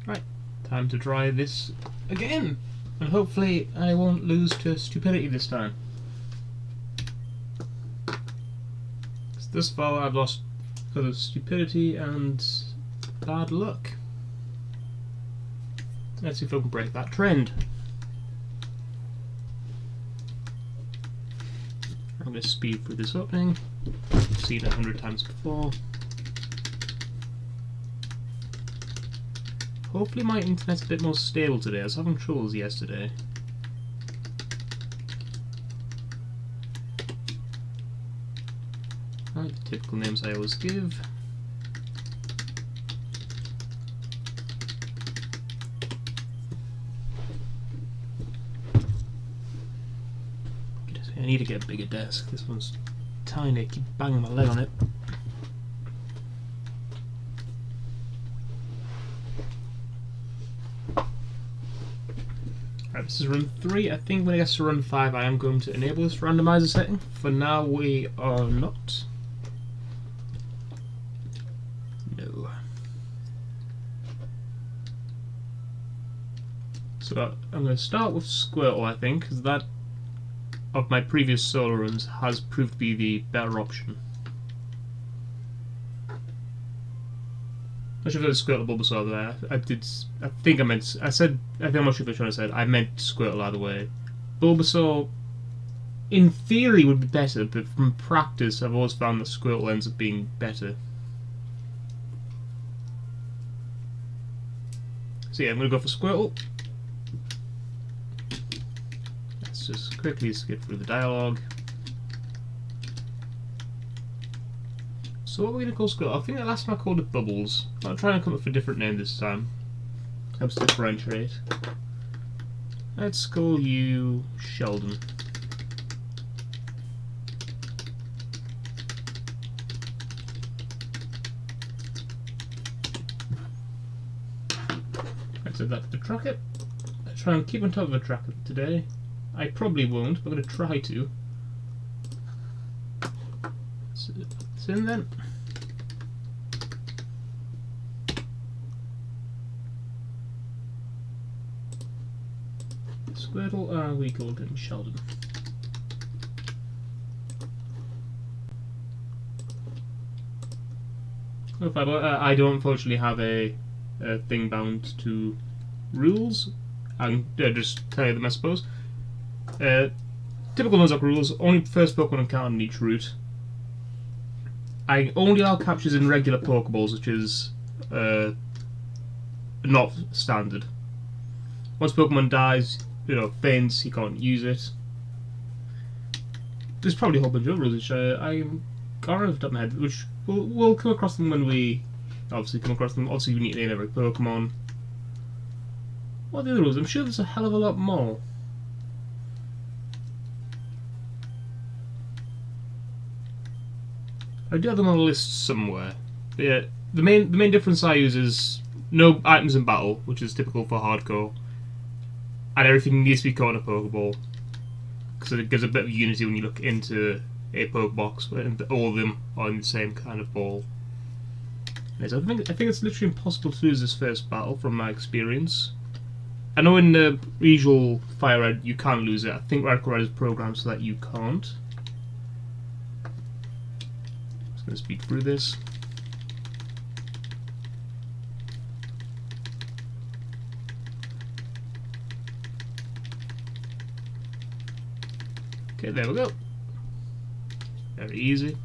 Right, time to try this again, and hopefully I won't lose to stupidity this time. Thus far I've lost because of stupidity and bad luck. Let's see if I can break that trend. I'm going to speed through this opening. I've seen it 100 times before. Hopefully my internet's a bit more stable today. I was having troubles yesterday. Right, the typical names I always give. I need to get a bigger desk. This one's tiny. I keep banging my leg on it. Right, this is run 3. I think when it gets to run 5 I am going to enable this randomizer setting. For now we are not. No. So I'm going to start with Squirtle, I think, because that of my previous solo runs has proved to be the better option. I should have said Squirtle Bulbasaur there. I think I'm not sure which one I said. I meant Squirtle either way. Bulbasaur, in theory, would be better, but from practice, I've always found that Squirtle ends up being better. So yeah, I'm going to go for Squirtle. Let's just quickly skip through the dialogue. So what are we going to call Squirtle? I think the last time I called it Bubbles. I'll try and come up with a different name this time. Helps differentiate. Let's call you Sheldon. Let's add that to the tracker. Let's try and keep on top of the tracker today. I probably won't, but I'm going to try to. So it's in then. Squirtle, we called him Sheldon. I don't unfortunately have a thing bound to rules. I'll just tell you them, I suppose. Typical Nuzlocke rules: only first Pokemon encountered in each route. I only allow captures in regular Pokeballs, which is not standard. Once Pokemon dies, faints, you can't use it. There's probably a whole bunch of rules which I can't remember off the top of my head, which we'll come across them when we obviously come across them. Obviously, we need to name every Pokemon. What are the other rules? I'm sure there's a hell of a lot more. I do have them on a list somewhere. But yeah, the main difference I use is no items in battle, which is typical for hardcore, and everything needs to be caught in a Pokeball, because it gives a bit of unity when you look into a Pokebox, and all of them are in the same kind of ball. So I think it's literally impossible to lose this first battle from my experience. I know in the usual Fire Red you can lose it. I think Radical Red is programmed so that you can't. Just going to speed through this. Okay, there we go. Very easy.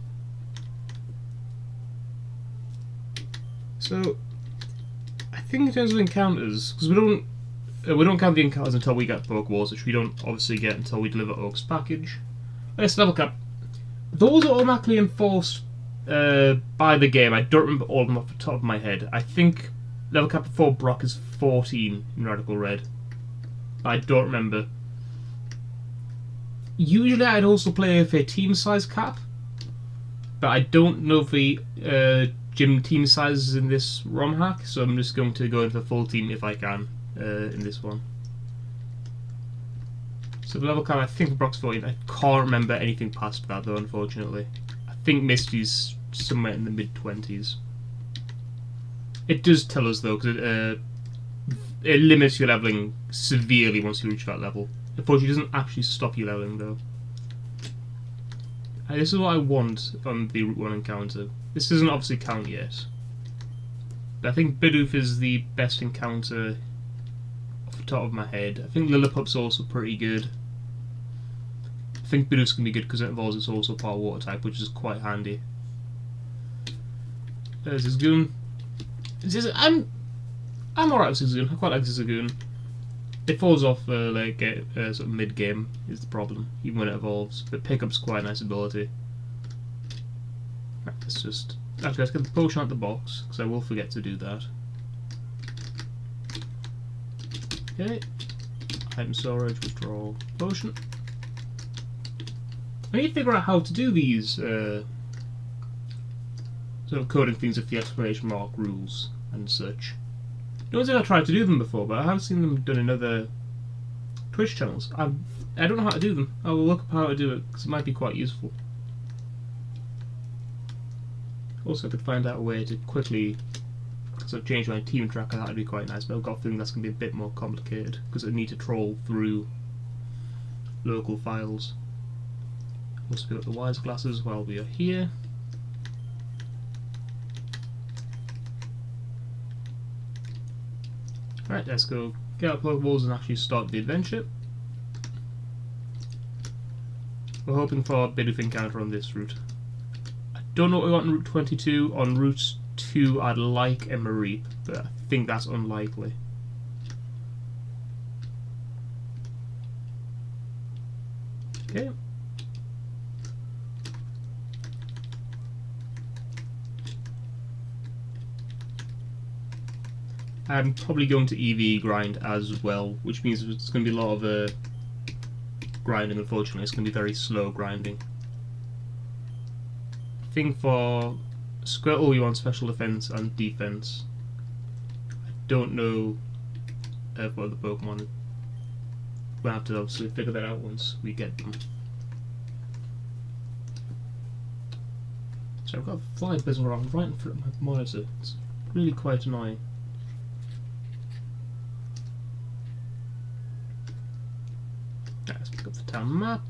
So, I think in terms of encounters, because we don't count the encounters until we get Pokeballs, which we don't obviously get until we deliver Oak's package. Let's level cap. Those are automatically enforced by the game. I don't remember all of them off the top of my head. I think level cap for Brock is 14 in Radical Red. I don't remember. Usually I'd also play with a team size cap, but I don't know if the gym team size is in this ROM hack, so I'm just going to go into full team if I can in this one. So the level cap, I think for Brock's 14. I can't remember anything past that though, unfortunately. I think Misty's somewhere in the mid-20s. It does tell us though, because it limits your leveling severely once you reach that level. Unfortunately, it doesn't actually stop you leveling though. And this is what I want on the Route 1 encounter. This doesn't obviously count yet. But I think Bidoof is the best encounter off the top of my head. I think Lilliput's also pretty good. I think Bidoof's going to be good because it involves its also power water type, which is quite handy. There's Zizgoon. I'm alright with Zizgoon. I quite like Zizgoon. It falls off sort of mid game is the problem, even when it evolves. But pickup's quite a nice ability. Right, let's just actually let's get the potion out the box because I will forget to do that. Okay, item storage, withdrawal, potion. I need to figure out how to do these sort of coding things with the exclamation mark rules and such. I don't think I've tried to do them before, but I have seen them done in other Twitch channels. I don't know how to do them. I will look up how to do it because it might be quite useful. Also, I could find out a way to quickly sort of change my team tracker. That would be quite nice, but I've got a feeling that's going to be a bit more complicated because I need to troll through local files. Also, pick up the wise glasses while we are here. Right, let's go get our Pokeballs and actually start the adventure. We're hoping for a Bidoof encounter on this route. I don't know what we got on Route 22. On Route 2, I'd like a Mareep, but I think that's unlikely. Okay. I'm probably going to EV grind as well, which means it's going to be a lot of grinding. Unfortunately, it's going to be very slow grinding. I think for Squirtle you want special defense and defense. I don't know what other Pokemon. We'll have to obviously figure that out once we get them. So I've got a fly buzzing around right in front of my monitor. It's really quite annoying. Let's pick up the town map.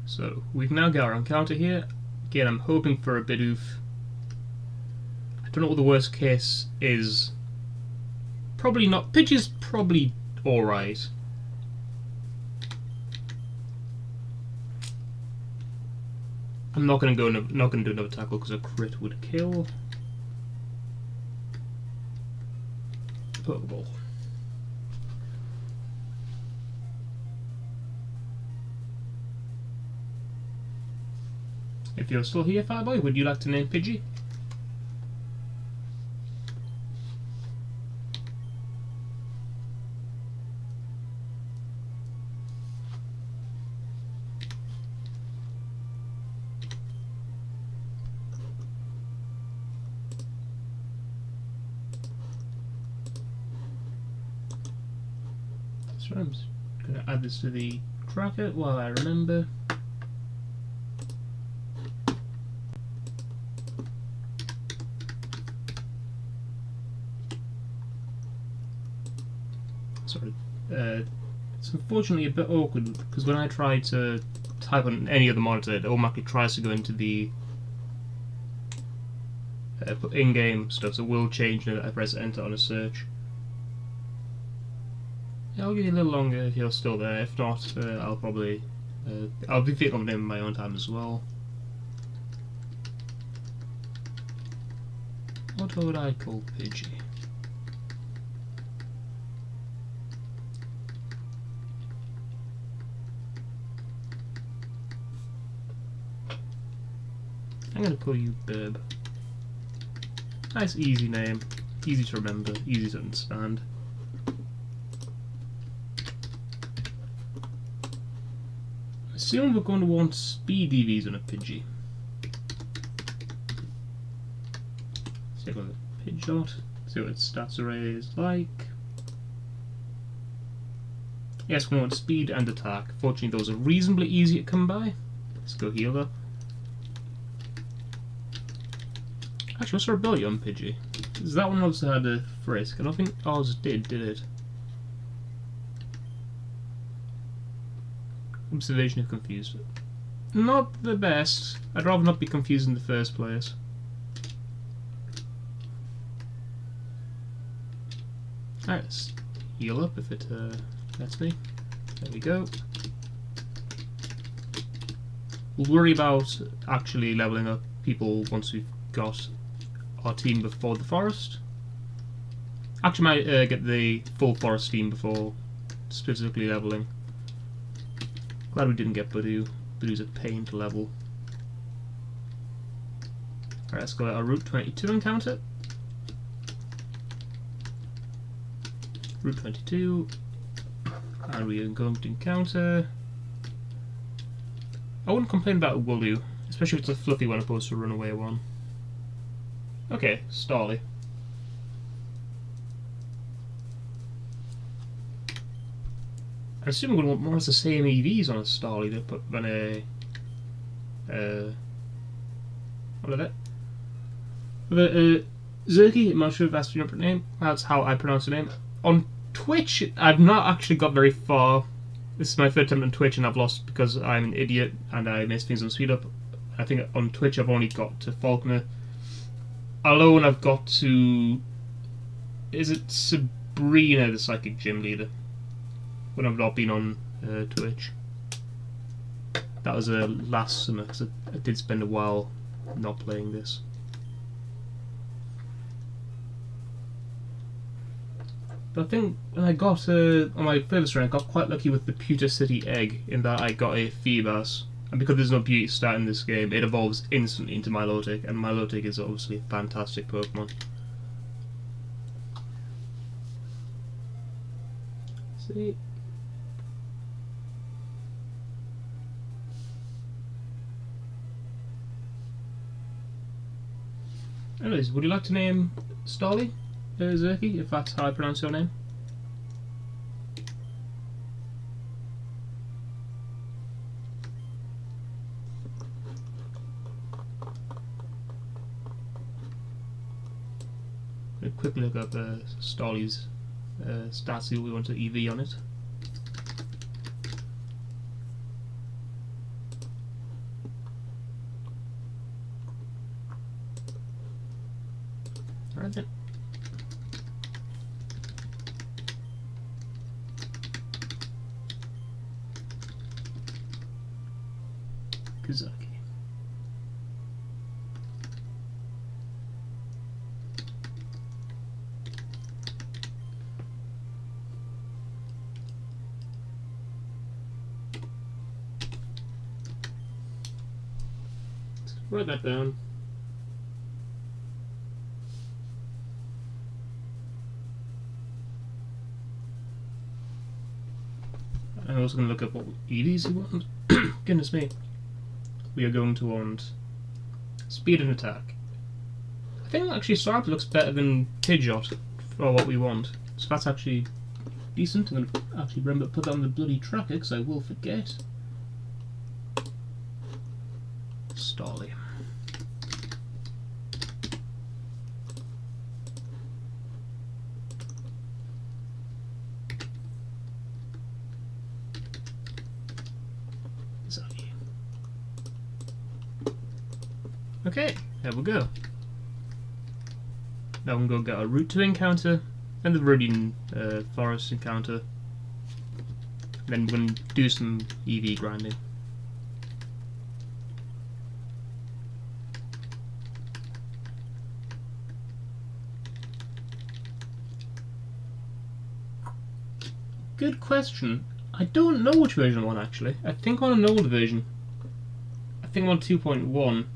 So we've now got our encounter here. Again, I'm hoping for a Bidoof. I don't know what the worst case is. Probably not. Pidgey's probably alright. I'm not going to do another tackle because a crit would kill. Pokeball. If you're still here, Fireboy, would you like to name Pidgey? So I'm going to add this to the tracker while I remember. Sorry. It's unfortunately a bit awkward because when I try to type on any other monitor, it automatically tries to go into the in-game stuff, so it will change when I press enter on a search. I'll give you a little longer if you're still there. If not, I'll probably I'll be thinking of a name in my own time as well. What would I call Pidgey? I'm gonna call you Burb. Nice, easy name, easy to remember, easy to understand. I assume we're going to want speed EVs on a Pidgey. So I've got a Pidgeot, see what its stats array is like. Yes, we want speed and attack. Fortunately, those are reasonably easy to come by. Let's go heal though. Actually, what's our ability on Pidgey? Because that one also had a frisk. I don't think ours did it? Observation of confused. Not the best. I'd rather not be confused in the first place. Alright, let's heal up if it lets me. There we go. We'll worry about actually leveling up people once we've got our team before the forest. Actually might get the full forest team before specifically leveling. Glad we didn't get Budu. Budu's a pain to level. Alright, let's go at our Route 22 encounter. Route 22. And we are going to encounter... I wouldn't complain about a Wooloo, especially if it's a fluffy one opposed to a runaway one. Okay, Starly. I assume we're going to want more or less the same EVs on a Starly than a... what are that? Zerky, I'm not sure if that's your name. That's how I pronounce the name. On Twitch, I've not actually got very far. This is my third attempt on Twitch and I've lost because I'm an idiot and I miss things on speed up. I think on Twitch I've only got to Faulkner. Alone I've got to... Is it Sabrina, the Psychic Gym Leader? When I've not been on Twitch. That was last summer because I did spend a while not playing this. But I think when I got on my furthest run, I got quite lucky with the Pewter City Egg in that I got a Feebas, and because there's no beauty stat in this game, it evolves instantly into Milotic, and Milotic is obviously a fantastic Pokemon. See. Anyways, would you like to name Starly? Zerky, if that's how I pronounce your name. A quick look up Starly's stats, see what we want to EV on it. Alright then. Kazaki. Write that down. I'm also going to look up what EVs we want. Goodness me. We are going to want speed and attack. I think actually Staraptor looks better than Pidgeot for what we want. So that's actually decent. I'm going to actually remember to put that on the bloody tracker because I will forget. Starly. Okay, there we go. Now we can go get our Route 2 encounter, and the Viridian Forest encounter. Then we're going to do some EV grinding. Good question. I don't know which version I'm on actually. I think I'm on an older version. I think I'm on 2.1.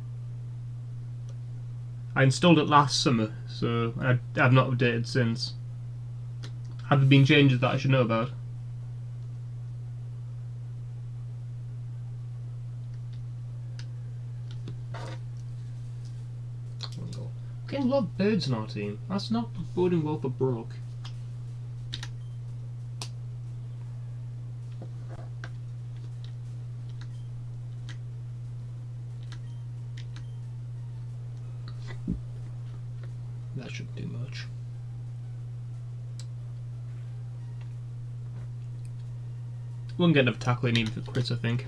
I installed it last summer, so I've not updated since. Have there been changes that I should know about? Getting a lot of birds in our team. That's not boding well for Brock. That shouldn't do much. Wouldn't get enough tackling even for crits, I think.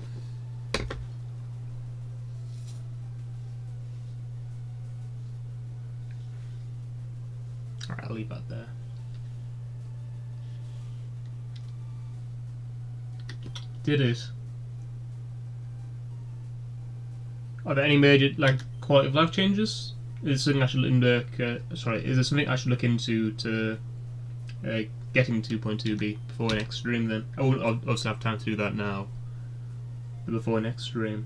Alright, I'll leave that there. Did it? Are there any major quality of life changes? Is something I should look? Is there something I should look into to getting 2.2b before next stream? Then I won't obviously have time to do that now. But before next stream.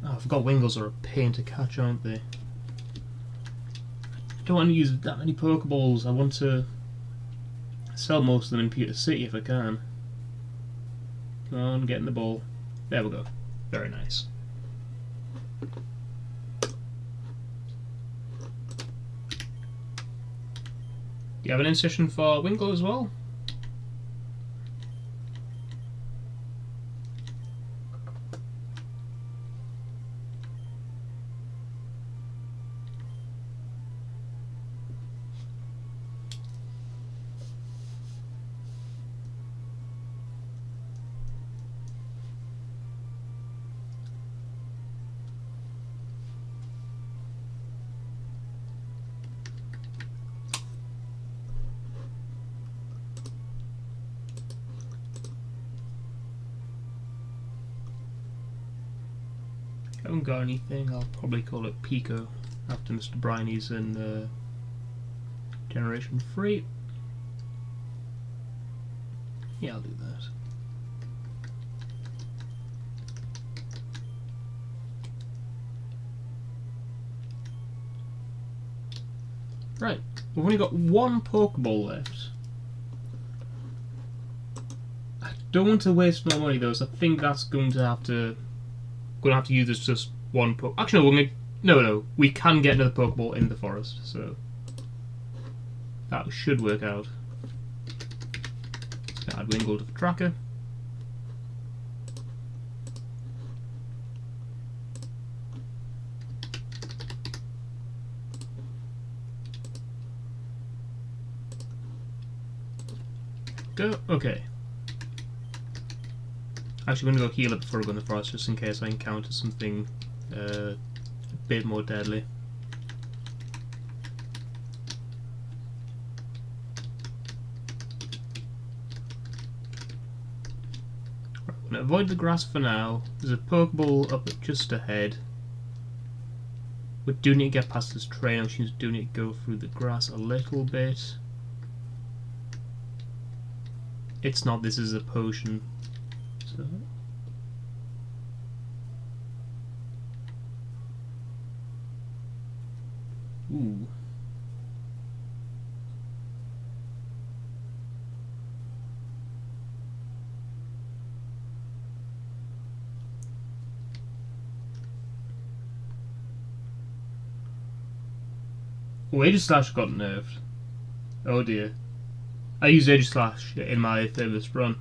Oh, I forgot Wingles are a pain to catch, aren't they? I don't want to use that many Pokeballs. I want to sell most of them in Pewter City if I can. Come on, get in the ball. There we go. Very nice. Do you have an in-session for Wingle as well? I haven't got anything. I'll probably call it Pico after Mr. Briney's in Generation 3. Yeah, I'll do that. Right, we've only got one Pokeball left. I don't want to waste more money though, so I think that's going to have to use this just one Pokeball. Actually, no, we can get another Pokeball in the forest, so that should work out. Just gonna add Wingle to the tracker. Go. Okay. Actually, I'm going to go heal it before I go in the forest, just in case I encounter something a bit more deadly. Right, I'm going to avoid the grass for now. There's a Pokeball up just ahead. We do need to get past this train, which means we do need to go through the grass a little bit. It's not, this is a potion. So. Ooh. Oh, Aegislash got nerfed. Oh dear. I used Aegislash in my furthest run.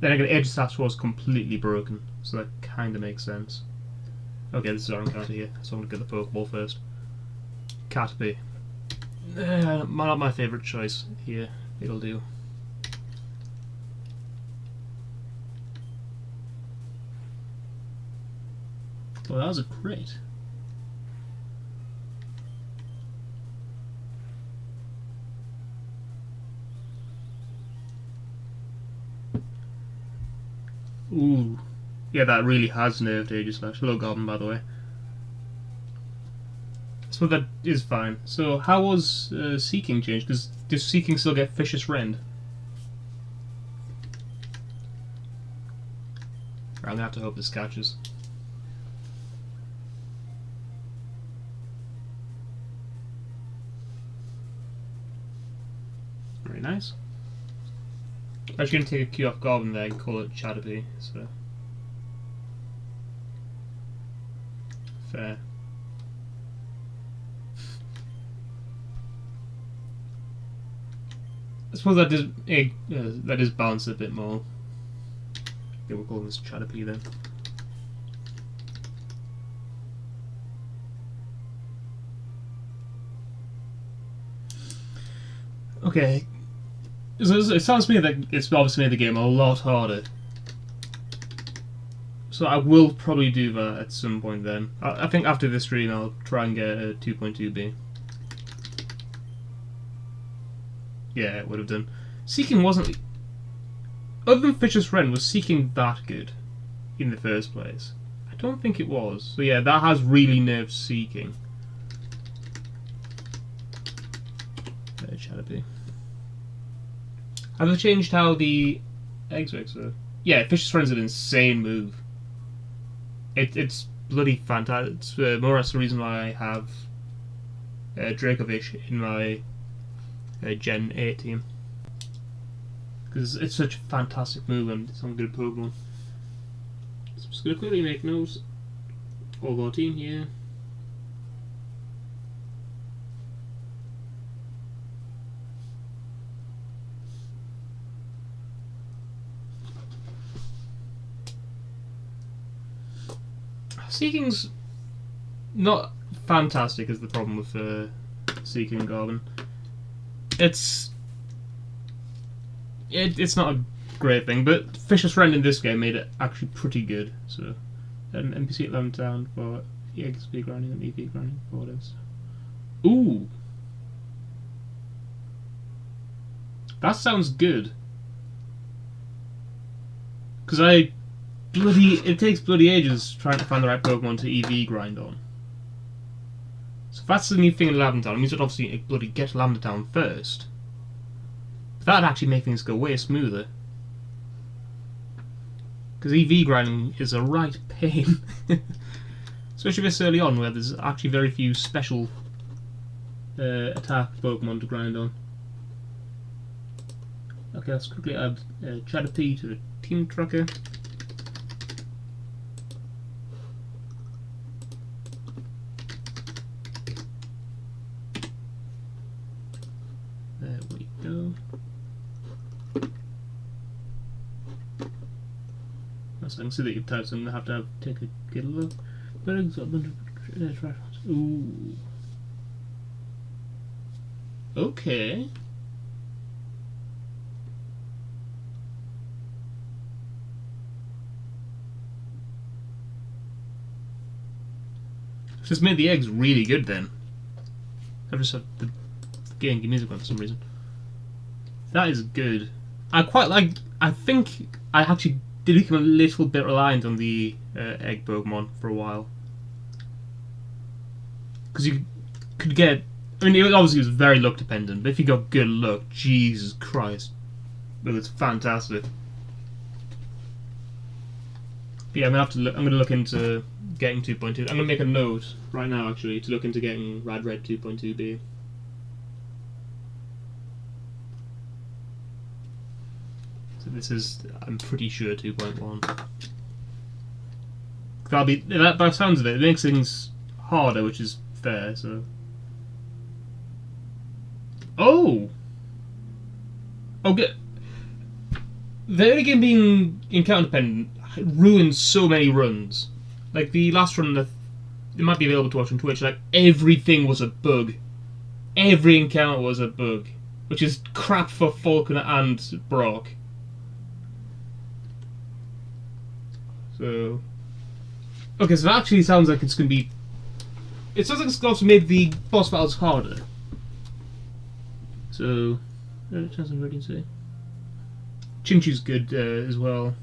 Then again, Aegislash was completely broken, so that kind of makes sense. Okay, this is our encounter here, so I'm going to get the Pokeball first. Caterpie. Not my favourite choice here. It'll do. Oh, that was a crit. Ooh. Yeah, that really has nerfed Aegislash. Hello, Goblin, by the way. So that is fine. So how was Seeking changed? Because does Seeking still get Vicious Rend? I'm gonna have to hope this catches. Very nice. I'm actually gonna take a cue off Goblin there and call it Caterpie. So fair. I suppose that does balance it a bit more. Yeah, we'll call this Caterpie then. Okay. It sounds to me that it's obviously made the game a lot harder. So I will probably do that at some point then. I think after this stream I'll try and get a 2.2b. Yeah, it would have done. Seeking wasn't... Other than Fisher's Friend, was Seeking that good in the first place? I don't think it was. So yeah, that has really nerfed Seeking. Shadowby. Have they changed how the eggs work? So yeah, Fisher's Friend's an insane move. It's bloody fantastic. It's more or less the reason why I have Dracovish in my Gen 8 team. Because it's such a fantastic move and it's on good Pokemon. So I'm just going to quickly make notes of our team here. Seeking's not fantastic is the problem with Seeking Garden. It's not a great thing, but Fisher's Friend in this game made it actually pretty good. So NPC at 11 down for EXP grinding and EV grinding for this. Ooh, that sounds good. Because it takes bloody ages trying to find the right Pokemon to EV grind on. So if that's the new thing in Lavender Town, it means I'd obviously bloody get Lavender Town first. But that'd actually make things go way smoother. Because EV grinding is a right pain. Especially this early on where there's actually very few special attack Pokemon to grind on. Okay, let's quickly add Caterpie to the team tracker. There we go. So I can see that you've typed, so I'm going to have to get a look. Ooh. Okay. Just made the eggs really good then. I just have the game music on for some reason. That is good. I quite like. I think I actually did become a little bit reliant on the egg Pokemon for a while. Because you could get. I mean, it obviously was very luck dependent, but if you got good luck, Jesus Christ. Well, it's fantastic. But yeah, I'm gonna look into getting 2.2. I'm gonna make a note right now actually to look into getting Rad Red 2.2b. So this is, I'm pretty sure, 2.1. That'll be that. By the sounds of it, it makes things harder, which is fair. So. Oh. Okay. The early game being encounter dependent ruins so many runs. Like the last run that it might be available to watch on Twitch. Like everything was a bug. Every encounter was a bug, which is crap for Falconer and Brock. So, okay, so that actually sounds like it's going to be. It sounds like it's also made the boss battles harder. So, chance I'm ready to say. Chinchu's good as well,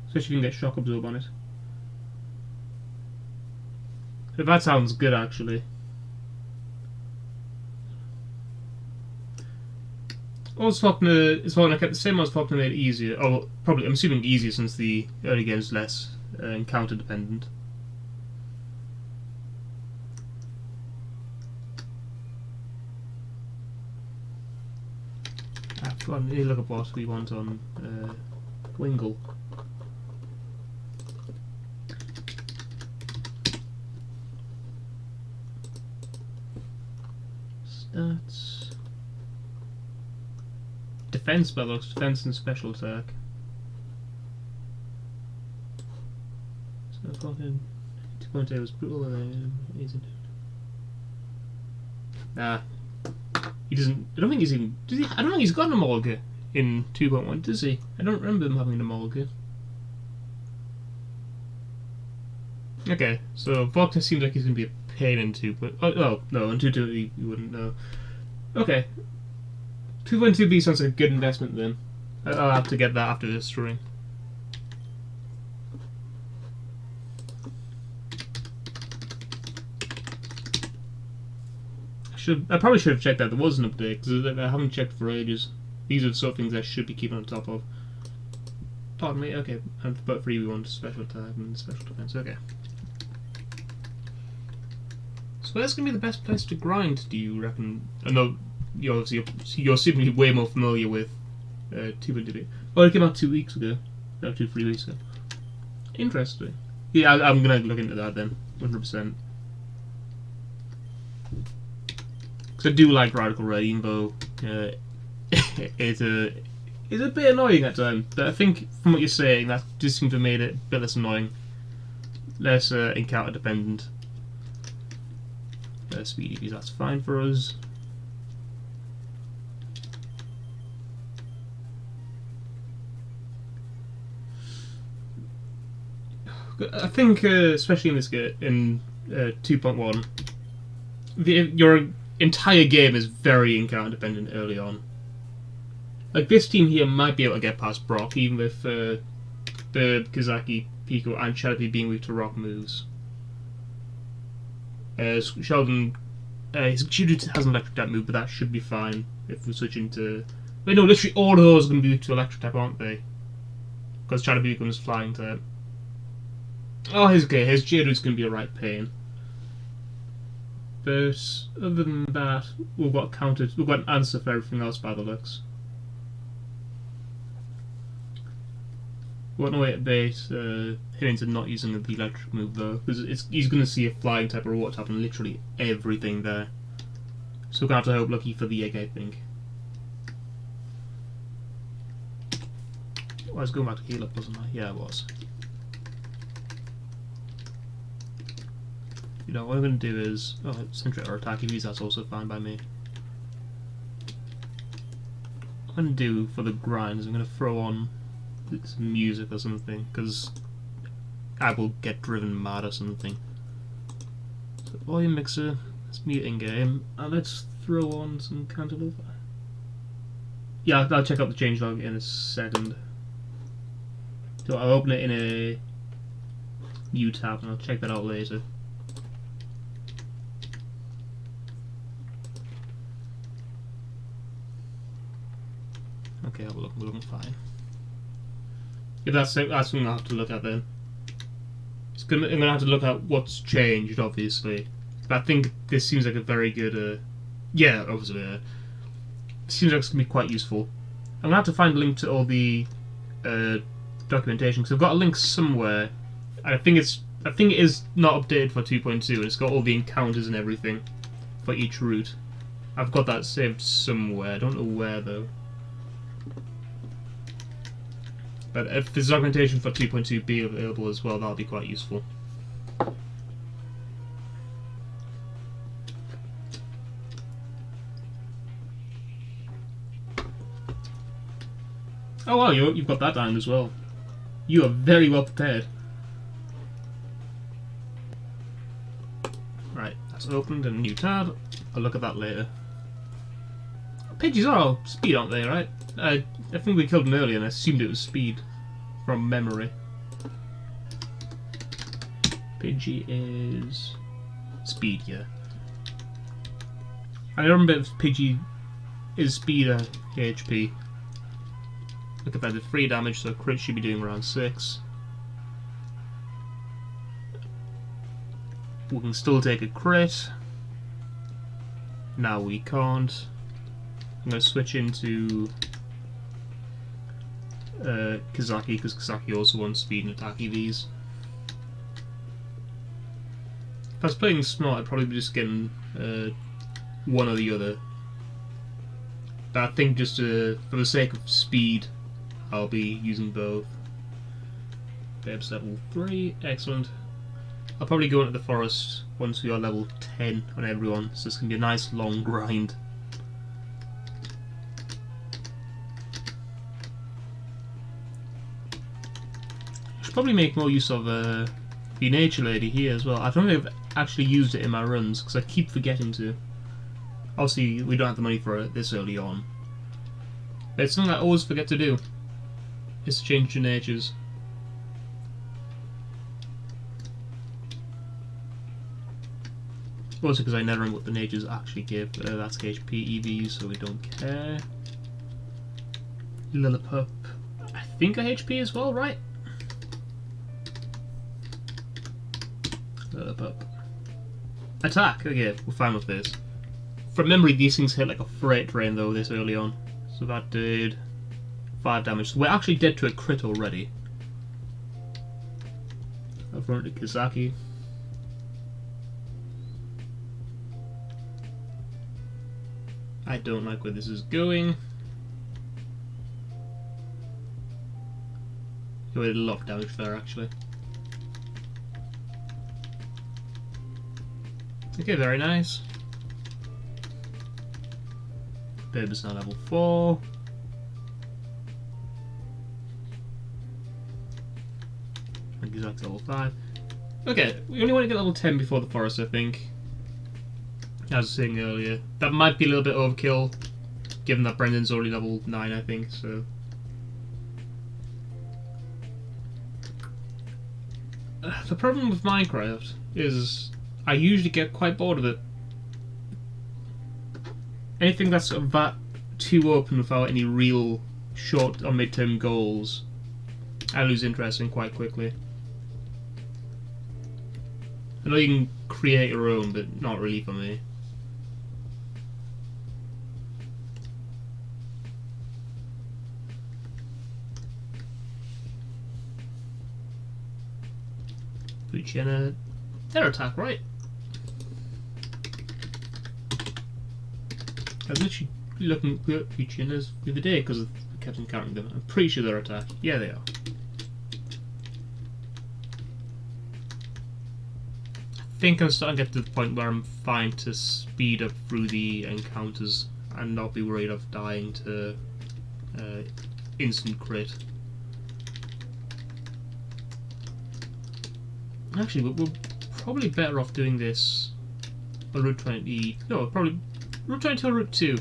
especially if you can get Shock Absorb on it. So that sounds good actually. Falconer kept the same as Falconer made it easier. Oh, probably, I'm assuming easier since the early game is less encounter dependent. I've got a look at what we want on Wingle. Stats. Defense spells, defense and special attack. So fucking 2.8 was brutal and easy. Nah. He doesn't. I don't think he's even. Does he? I don't think he's got an Emolga in 2.1, does he? I don't remember him having an Emolga. Okay, so Volkner seems like he's going to be a pain in 2. Oh no, in 2.2 you wouldn't know. Okay, 2.2B sounds like a good investment then. I'll have to get that after this string. I probably should have checked that there was an update, because I haven't checked for ages. These are the sort of things I should be keeping on top of. Pardon me, okay. And but for we want special attack and special defense, okay. So where's going to be the best place to grind, do you reckon? I know you're seemingly way more familiar with 2.2B. Oh, it came out 2 weeks ago. No, 3 weeks ago. Interesting. Yeah, I'm going to look into that then, 100%. I do like Radical Rainbow. It's a bit annoying at times, but I think from what you're saying, that does seem to have made it a bit less annoying, less encounter dependent. Speed EVs, that's fine for us. I think, especially in this game, in 2.1, your entire game is very encounter dependent early on. Like, this team here might be able to get past Brock, even with the Kazaki, Pico, and Shadowpea being weak to rock moves. Sheldon, his Geodude has an electric type move, but that should be fine if we switch into. Wait, no, literally all of those are going to be weak to electric type, aren't they? Because Shadowpea becomes flying type. Oh, his Geodude's going to be a right pain. But other than that, we've got an answer for everything else by the looks. We've got no way to bait him into not using the electric move though, because he's going to see a flying type or a water type and literally everything there. So we're going to have to hope lucky for the egg, I think. I was going back to heal up, wasn't I? Yeah, I was. You know, what I'm going to do is... Oh, Centric or Attack EVs, that's also fine by me. What I'm going to do for the grind is I'm going to throw on some music or something, because I will get driven mad or something. So, volume mixer, let's mute in-game, and let's throw on some Cantaloupe. Yeah, I'll check out the changelog in a second. So I'll open it in a new tab and I'll check that out later. Okay, we're looking fine. If that's something I'll have to look at then. I'm going to have to look at what's changed, obviously. But I think this seems like a very good... yeah, obviously. Seems like it's going to be quite useful. I'm going to have to find a link to all the documentation, because I've got a link somewhere. And I think it is not updated for 2.2, and it's got all the encounters and everything for each route. I've got that saved somewhere. I don't know where, though. But if there's documentation for 2.2b available as well, that'll be quite useful. Oh wow, you've got that down as well. You are very well prepared. Right, that's opened in a new tab. I'll look at that later. Pidgeys are all speed, aren't they, right? I think we killed them earlier and I assumed it was speed from memory. Pidgey is speed, yeah. I remember if Pidgey is speed or HP. Look at that, it's 3 damage, so crit should be doing around 6. We can still take a crit. Now we can't. I'm going to switch into Kazaki, because Kazaki also wants speed and attack EVs. If I was playing smart, I'd probably be just getting one or the other. But I think just for the sake of speed, I'll be using both. Babes level 3, excellent. I'll probably go into the forest once we are level 10 on everyone, so it's going to be a nice long grind. probably make more use of the Nature Lady here as well. I don't think I've actually used it in my runs because I keep forgetting to. Obviously, we don't have the money for it this early on. But it's something I always forget to do. Is to change the natures. Also because I never remember what the natures actually give. That's HP EV, so we don't care. Lillipup. I think a HP as well, right? Lillipup. Attack! Okay, we're fine with this. From memory, these things hit like a freight train though this early on. So that did 5 damage. So we're actually dead to a crit already. I've run to Kizaki. I don't like where this is going. We did a lot of damage there actually. Okay, very nice. Babe is now level 4. And Gizac's level 5. Okay, we only want to get level 10 before the forest, I think. As I was saying earlier. That might be a little bit overkill, given that Brendan's already level 9, I think, so. The problem with Minecraft is I usually get quite bored of it. Anything that's sort of that too open without any real short or mid-term goals, I lose interest in quite quickly. I know you can create your own, but not really for me. Pucciana, their attack, right? I was literally looking at Puccianas the other day because I kept encountering them. I'm pretty sure they're attack. Yeah, they are. I think I'm starting to get to the point where I'm fine to speed up through the encounters and not be worried of dying to instant crit. Actually, we're probably better off doing this on Route 20. No, probably Route 22 or Route 2.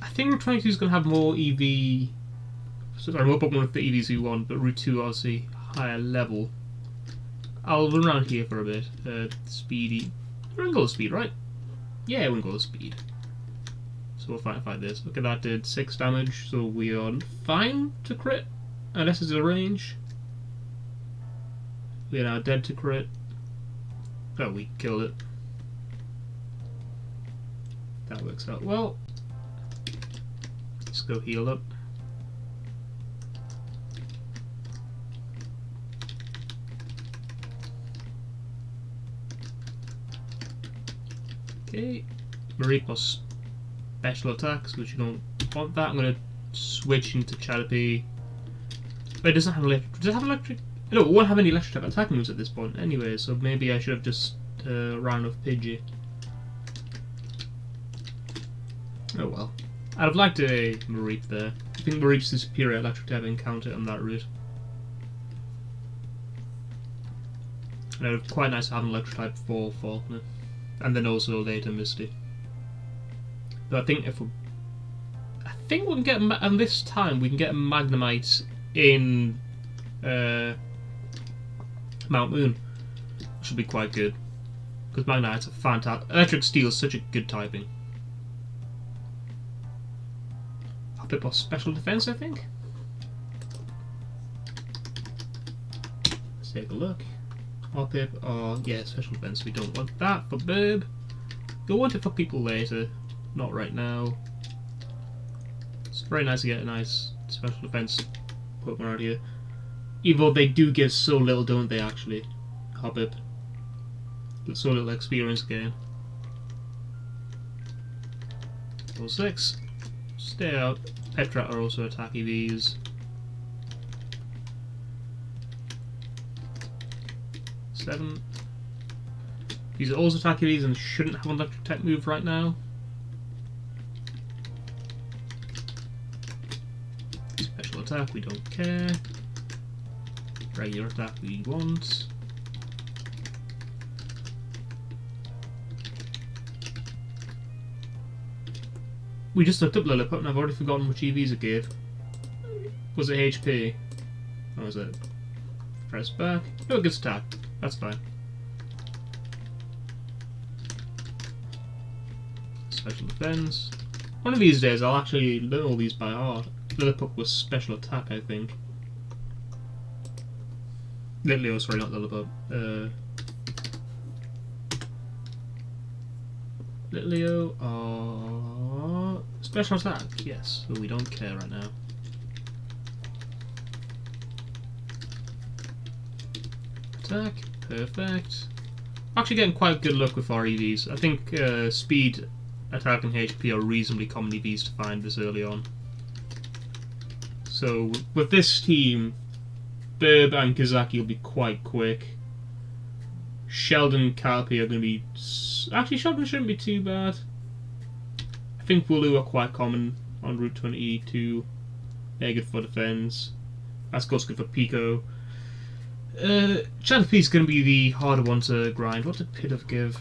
I think Route 22 is going to have more EV. Sorry, more Pokemon with the EVs we want, but Route 2 obviously higher level. I'll run around here for a bit. Speedy. We're in gold speed, right? Yeah, we're in gold speed. So we'll fight this. Okay, that did 6 damage, so we are fine to crit. Unless it's a range. We are now dead to crit. Oh, we killed it. That works out well. Let's go heal up. Okay. Marie plus special attacks, which you don't want that. I'm going to switch into Caterpie. But it doesn't have electric. Does it have electric? No, it won't have any electric type attack moves at this point anyway, so maybe I should have just ran with Pidgey. Oh well. I'd have liked a Mareep there. I think Mareep's the superior electric type encounter on that route. And it would be quite nice to have an electric type for Faulkner. And then also later Misty. But I think if we... I think we can get... And this time we can get a Magnemite in... Mount Moon, which would be quite good because Magnite's a fantastic. Electric Steel is such a good typing. A bit more special defense, I think. Let's take a look. Hoppip, oh yeah, special defense. We don't want that for Burb. We'll want it for people later, not right now. It's very nice to get a nice special defense Pokemon out here. Even though they do give so little, don't they, actually? Hoppip. So little experience gain. Level 6. Stay out. Petra are also attack EVs. 7. These are also attack EVs and shouldn't have an electric type move right now. Special attack, we don't care. Regular attack we want. We just looked up Lilliput and I've already forgotten which EVs it gave. Was it HP? Or was it? Press back. No, it gets attack. That's fine. Special defense. One of these days I'll actually learn all these by heart. Lilliput was special attack, I think. Litleo, sorry, not Lilliput. Litleo, special attack, yes, but we don't care right now. Attack, perfect. Actually getting quite good luck with our EVs. I think speed, attack and HP are reasonably common EVs to find this early on. So with this team, Burb and Kazaki will be quite quick. Sheldon and Calpy are going to be... Actually, Sheldon shouldn't be too bad. I think Wooloo are quite common on Route 22. They're good for defense. That's good for Pico. Chatterpie is going to be the harder one to grind. What did Pidove give?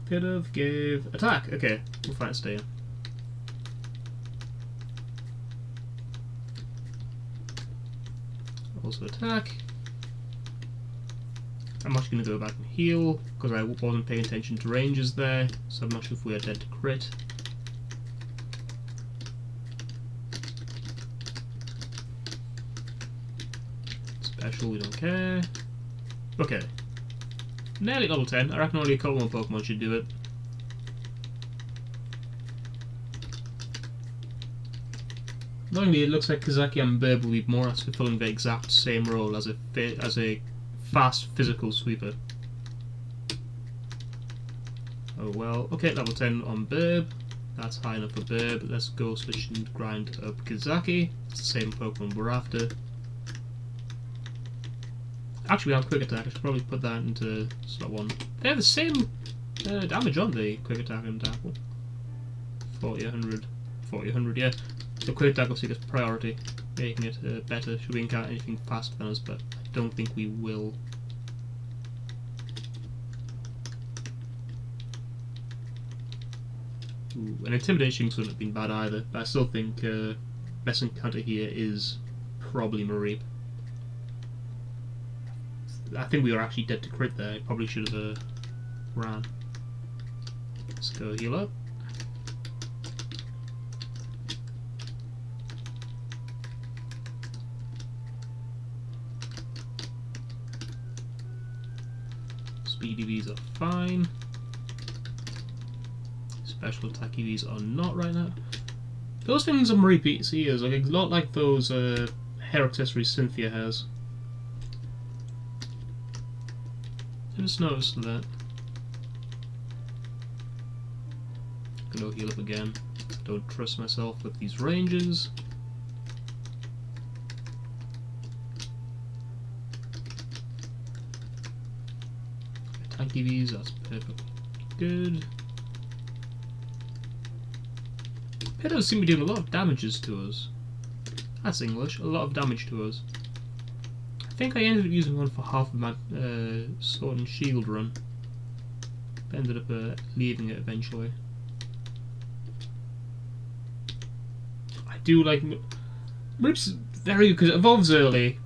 Pidove gave attack. Okay, we'll find it stay. Also attack. I'm actually going to go back and heal because I wasn't paying attention to ranges there, so I'm not sure if we are dead to crit. Special, we don't care. Okay. Nearly level 10. I reckon only a couple more Pokemon should do it. Annoyingly, it looks like Kazaki and Burb will be more or less fulfilling the exact same role as a fast physical sweeper. Oh well. Okay, level 10 on Burb. That's high enough for Burb. Let's go switch and grind up Kazaki. It's the same Pokemon we're after. Actually, we have quick attack. I should probably put that into slot 1. They have the same damage on the quick attack and tackle. 40, 100. 40, 100, yeah. So quick attack obviously gets priority, making it better should we encounter anything faster than us, but I don't think we will. Ooh, and intimidation wouldn't have been bad either, but I still think best encounter here is probably Mareep. I think we were actually dead to crit there. I probably should have ran. Let's go heal up. Speed EVs are fine. Special attack EVs are not right now. Those things on repeat ears, like a lot like those hair accessories Cynthia has. I just noticed that. Gonna heal up again. Don't trust myself with these ranges. Attack EVs, that's perfectly good. It does seem to be doing a lot of damages to us. That's English, a lot of damage to us. I think I ended up using one for half of my Sword and Shield run. But ended up leaving it eventually. I do like... Mareep's very good because it evolves early.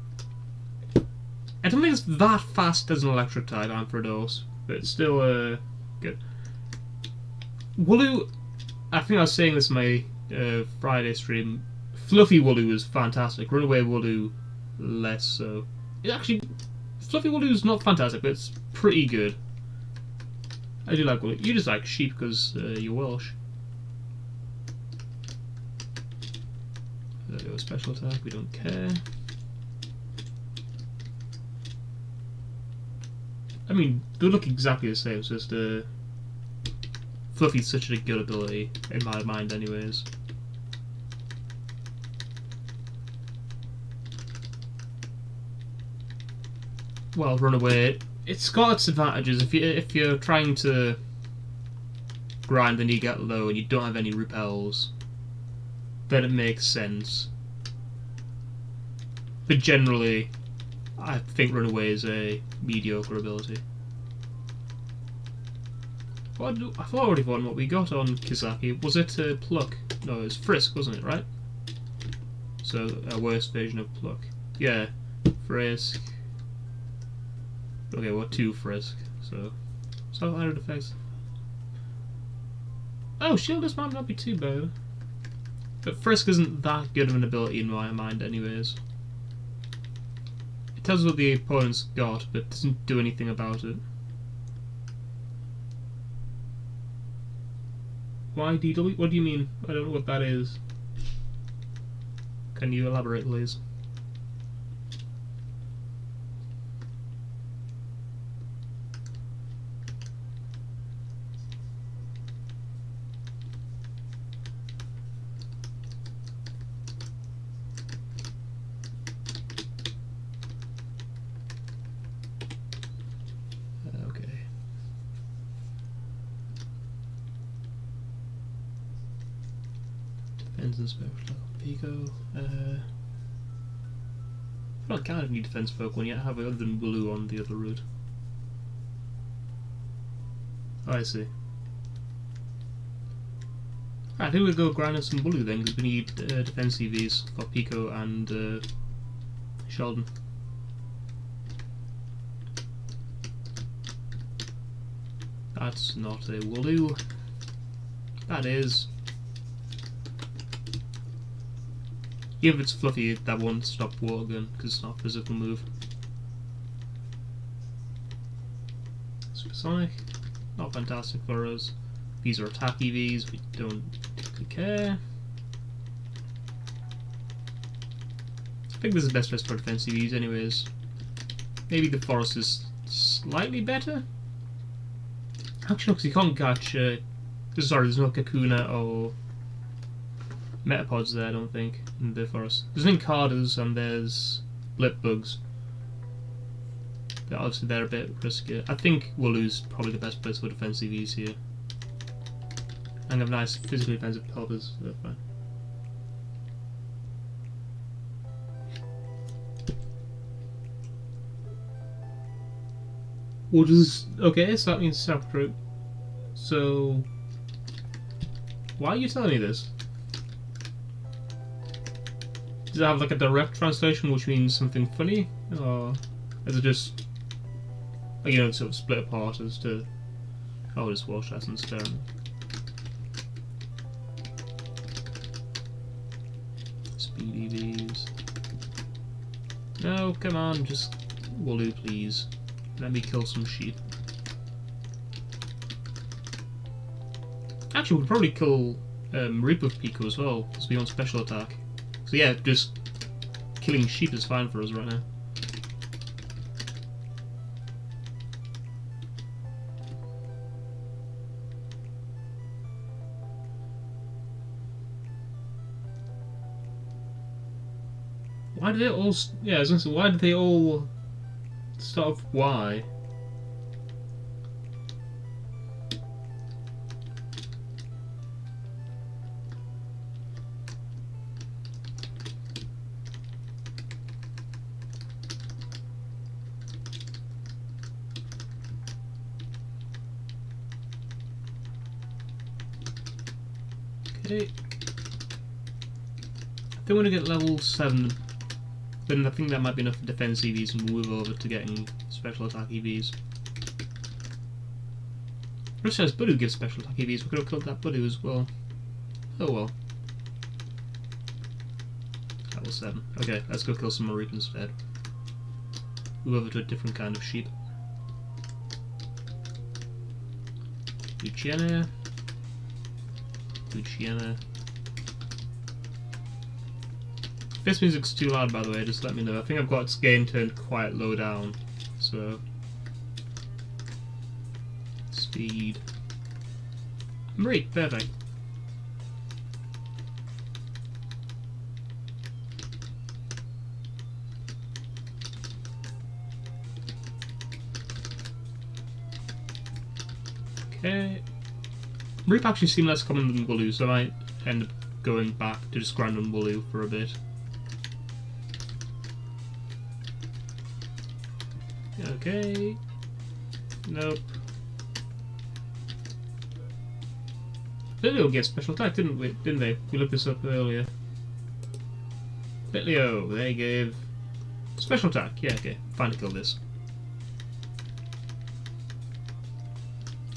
I don't think it's that fast as an electric type, Ampharos, but it's still good. Wooloo, I think I was saying this in my Friday stream, Fluffy Wooloo is fantastic. Runaway Wooloo, less so. Actually, Fluffy Wooloo is not fantastic, but it's pretty good. I do like Wooloo. You just like sheep because you're Welsh. There we go, special attack, we don't care. I mean, they look exactly the same, it's just Fluffy's such a good ability, in my mind anyways. Well, Runaway, it's got its advantages. If you're trying to grind and you get low and you don't have any repels, then it makes sense. But generally, I think Runaway is a mediocre ability. I thought I already won what we got on Kizaki. Was it Pluck? No, it was Frisk, wasn't it, right? So, a worse version of Pluck. Yeah, Frisk. Okay, well, 2 Frisk, so... Self-added effects. Oh, Shielders might not be too bad. But Frisk isn't that good of an ability in my mind anyways. It tells us what the opponent's got, but doesn't do anything about it. YDW? What do you mean? I don't know what that is. Can you elaborate, please? Defense and special Pico. I don't kind of need defense Pokemon yet, have I, other than Blue on the other route? Oh, I see. Alright, I think we'll go grind some Blue then, because we need defense EVs for Pico and Sheldon. That's not a Wooloo. That is. Even if it's fluffy, that won't stop Water Gun because it's not a physical move. Supersonic, not fantastic for us. These are attack EVs, we don't particularly care. I think this is the best place for defense EVs anyways. Maybe the forest is slightly better? Actually no, because you can't catch, sorry, there's no Kakuna or Metapods there, I don't think, in the forest. There's Linkardas and there's Blipbugs. But obviously they're a bit riskier. I think Wooloo's probably the best place for defense EVs here. And have nice physically defensive pelters, so they're fine. What is... okay, so that means self-recruit. So... why are you telling me this? Does it have like a direct translation which means something funny? Or is it just... you know, sort of split apart as to... oh, it's Welsh, that's unfair. Speed EVs. No, come on, just Wooloo, please. Let me kill some sheep. Actually, we could probably kill Reaper Pico as well, because we want special attack. So yeah, just killing sheep is fine for us right now. Why did they all... yeah, I was gonna say, why did they all start off Y? Okay. I think we're gonna get level 7. Then I think that might be enough for defense EVs and move over to getting special attack EVs. It says Budu gives special attack EVs, we could have killed that Budu as well. Oh well. Level 7. Okay, let's go kill some Marip instead. Move over to a different kind of sheep. Luciana. Luciana. If this music's too loud, by the way, just let me know. I think I've got its gain turned quite low down, so... speed... Marie, perfect. Okay... Reap actually seem less common than Wooloo, so I might end up going back to just grind on Wooloo for a bit. Okay. Nope. Bitlio gets special attack, didn't they? We looked this up earlier. Bitlio, they gave special attack. Yeah, okay. Fine to kill this.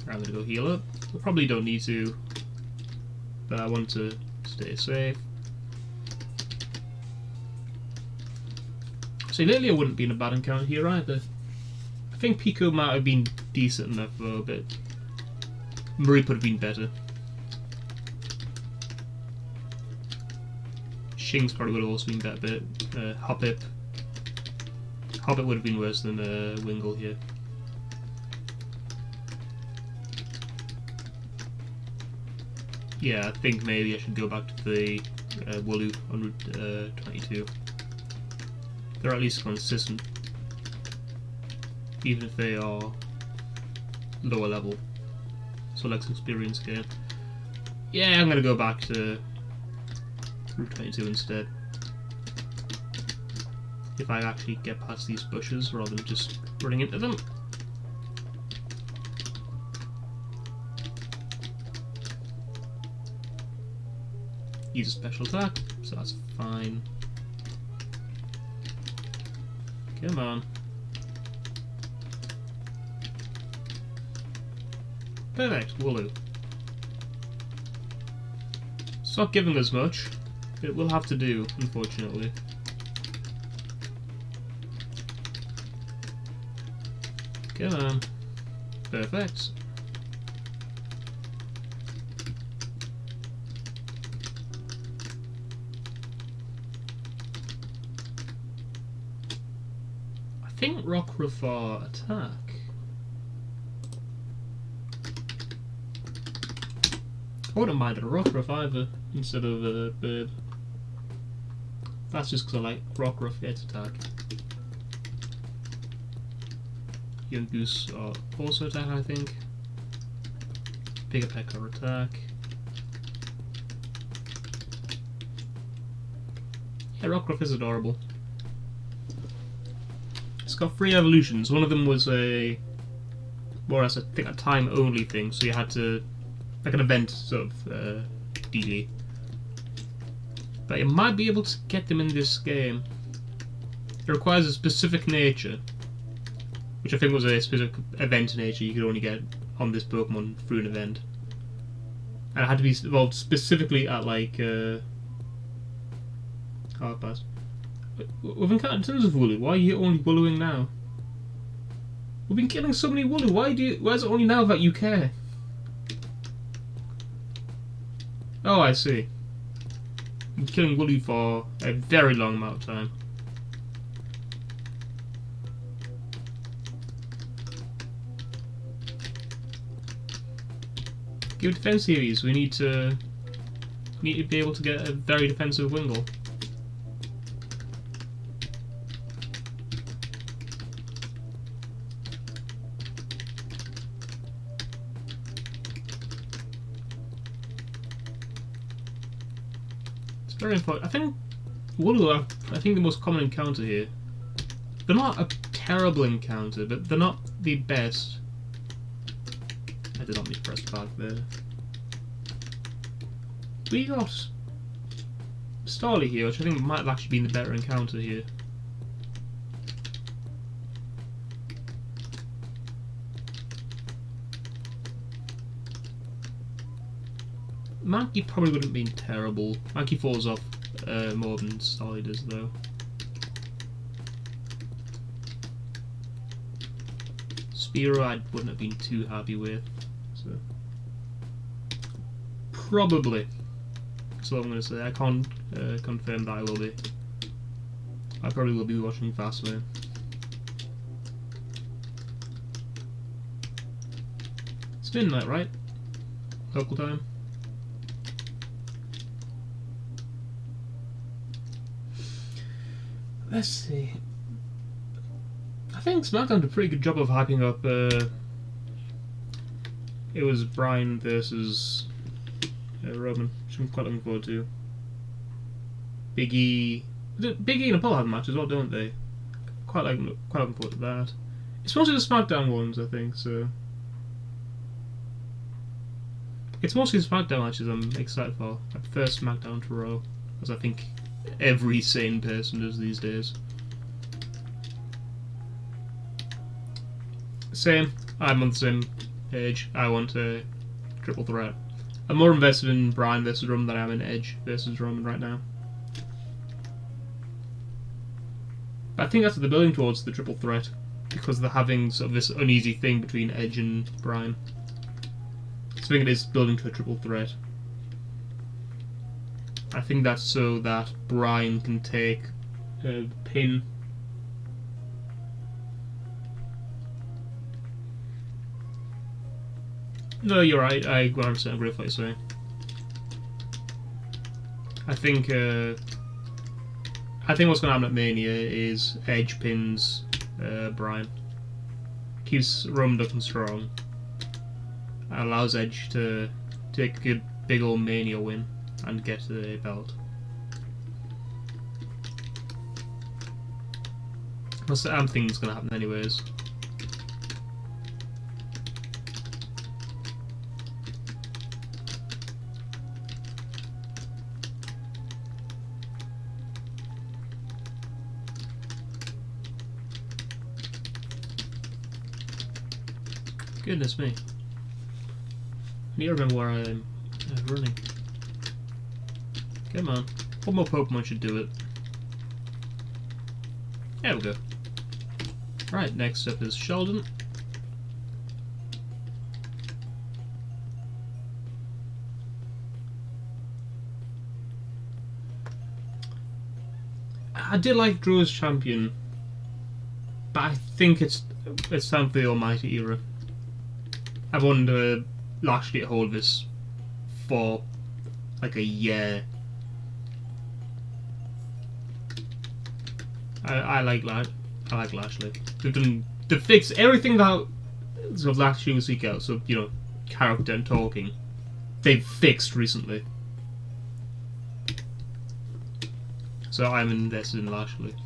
I'm gonna go heal up. I probably don't need to, but I want to stay safe. So Lilia wouldn't be in a bad encounter here either. I think Pico might have been decent enough though, but Marie would have been better. Shing's probably would have also been better, but Hoppip would have been worse than Wingle here. Yeah, I think maybe I should go back to the Wooloo on Route 22. They're at least consistent, even if they are lower level, so less experience gain. Yeah, I'm gonna go back to Route 22 instead. If I actually get past these bushes rather than just running into them. Use a special attack, so that's fine. Come on. Perfect, Wooloo. It's not giving us much. It will have to do, unfortunately. Come on. Perfect. I think Rockruff are attack. I wouldn't mind a Rockruff either, instead of a bird. That's just because I like Rockruff, its attack. Young Goose are also attack, I think. Pigapeck are attack. Yeah, Rockruff is adorable. It's got 3 evolutions. One of them was a, more or less, I think, a time-only thing, so you had to, like an event sort of dealy. But you might be able to get them in this game. It requires a specific nature, which I think was a specific event nature you could only get on this Pokemon through an event. And it had to be evolved specifically at like hard pass. We've encountered tons of Wooloo. Why are you only Woolooing now? We've been killing so many Wooloo. Why is it only now that you care? Oh, I see. You've been killing Wooloo for a very long amount of time. Give defense series. We need to be able to get a very defensive Wingle. It's very important. I think Wooloo are, the most common encounter here. They're not a terrible encounter, but they're not the best. I did not need to press back there. We got Starly here, which I think might have actually been the better encounter here. Mankey probably wouldn't have been terrible. Mankey falls off more than Starly does, though. Spearow I wouldn't have been too happy with. So probably. That's what I'm going to say. I can't confirm that I will be. I probably will be watching Fastlane. It's midnight, right? Local time. Let's see. I think SmackDown did a pretty good job of hyping up. It was Bryan versus Roman, which I'm quite looking forward to. Big E. Big E and Apollo have a match as well, don't they? Quite looking forward to that. It's mostly the SmackDown ones, I think. So it's mostly the SmackDown matches I'm excited for. I prefer SmackDown to Raw, as I think every sane person does these days. Same. I'm on the same page. I want a triple threat. I'm more invested in Bryan versus Roman than I am in Edge versus Roman right now. But I think that's what they're building towards, the triple threat, because they're having sort of this uneasy thing between Edge and Bryan. So I think it is building to a triple threat. I think that's so that Bryan can take a pin. No, you're right. I 100% agree with what you're saying. I think what's going to happen at Mania is Edge pins Bryan, keeps Roman looking strong, and allows Edge to take a good big old Mania win and get the belt. I'm thinking it's going to happen anyways. Goodness me. I need to remember where I'm running. Come on. One more Pokemon should do it. There we go. Right, next up is Sheldon. I did like Drew as champion, but I think it's time for the Almighty era. I've wanted Lashley to hold this for like a year. I like Lashley. They've fixed everything that sort of Lashley was seek out. So character and talking, they've fixed recently. So I'm invested in Lashley.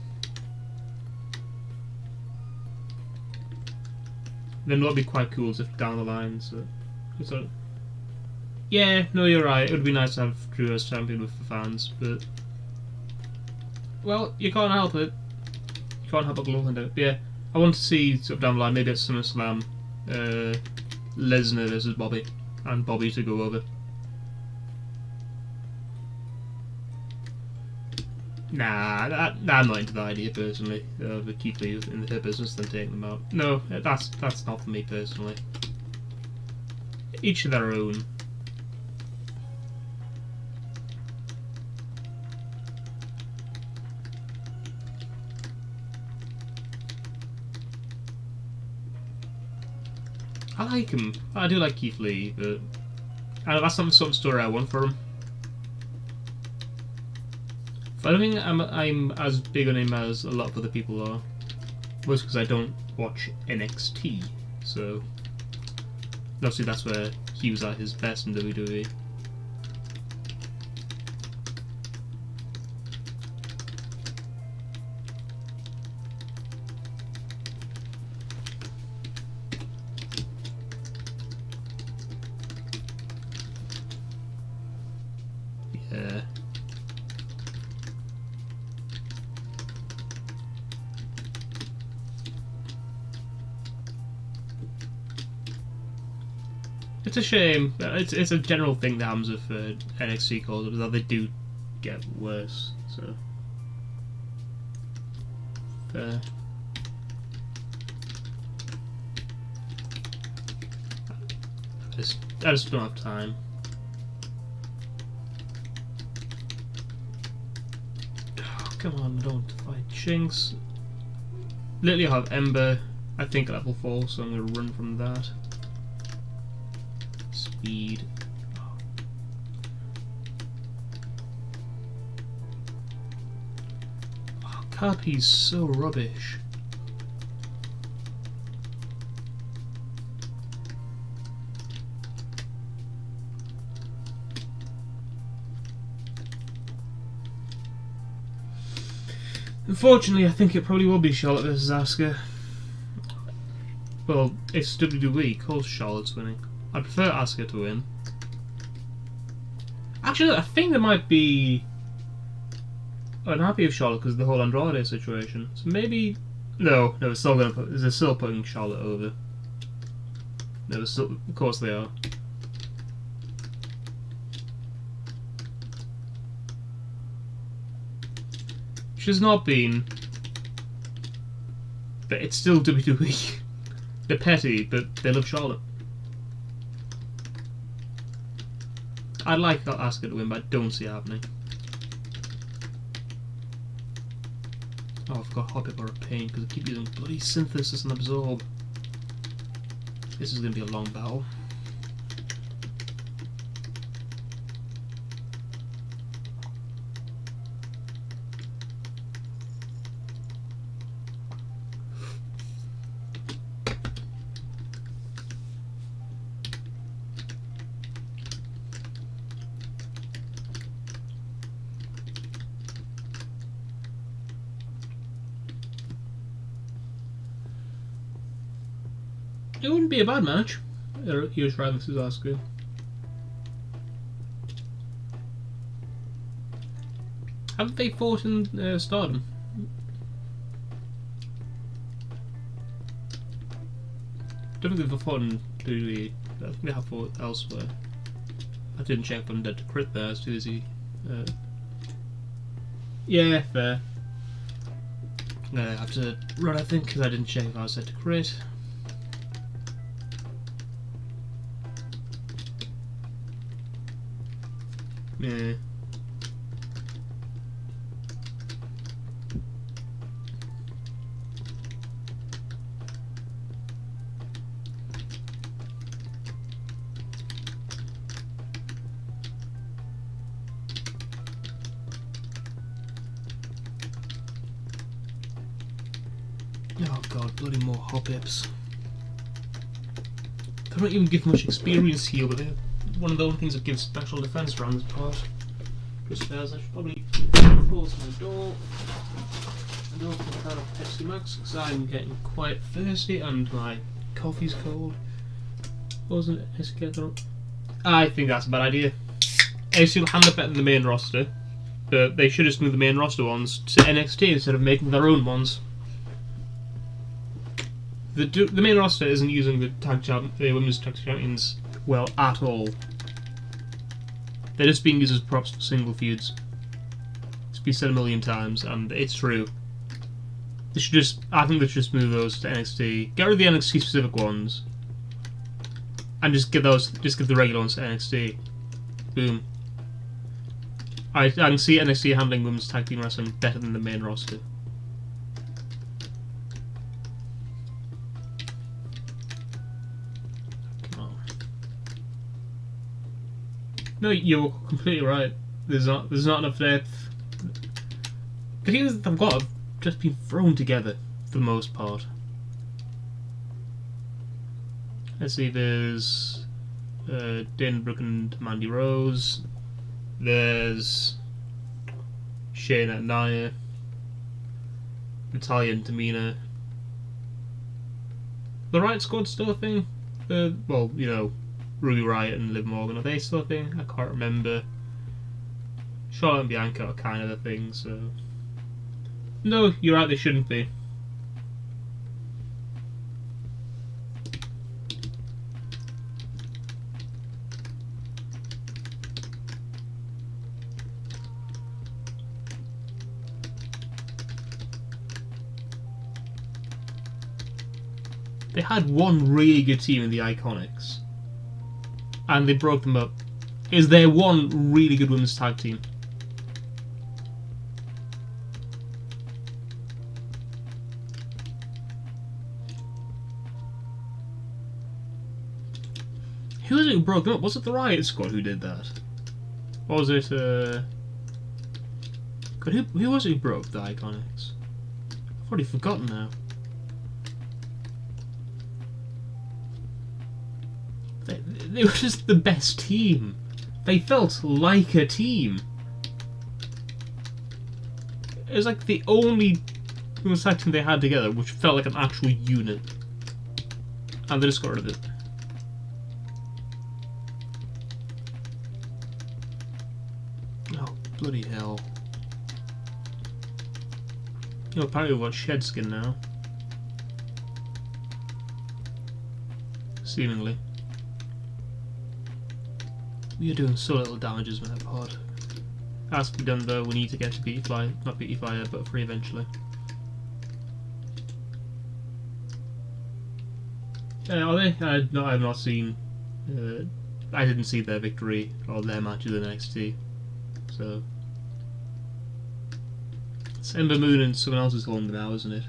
Then what would be quite cool is if down the line, yeah, no, you're right. It would be nice to have Drew as champion with the fans, but well, you can't help it. You can't help but look into it. But yeah, I want to see sort of down the line, maybe at SummerSlam, Lesnar versus Bobby, and Bobby to go over. Nah, I'm not into the idea personally. But keep Lee in her business, then take them out. No, that's not for me personally. Each of their own. I like him. I do like Keith Lee, but that's not the sort of story I want for him. I don't think I'm as big on him as a lot of other people are. Mostly because I don't watch NXT, so obviously that's where he was at his best in WWE. Yeah. It's a shame. It's a general thing that happens with NXT calls, that they do get worse. So fair. I just don't have time. Oh, come on, I don't want to fight Jinx. Literally, I have Ember. I think at level 4, so I'm going to run from that. Speed. Oh, Carpy's so rubbish. Unfortunately, I think it probably will be Charlotte versus Asuka. Well, it's WWE, of course Charlotte's winning. I prefer Asuka to win. Actually, I think there might be... I'm happy with Charlotte because of the whole Andrade situation. So maybe... No, it's still going to put... They're still putting Charlotte over. No, still, of course they are. She's not been... But it's still WWE. They're petty, but they love Charlotte. I'd like Asuka to win, but I don't see it happening. Oh, I've got Hop It or a pain because I keep using bloody Synthesis and Absorb. This is going to be a long battle. It wouldn't be a bad match. Io Shirai versus Asuka. Haven't they fought in Stardom? Don't think they've fought in WWE. I think they have fought elsewhere. I didn't check on Dead to Crit there, as too easy. Yeah, fair. I'm gonna have to run, I think, because I didn't check if I was Dead to Crit. Yeah. Oh god, bloody more Hop-Ips. They don't even give much experience here, but they're one of the only things that gives special defense around this part. Just as I should probably close my door and open a can of Pepsi Max because I'm getting quite thirsty and my coffee's cold. Wasn't it? I think that's a bad idea. ACL will handle it better than the main roster, but they should just move the main roster ones to NXT instead of making their own ones. The main roster isn't using the women's tag champions well at all. They're just being used as props for single feuds. It's been said a million times, and it's true. They should I think they should just move those to NXT. Get rid of the NXT specific ones, and just give the regular ones to NXT. Boom. I can see NXT handling women's tag team wrestling better than the main roster. No, you're completely right. There's not enough depth. The things that they've got have just been thrown together for the most part. Let's see. There's Dana Brooke and Mandy Rose. There's Shayna and Nia. Natalya and Tamina. The Riot Squad still a thing? Well, you know. Ruby Riott and Liv Morgan, are they still a thing? I can't remember. Charlotte and Bianca are kind of a thing, so... No, you're right, they shouldn't be. They had one really good team in the Iconics. And they broke them up. Is there one really good women's tag team? Who was it who broke them up? Was it the Riot Squad who did that? Or was it, God, who was it who broke the Iconics? I've already forgotten now. They were just the best team. They felt like a team. it was like the only tag team they had together which felt like an actual unit, and they just got rid of it. Oh bloody hell! You know, apparently we've got shed skin now. Seemingly. We are doing so little damages with that pod. Has to be done though, we need to get to beautify, not beautify yet, but free eventually. Are they? I've not seen. I didn't see their victory or their matches in NXT. So. It's Ember Moon and someone else's home now, isn't it?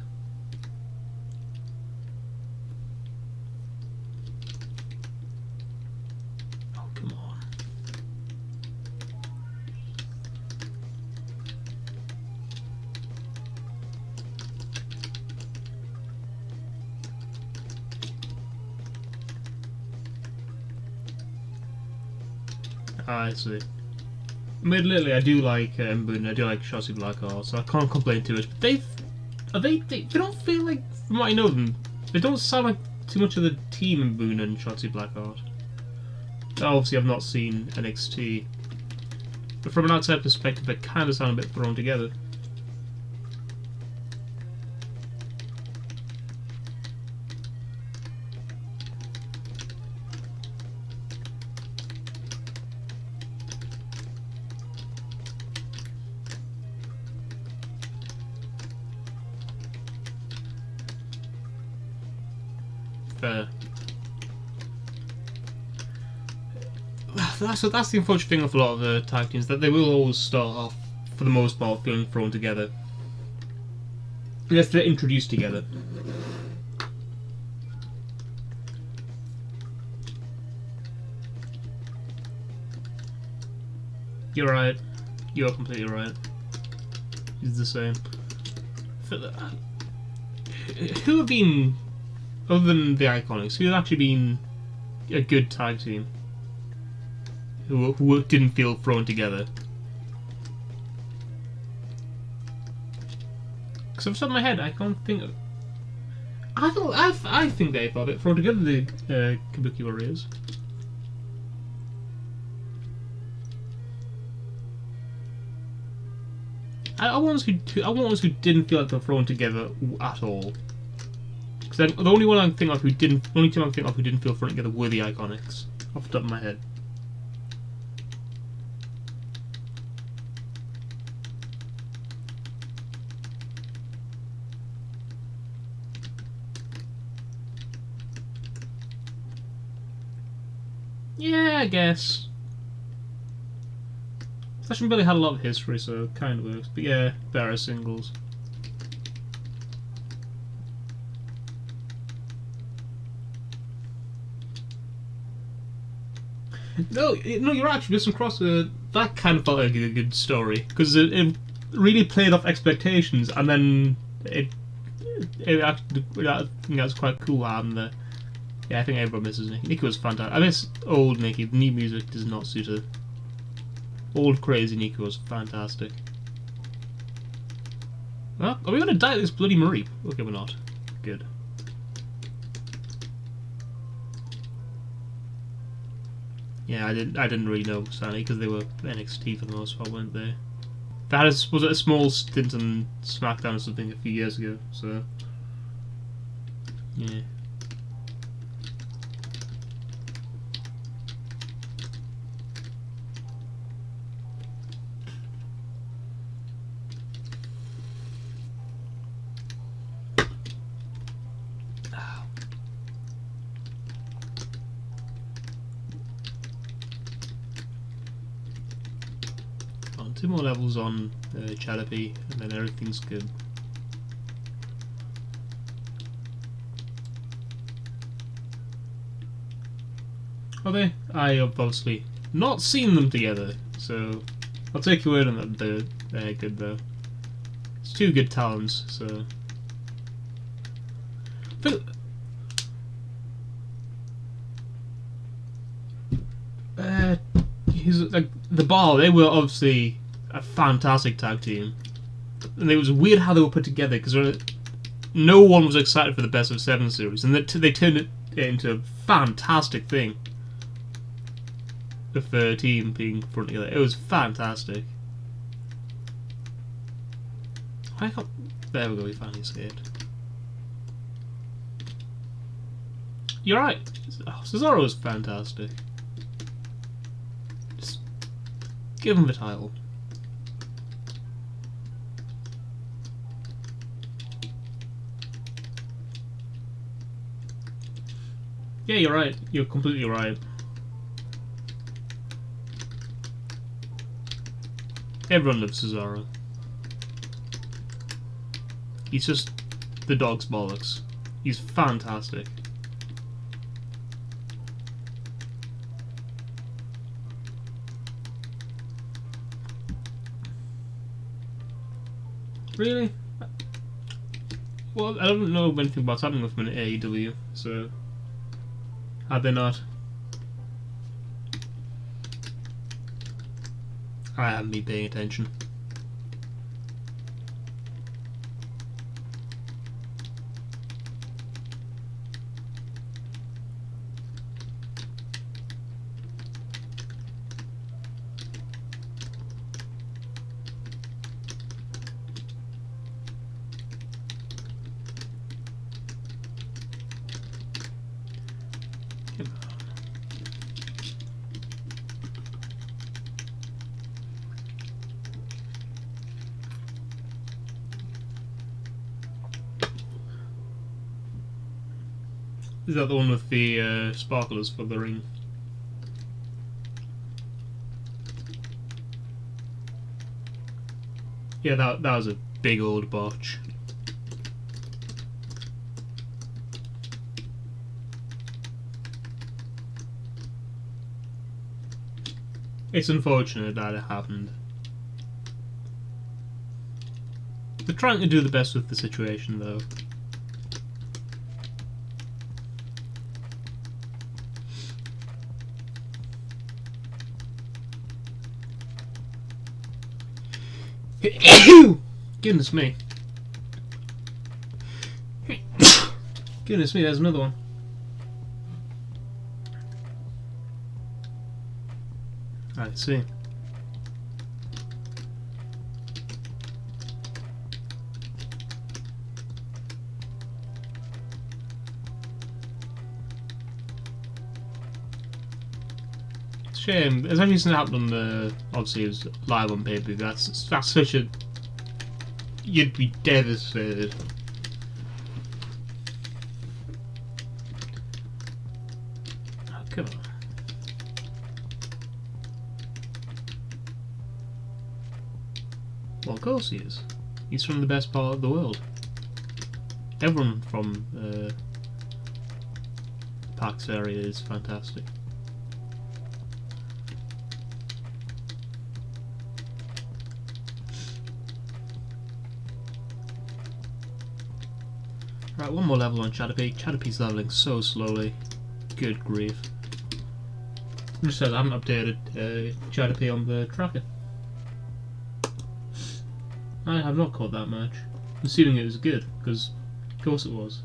I see. I mean, literally, I do like Ember and I do like Shotzi Blackheart, so I can't complain too much. But they don't feel like, from what I know of them, they don't sound like too much of the team in Boone and Shotzi Blackheart. Obviously, I've not seen NXT, but from an outside perspective, they kind of sound a bit thrown together. That's the unfortunate thing of a lot of the tag teams, that they will always start off, for the most part, feeling thrown together. Unless they're introduced together. You're right. You're completely right. He's the same. Who have been, other than the Iconics, who have actually been a good tag team? Who didn't feel thrown together? Because off the top of my head, I can't think of. I think they thought it thrown together, the Kabuki Warriors. I want ones who didn't feel like they were thrown together at all. Because the only one I can think of who didn't, only two I can think of who didn't feel thrown together were the Iconics, off the top of my head. Yeah, I guess. Session Billy had a lot of history, so it kind of works. But yeah, better singles. No, you're actually some cross. That kind of felt like a good story because it really played off expectations, and then it actually, I think that's quite cool having there. Yeah, I think everyone misses Nikki. Nikki was fantastic. I miss old Nikki. The new music does not suit her. Old crazy Nikki was fantastic. Well, are we going to die this bloody Marie? Okay, we're not. Good. Yeah, I didn't really know Sally because they were NXT for the most part, weren't they? They had was it a small stint on SmackDown or something a few years ago, so yeah. Two more levels on Chalapi, and then everything's good. Are they? I have obviously not seen them together, so I'll take your word on that. They're good though. It's two good talents, so. But he's like the Bar. They were obviously a fantastic tag team. And it was weird how they were put together, because no one was excited for the Best of 7 series, and they turned it into a fantastic thing. The 13 being front together. It was fantastic. There we go, we finally escaped. You're right. Cesaro was fantastic. Just give him the title. Yeah, you're right. You're completely right. Everyone loves Cesaro. He's just the dog's bollocks. He's fantastic. Really? Well, I don't know anything about what's happening with him in AEW, so... Had they not? I haven't been paying attention. Is that the one with the sparklers for the ring? Yeah, that was a big old botch. It's unfortunate that it happened. They're trying to do the best with the situation, though. Goodness me. Goodness me, there's another one. I see. Shame. Especially since it happened on the... Obviously it was live on pay-per-view. That's such a... You'd be devastated. Oh, come on. Well, of course he is. He's from the best part of the world. Everyone from Park's area is fantastic. Right, one more level on Chatterpie. Chatterpie's leveling so slowly. Good grief. I just said I haven't updated Chatterpie on the tracker. I have not caught that match. Assuming it was good, because of course it was.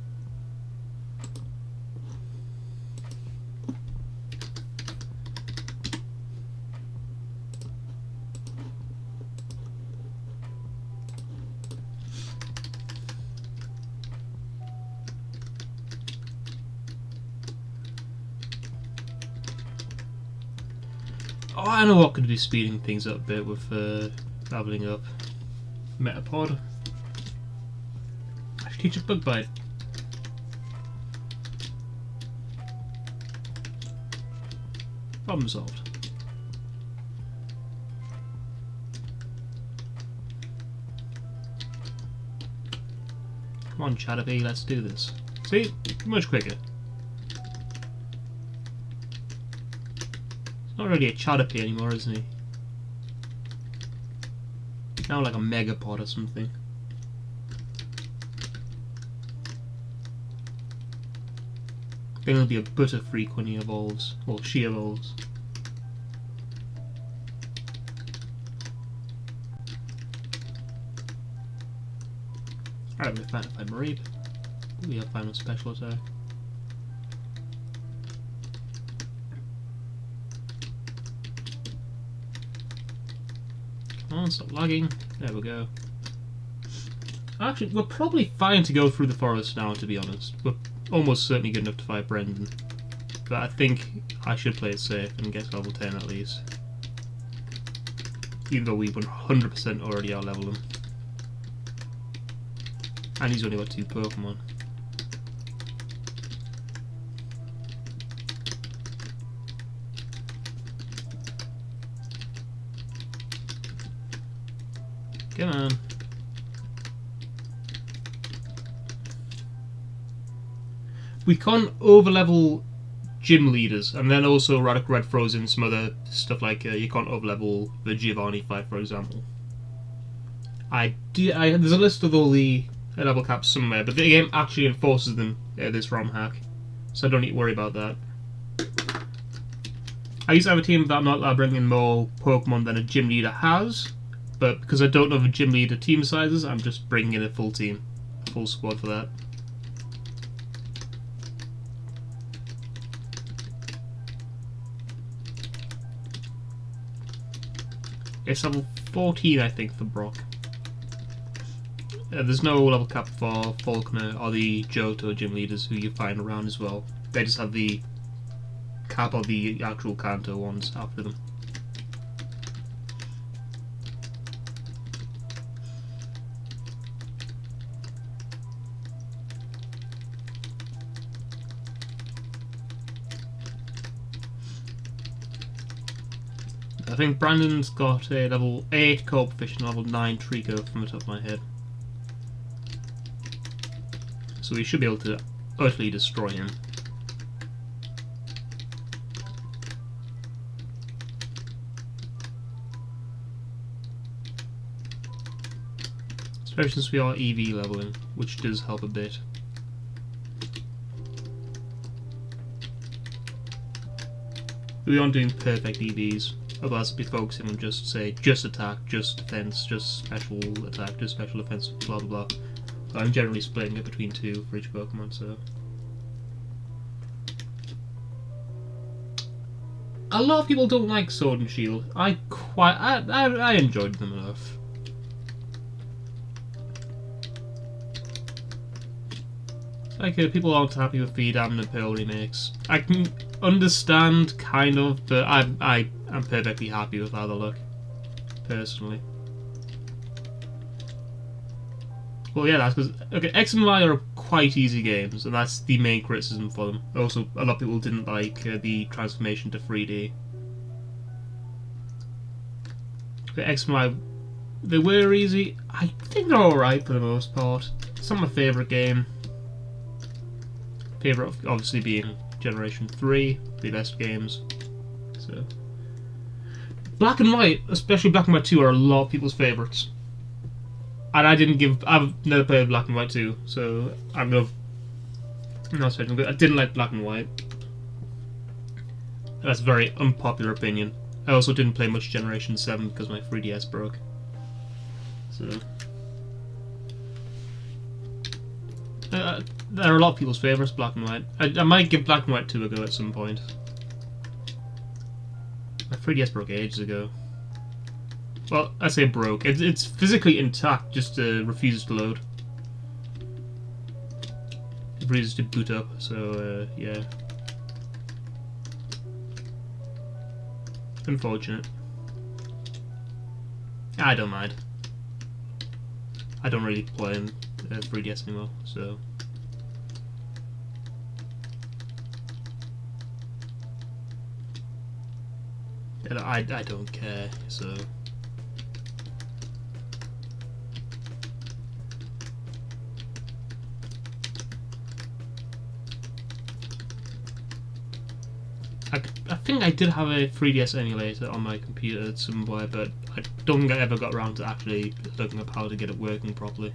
Oh, I know what could be speeding things up a bit with leveling up. Metapod. I should teach a bug bite. Problem solved. Come on, Chatterpie, let's do this. See? Much quicker. He's not really a Chatterpie anymore, isn't he? Now like a Megapod or something. Then he'll be a Butterfreak when he evolves. Or she evolves. Alright, we're fine if I Mareep. We have final special attack. Come on, stop lagging. There we go. Actually, we're probably fine to go through the forest now, to be honest. We're almost certainly good enough to fight Brendan. But I think I should play it safe and get to level 10 at least. Even though we 100% already are level him. And he's only got 2 Pokemon. Come on. We can't overlevel gym leaders, and then also Radical Red throws in some other stuff like you can't overlevel the Giovanni fight, for example. There's a list of all the level caps somewhere, but the game actually enforces them, this ROM hack, so I don't need to worry about that. I used to have a team that I'm not allowed to bring in more Pokemon than a gym leader has, but because I don't know the gym leader team sizes, I'm just bringing in a full team, full squad for that. It's level 14, I think, for Brock. There's no level cap for Faulkner or the Johto gym leaders who you find around as well. They just have the cap of the actual Kanto ones after them. I think Brandon's got a level 8 Corphish and level 9 Trico from the top of my head. So we should be able to utterly destroy him. Especially since we are EV leveling, which does help a bit. We aren't doing perfect EVs. Otherwise, I'd be focusing on just attack, just defense, just special attack, just special defense, blah blah blah. But I'm generally splitting it between 2 for each Pokemon, so. A lot of people don't like Sword and Shield. I enjoyed them enough. Like, people aren't happy with the Diamond and Pearl remakes. I can understand, kind of, but I'm perfectly happy with how they look, personally. Well, yeah, that's because X and Y are quite easy games, and that's the main criticism for them. Also, a lot of people didn't like the transformation to 3D. Okay, X and Y, they were easy. I think they're alright for the most part. It's not my favourite game. Favourite, obviously, being Generation 3, the best games. So, Black and White, especially Black and White 2, are a lot of people's favourites. And I've never played Black and White 2, so I'm not saying I didn't like Black and White. That's a very unpopular opinion. I also didn't play much Generation 7 because my 3DS broke. So, there are a lot of people's favourites, Black and White. I might give Black and White 2 a go at some point. My 3DS broke ages ago. Well, I say broke. It's physically intact, just refuses to load. It refuses to boot up, so yeah. Unfortunate. I don't mind. I don't really play in 3DS anymore, so. I don't care, so. I think I did have a 3DS emulator on my computer somewhere, but I don't think I ever got around to actually looking up how to get it working properly.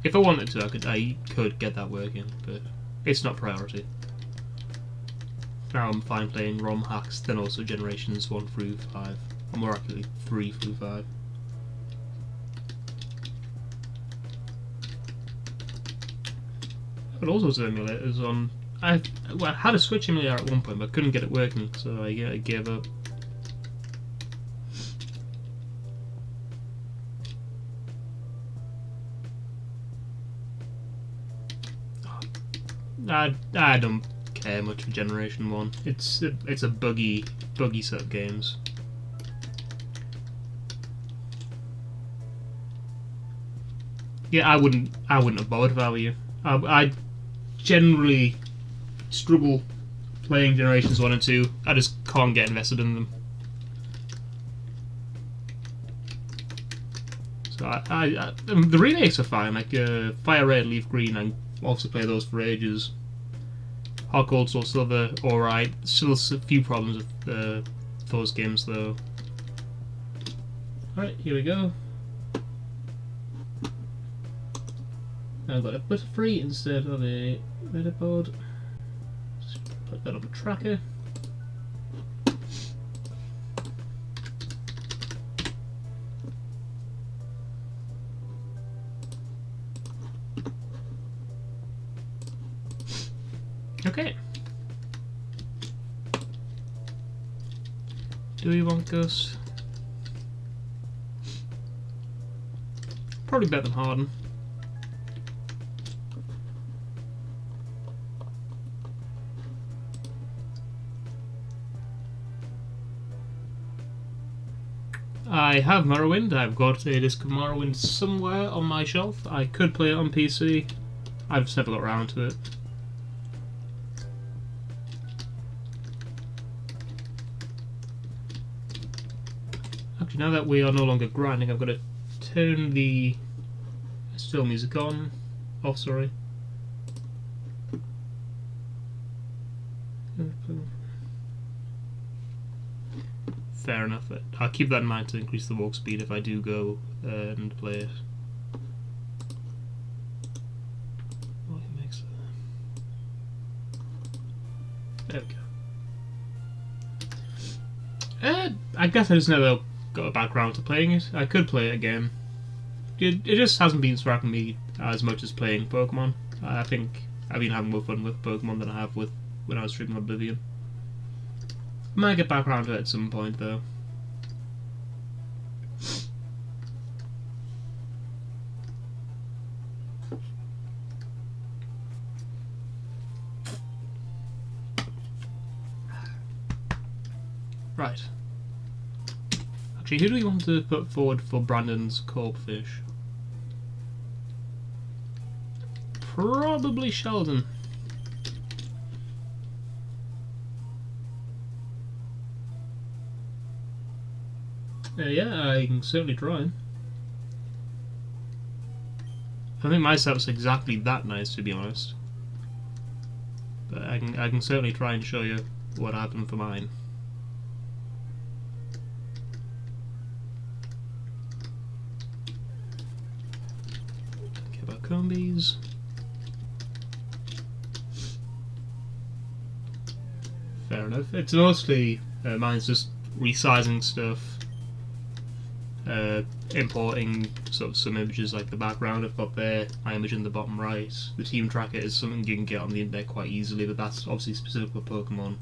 If I wanted to, I could get that working, but it's not priority. Now I'm fine playing ROM hacks, then also generations 1 through 5, or more accurately 3 through 5. But all sorts of emulators on. I had a Switch emulator at one point, but I couldn't get it working, so I gave up. I don't care much for Generation 1. It's a buggy set of games. Yeah, I wouldn't have bothered if I were you. I generally struggle playing Generations 1 and 2. I just can't get invested in them. So the remakes are fine, like Fire Red, Leaf Green. I also play those for ages. Hot Gold, Soul Silver, alright. Still a few problems with those games though. Alright, here we go. I've got a Butterfree instead of a Metapod. Just put that on the tracker. Okay. Do we want Ghost? Probably better than Harden. I have Morrowind. I've got a disc of Morrowind somewhere on my shelf. I could play it on PC. I've just never got around to it. Actually, now that we are no longer grinding, I've got to turn the still music on. Oh, sorry. Fair enough. I'll keep that in mind to increase the walk speed if I do go and play it. What makes there we go. I guess I just never got a background to playing it. I could play it again. It just hasn't been striking me as much as playing Pokemon. I think I've been having more fun with Pokemon than I have with when I was streaming Oblivion. Might get back around to it at some point though. Right. Actually, who do we want to put forward for Brandon's Corpfish? Probably Sheldon. Yeah, I can certainly try. I think my setup's exactly that nice, to be honest. But I can certainly try and show you what happened for mine. Okay, about Combies. Fair enough. It's mostly mine's just resizing stuff. Importing sort of some images like the background I've got there, my image in the bottom right. The team tracker is something you can get on the internet quite easily, but that's obviously specific for Pokemon.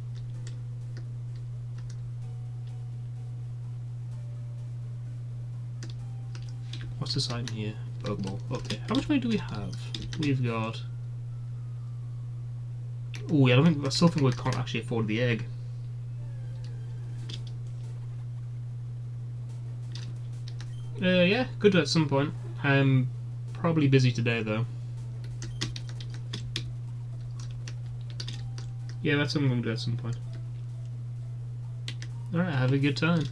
What's this item here? Pokeball. Okay, how much money do we have? We've got... Oh, yeah, I still think we can't actually afford the egg. Yeah, could at some point. I'm probably busy today though. Yeah, that's something I'm going to do at some point. Alright, have a good time.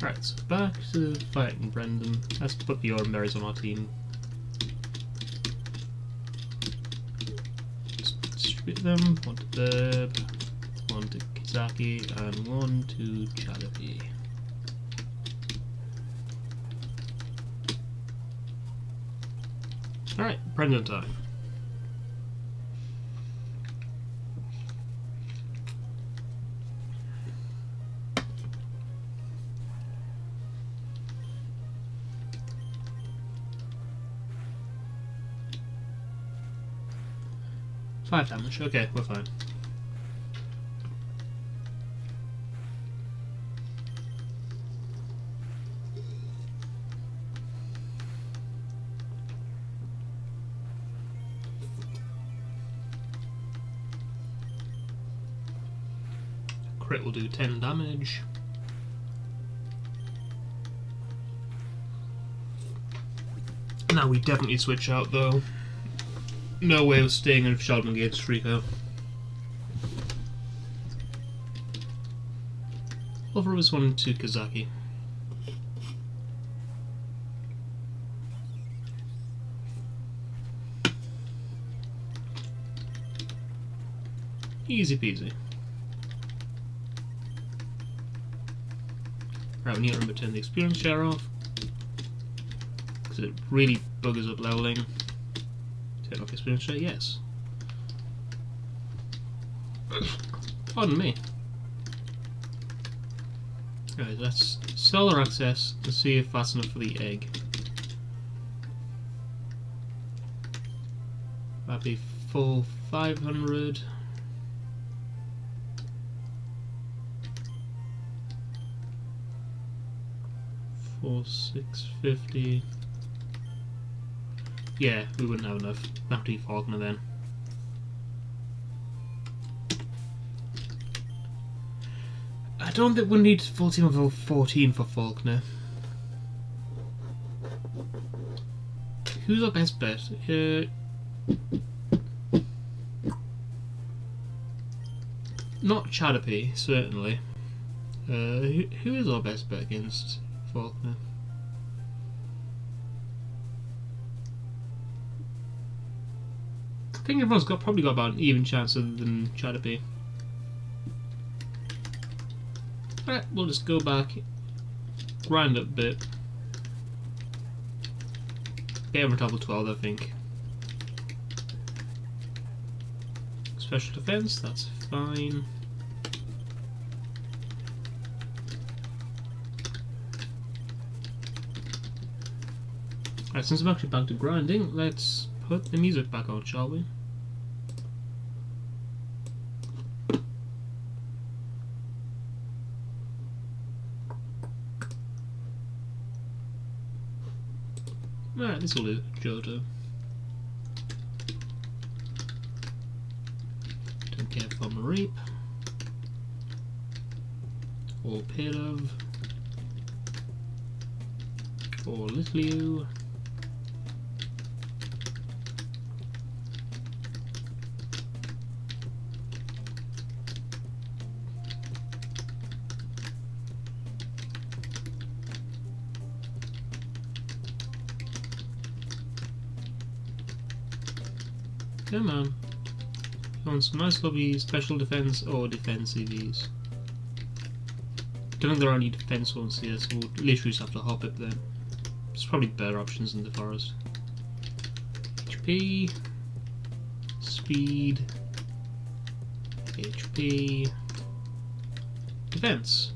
Right, so back to fighting Brendan. Let's put the Oranberries on our team. Just distribute them. One to Burb, one to Kizaki, and one to Chalabi. Alright, present time. Five damage. Okay, we're fine. Crit will do 10 damage. Now we definitely switch out though. No way of staying in Sheldon against Rico. I'll throw this one to Kazaki. Easy peasy. Right, we need to remember to turn the experience share off, because it really buggers up leveling. Turn off experience share, yes. Pardon me. Right, let's sell our access to see if that's enough for the egg. That'd be full 500. For 650. Yeah, we wouldn't have enough. Have to be Faulkner then. I don't think we need full team of level 14 for Faulkner. Who's our best bet? Not Chadapy, certainly. Who is our best bet against Faulkner? I think everyone's probably got about an even chance other than Chadapy. Alright, we'll just go back, grind up a bit. Get him to level 12, I think. Special defense, that's fine. Alright, since I'm actually back to grinding, let's put the music back on, shall we? Alright, this will do, Johto. Don't care if I'm a Reap. Or Pidove. Or Litleo. Come on. You want some nice lovely special defense or defense EVs. Don't think there are any defense ones here, so we'll literally just have to hop it then. There's probably better options in the forest. HP, speed, HP, defense.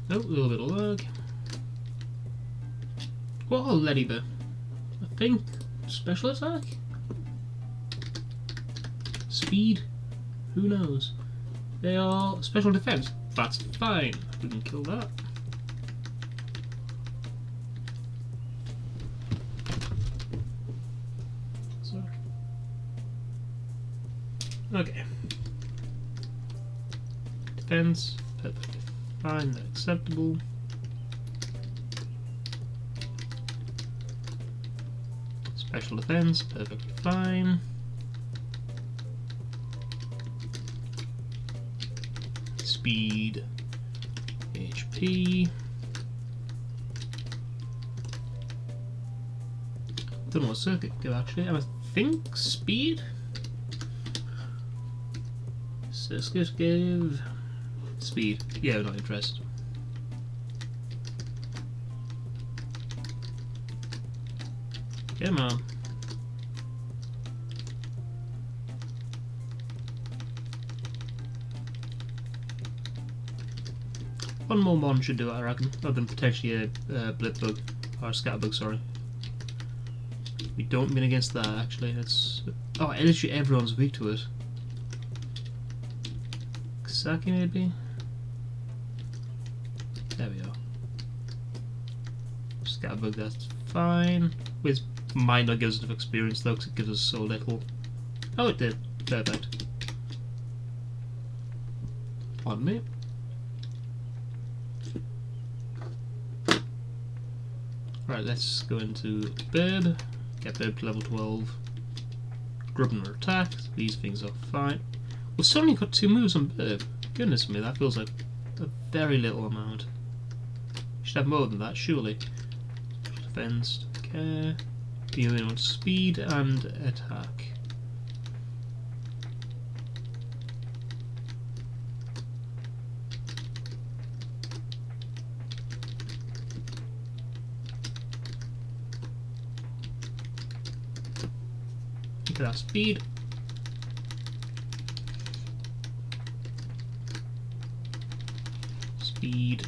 Oh, a little bit of lag. What a Ladybird? I think special attack? Speed? Who knows? They are special defense. That's fine. We can kill that. So. Okay. Defense. Perfectly fine. They're acceptable. Special defense. Perfectly fine. Speed, HP. Don't know what circuit do actually. I'm think speed. So let's just give speed. Yeah, we're not interested. Come on. One more mon should do it, I reckon, other than potentially a blip bug, or a scatterbug, sorry. We don't win against that, actually. It's literally everyone's weak to it. Saki, maybe? There we are. Scatterbug, that's fine. With might not give us enough experience though, because it gives us so little. Oh, it did. Perfect. Pardon me. Right, let's go into Bird. Get Bird to level 12. Grub and attack. These things are fine. We've suddenly got 2 moves on Bird. Goodness me, that feels like a very little amount. Should have more than that, surely. Defense, care. Dealing on speed and attack. Look at that speed. Speed.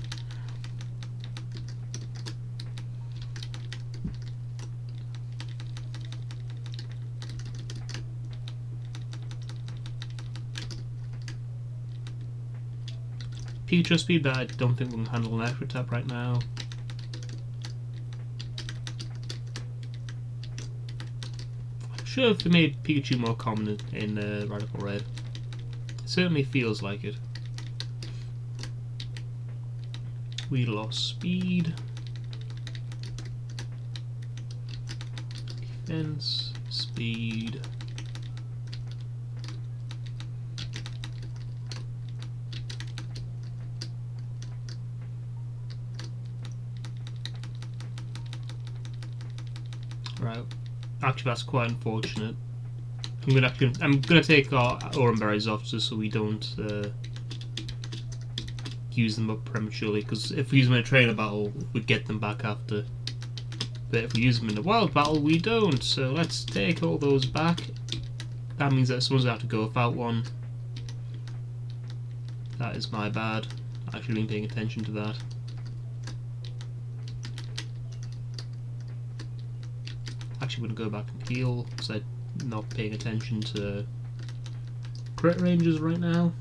Pikachu speed, but I don't think we can handle an electric tap right now. I'm sure if they made Pikachu more common in Radical Red. It certainly feels like it. We lost speed. Defense, speed. Right. Actually, that's quite unfortunate. I'm gonna take our Aurum Berries off just so we don't use them up prematurely. Because if we use them in a trainer battle, we get them back after. But if we use them in a wild battle, we don't. So let's take all those back. That means that someone's gonna have to go without one. That is my bad. I should have been paying attention to that. Actually, I'm going to go back and heal because I'm not paying attention to crit ranges right now.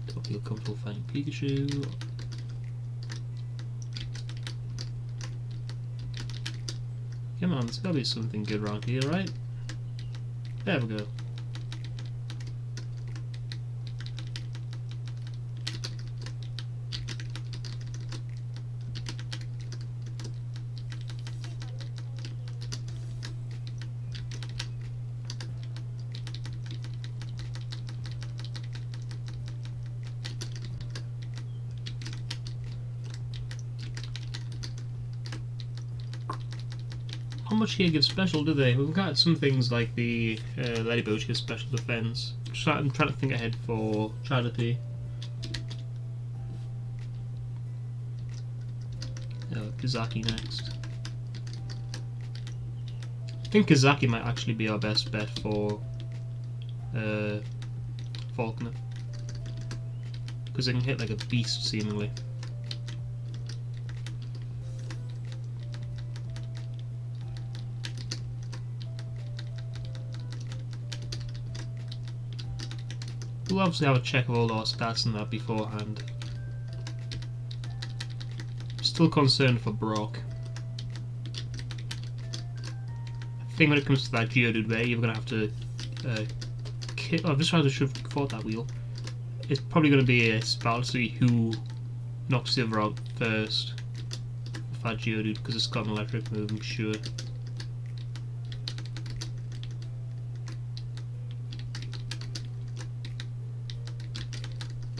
Don't feel comfortable fighting Pikachu. Come on, there's got to be something good around here, right? There we go. How much here gives special, do they? We've got some things like the Ladybug which gives special defense. I'm trying to think ahead for Charity. Kazaki next. I think Kazaki might actually be our best bet for Falconer. Because they can hit like a beast, seemingly. We'll obviously have a check of all our stats and that beforehand. Still concerned for Brock. I think when it comes to that Geodude there, you're going to have to kill. I'm just trying to should have fought that wheel. It's probably going to be a battle to see who knocks the other out first with that Geodude, because it's got an electric move, I'm sure.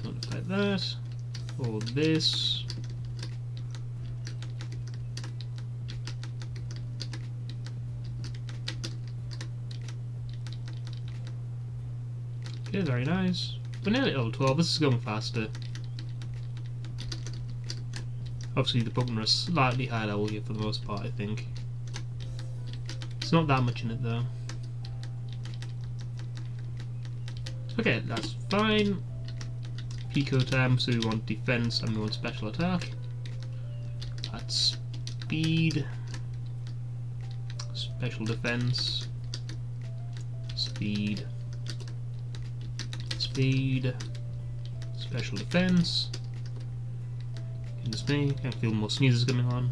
Don't fight that. Or this. Okay, very nice. We're nearly at level 12, this is going faster. Obviously the Pokemon are a slightly higher level here for the most part, I think. It's not that much in it though. Okay, that's fine. Pico time, so we want defense and we want special attack. That's speed. Special defense. Speed. Speed. Special defense. Goodness me, I feel more sneezes coming on.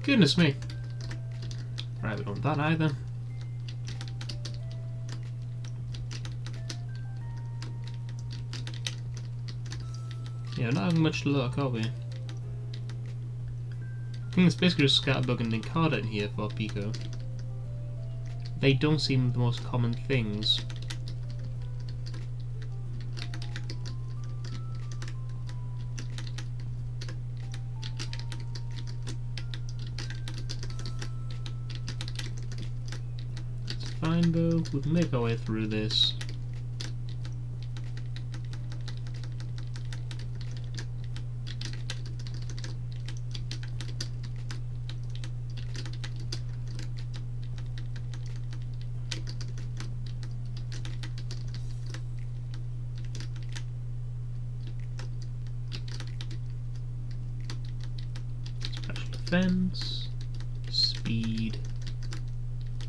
Goodness me. Right, we don't want that either. Yeah, not having much luck, are we? I think it's basically just Scatterbug and Nincada in here for Pico. They don't seem the most common things. It's fine though, we can make our way through this. Defense, speed,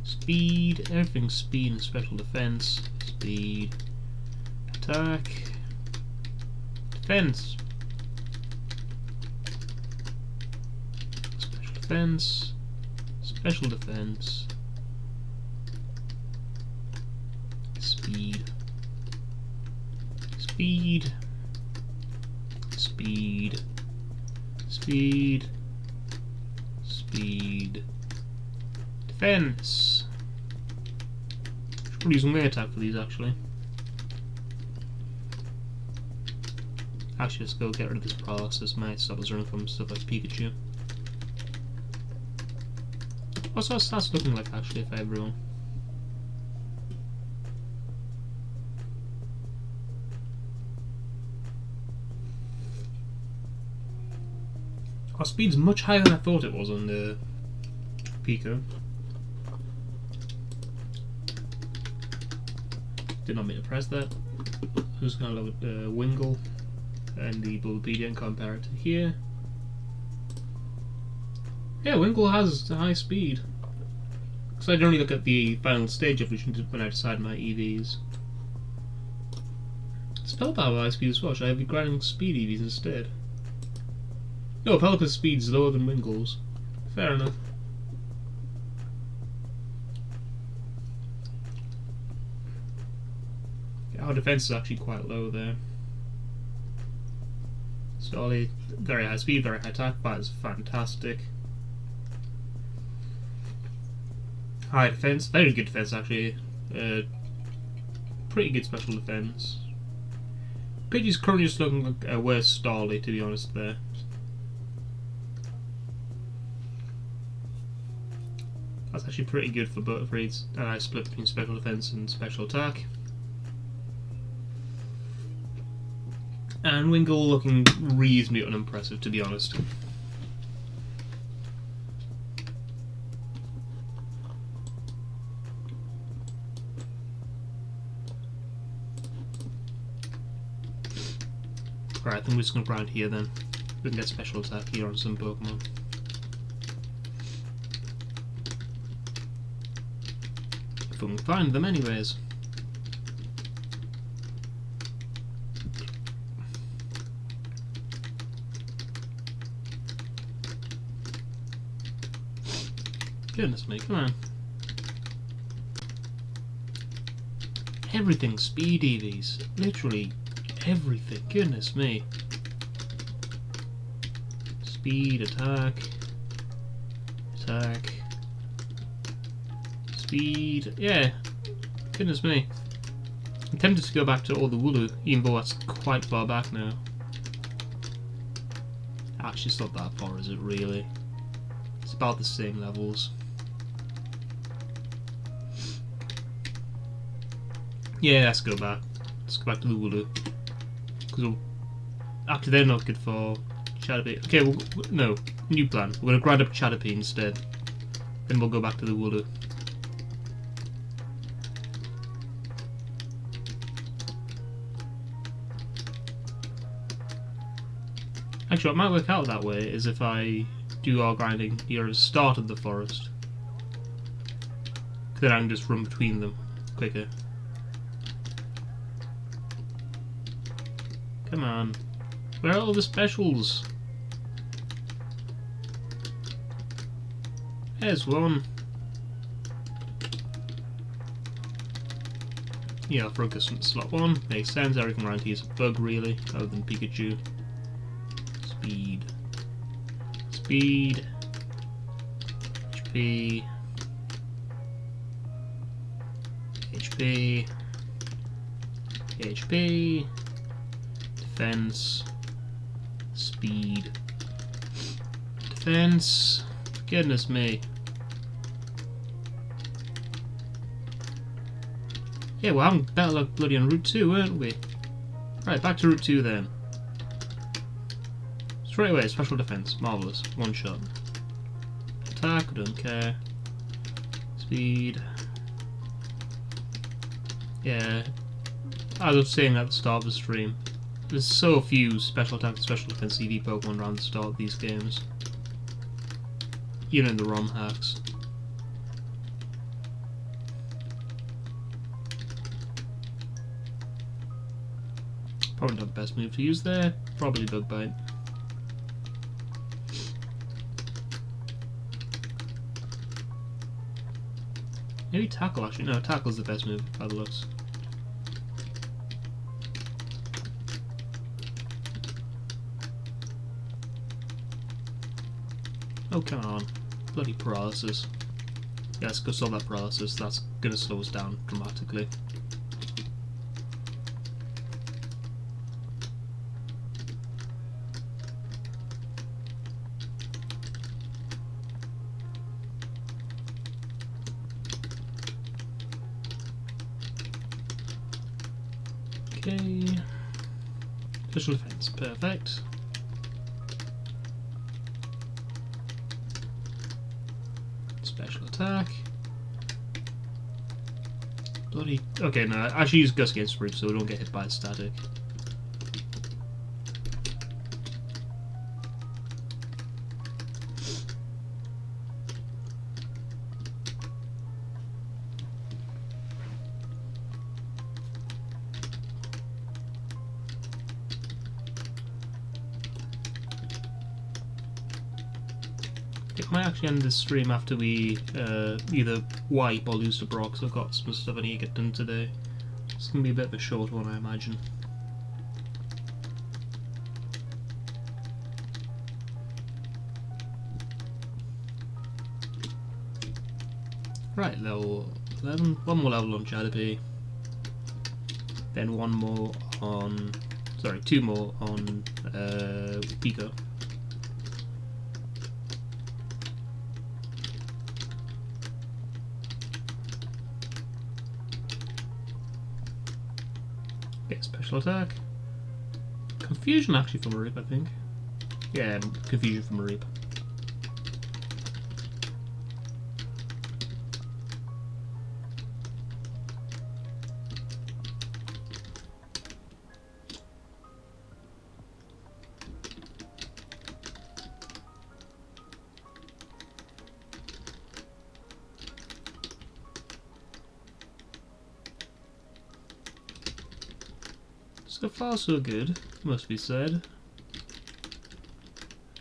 speed, everything's speed and special defense, speed, attack, defense, special defense, special defense, speed, speed, speed, speed, speed, defense. Should probably use my attack for these actually. Actually, let's go get rid of this paralysis. Might stop us running from stuff like Pikachu. What's our stats looking like actually for everyone? Our speed's much higher than I thought it was on the Pico. Did not mean to press that. I'm just going to look at Wingull and the Bulbapedia and compare it to here. Yeah, Wingull has high speed. Because I only look at the final stage evolution when I decide my EVs. Spellpower high speed as well. Should I be grinding speed EVs instead? No, Pelipper's speed's lower than Wingull's. Fair enough. Yeah, our defense is actually quite low there. Solly, very high speed, very high attack, that is fantastic. High defense, very good defense actually. Pretty good special defense. Pidgey's currently just looking like a worse Starly, to be honest there. That's actually pretty good for both breeds, and I split between special defense and special attack. And Wingull looking reasonably unimpressive, to be honest. Right, I think we're just going to grind here then. We can get special attack here on some Pokemon. If we can find them anyways. Goodness me, come on. Everything's speed EVs. Literally everything. Goodness me. Speed, attack. Attack. Speed. Yeah. Goodness me. I'm tempted to go back to all the Wooloo, even though that's quite far back now. Actually, it's not that far, is it really? It's about the same levels. Yeah, let's go back. Let's go back to the Wooloo. Because after they're not good for Chatterpie. Okay, no. New plan. We're going to grind up Chatterpie instead. Then we'll go back to the Wooloo. Actually, what might work out that way is if I do our grinding here at the start of the forest. Then I can just run between them quicker. Come on. Where are all the specials? There's one. Yeah, focus on slot 1. Makes sense. Everything around here is a bug, really, other than Pikachu. Speed. Speed. HP. HP. HP. Defense. Speed. Defense. Goodness me. Yeah, we're having better luck bloody on Route 2, weren't we? Right, back to Route 2 then. Straight away, special defense. Marvellous. One shot. Attack, don't care. Speed. Yeah. As I was saying at the start of the stream, there's so few special attack and special defense CV Pokemon around the start of these games. Even in the ROM hacks. Probably not the best move to use there. Probably Bug Bite. Maybe Tackle actually. No, Tackle's the best move by the looks. Oh, come on. Bloody paralysis. Yeah, let's go solve that paralysis. That's gonna slow us down dramatically. Okay. Special defense, perfect. Special attack. Bloody. Okay, no, I actually use Gust against Root so we don't get hit by static. I might actually end this stream after we either wipe or lose to Brock, so I've got some stuff I need to get done today. It's going to be a bit of a short one, I imagine. Right, level 11. One more level on Chatterpie. Then one more on... Sorry, two more on Pico. Get special attack. Confusion actually from a Reap, I think. Yeah, confusion from a Reap. So far so good, must be said.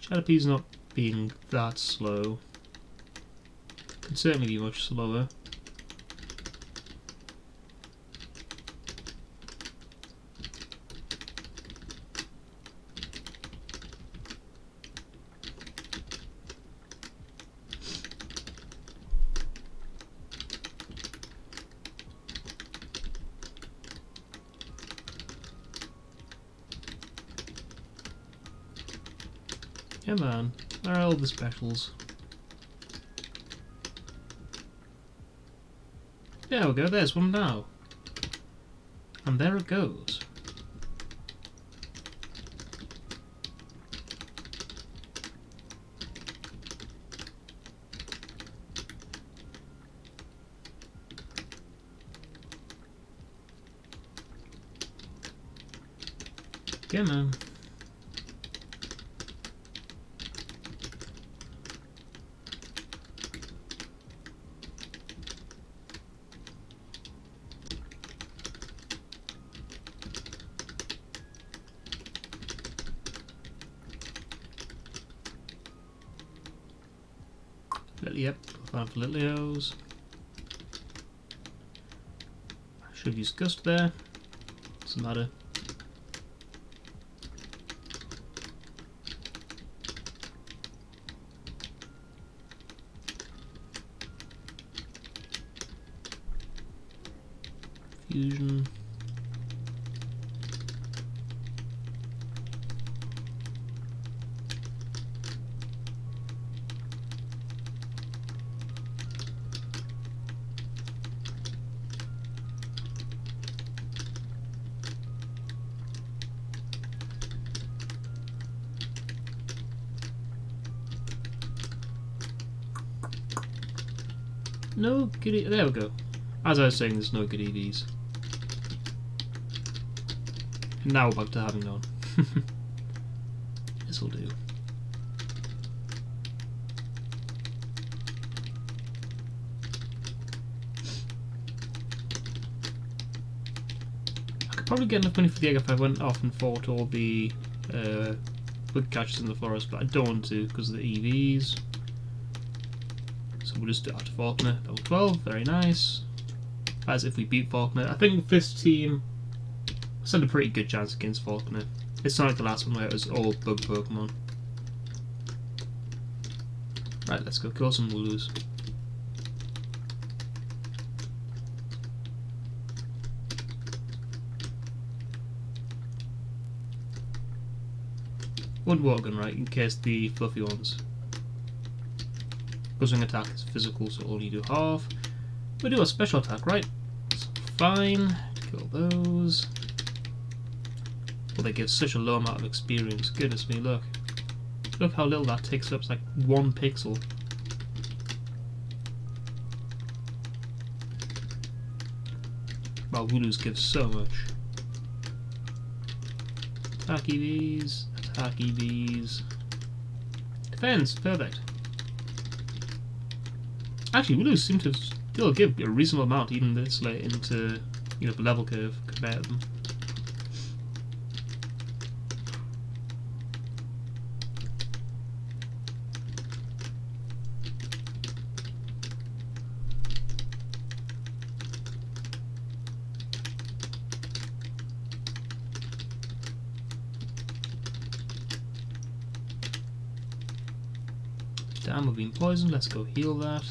Chatterpee's not being that slow. Could certainly be much slower. Come on, where are all the specials? There we go, there's one now. And there it goes. Come on. Yep, fine for Lilios. I should have used Gust there. Doesn't matter. Fusion. No good. There we go. As I was saying, there's no good EVs. And now we're back to having none. This'll do. I could probably get enough money for the egg if I went off and fought all the bug catchers in the forest, but I don't want to because of the EVs. So we'll just do after Faulkner. Level 12, very nice. As if we beat Faulkner. I think this team stand a pretty good chance against Faulkner. It's not like the last one where it was all bug Pokemon. Right, let's go kill some Wooloos. One water gun, right, in case the fluffy ones. Buzzing attack is physical, so only do half. We do a special attack, right? So fine. Kill those. Well, they give such a low amount of experience. Goodness me, look. Look how little that takes up. It's like 1 pixel. Well, Wooloos give so much. Attack EVs. Attack EVs. Defense. Perfect. Actually, Wooloos seem to still give a reasonable amount, even this late into, you know, the level curve compared to them. Damn, we're being poisoned. Let's go heal that.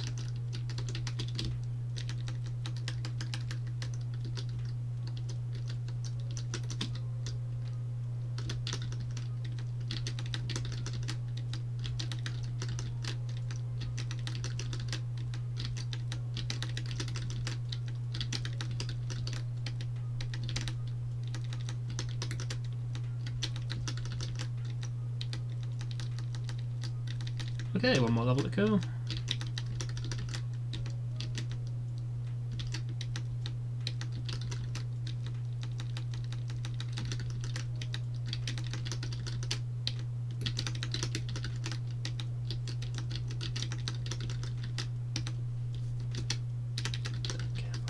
Okay, one more level to go.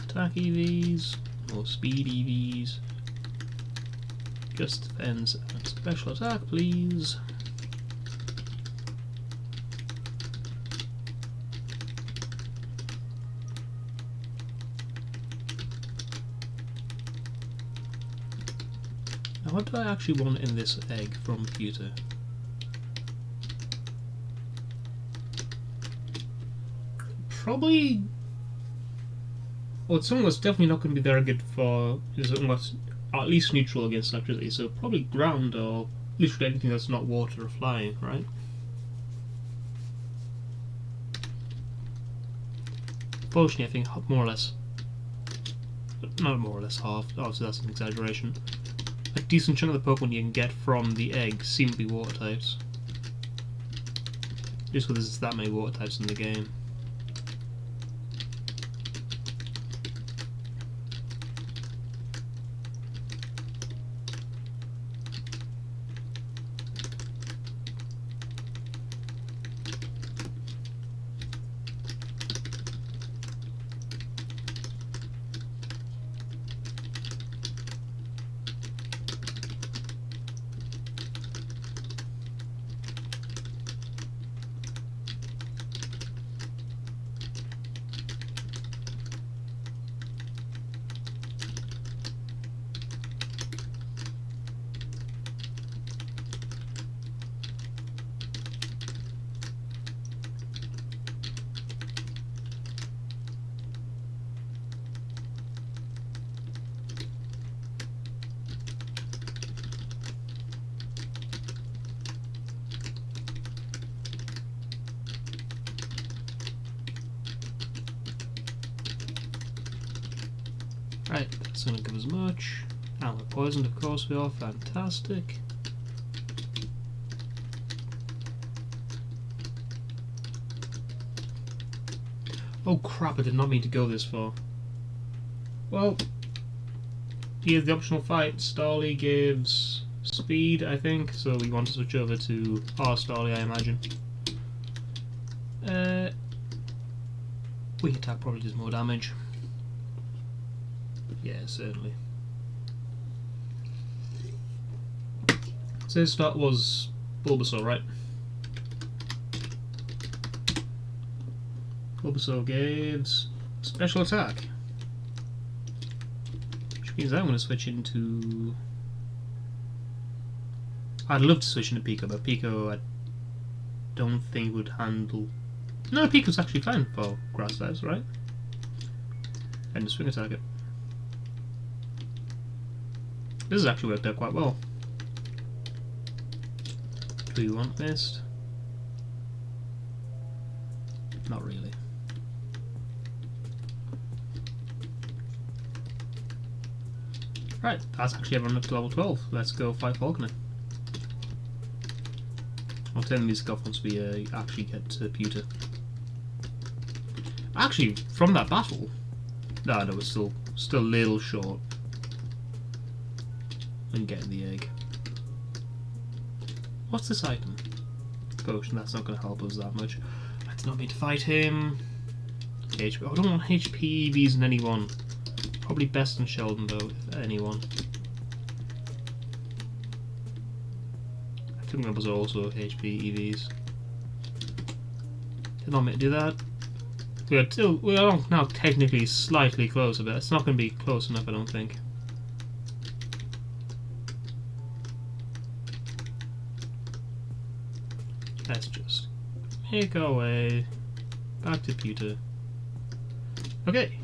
Attack EVs, or speed EVs. Just defense and special attack, please. Now, what do I actually want in this egg from Pewter? Probably. Well, it's something that's definitely not going to be very good for. Is almost at least neutral against electricity. So probably ground or literally anything that's not water or flying, right? Fortunately, I think more or less not more or less half, obviously that's an exaggeration. A decent chunk of the Pokemon you can get from the egg seem to be water types. Just because there's that many water types in the game. Right, that's going to give us much. And we're poisoned, of course we are. Fantastic. Oh crap, I did not mean to go this far. Well, here's the optional fight. Starly gives speed, I think, so we want to switch over to our Starly, I imagine. Weak attack probably does more damage. Yeah, certainly. So his start was Bulbasaur, right? Bulbasaur gives special attack, which means I'm going to switch into... I'd love to switch into Pico, but Pico I don't think would handle... No, Pico's actually fine for grass types, right? And the swing attack it. This has actually worked out quite well. Do you want Mist? Not really. Right, that's actually everyone up to level 12. Let's go fight Falconer. I'll turn the music off once we actually get to Pewter. Actually, from that battle... No, we're still a little short in getting the egg. What's this item? Potion, that's not going to help us that much. I did not mean to fight him. HP. I don't want HP EVs in anyone. Probably best in Sheldon though, if anyone. I think that was also HP EVs. Did not mean to do that. We are now technically slightly closer, but it's not going to be close enough, I don't think. Let's just make our way back to Pewter. Okay,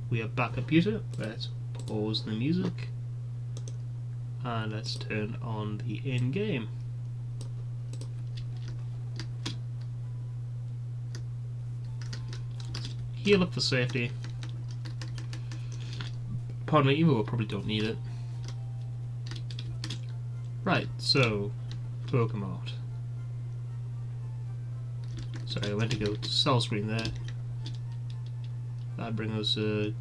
we are back at Pewter. Let's pause the music and let's turn on the in-game. Heal up for safety. Pardon me, even though I probably don't need it. Right, so Pokemon. Sorry, I went to go to sell screen there. That brings us to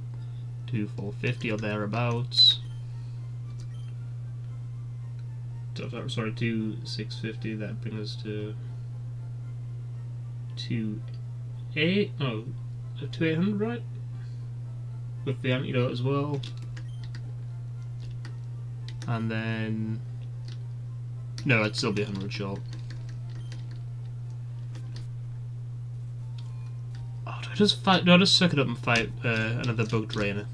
450 or thereabouts. Sorry, 650. That brings us to 2800, right? With the antidote as well. And then no, I'd still be 100 short. Do I just suck it up and fight another bug drainer?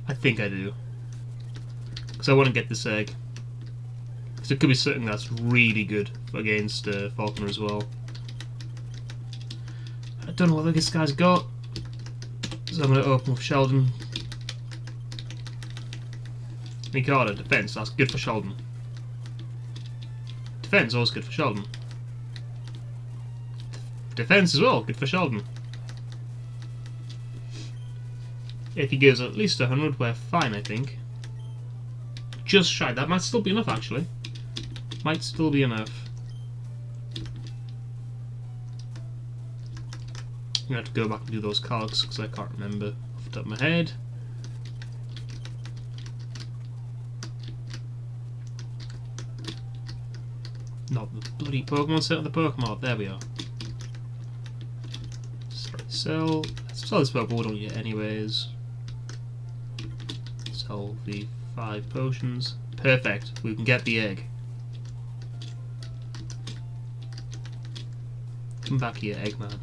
I think I do. Because I want to get this egg. Because it could be something that's really good against Falconer as well. I don't know what this guy's got. So I'm going to open with Sheldon. Mikado, defense, that's good for Sheldon. Defense, always good for Sheldon. Defense as well, good for Sheldon. If he gives at least 100, we're fine, I think. Just shy. That might still be enough, actually. Might still be enough. I'm going to have to go back and do those calcs because I can't remember off the top of my head. Not the bloody Pokemon set on the Pokemon. There we are. Sell. Let's sell this Pokemon, don't you? Anyways. Sell the 5 potions. Perfect. We can get the egg. Come back here, Eggman.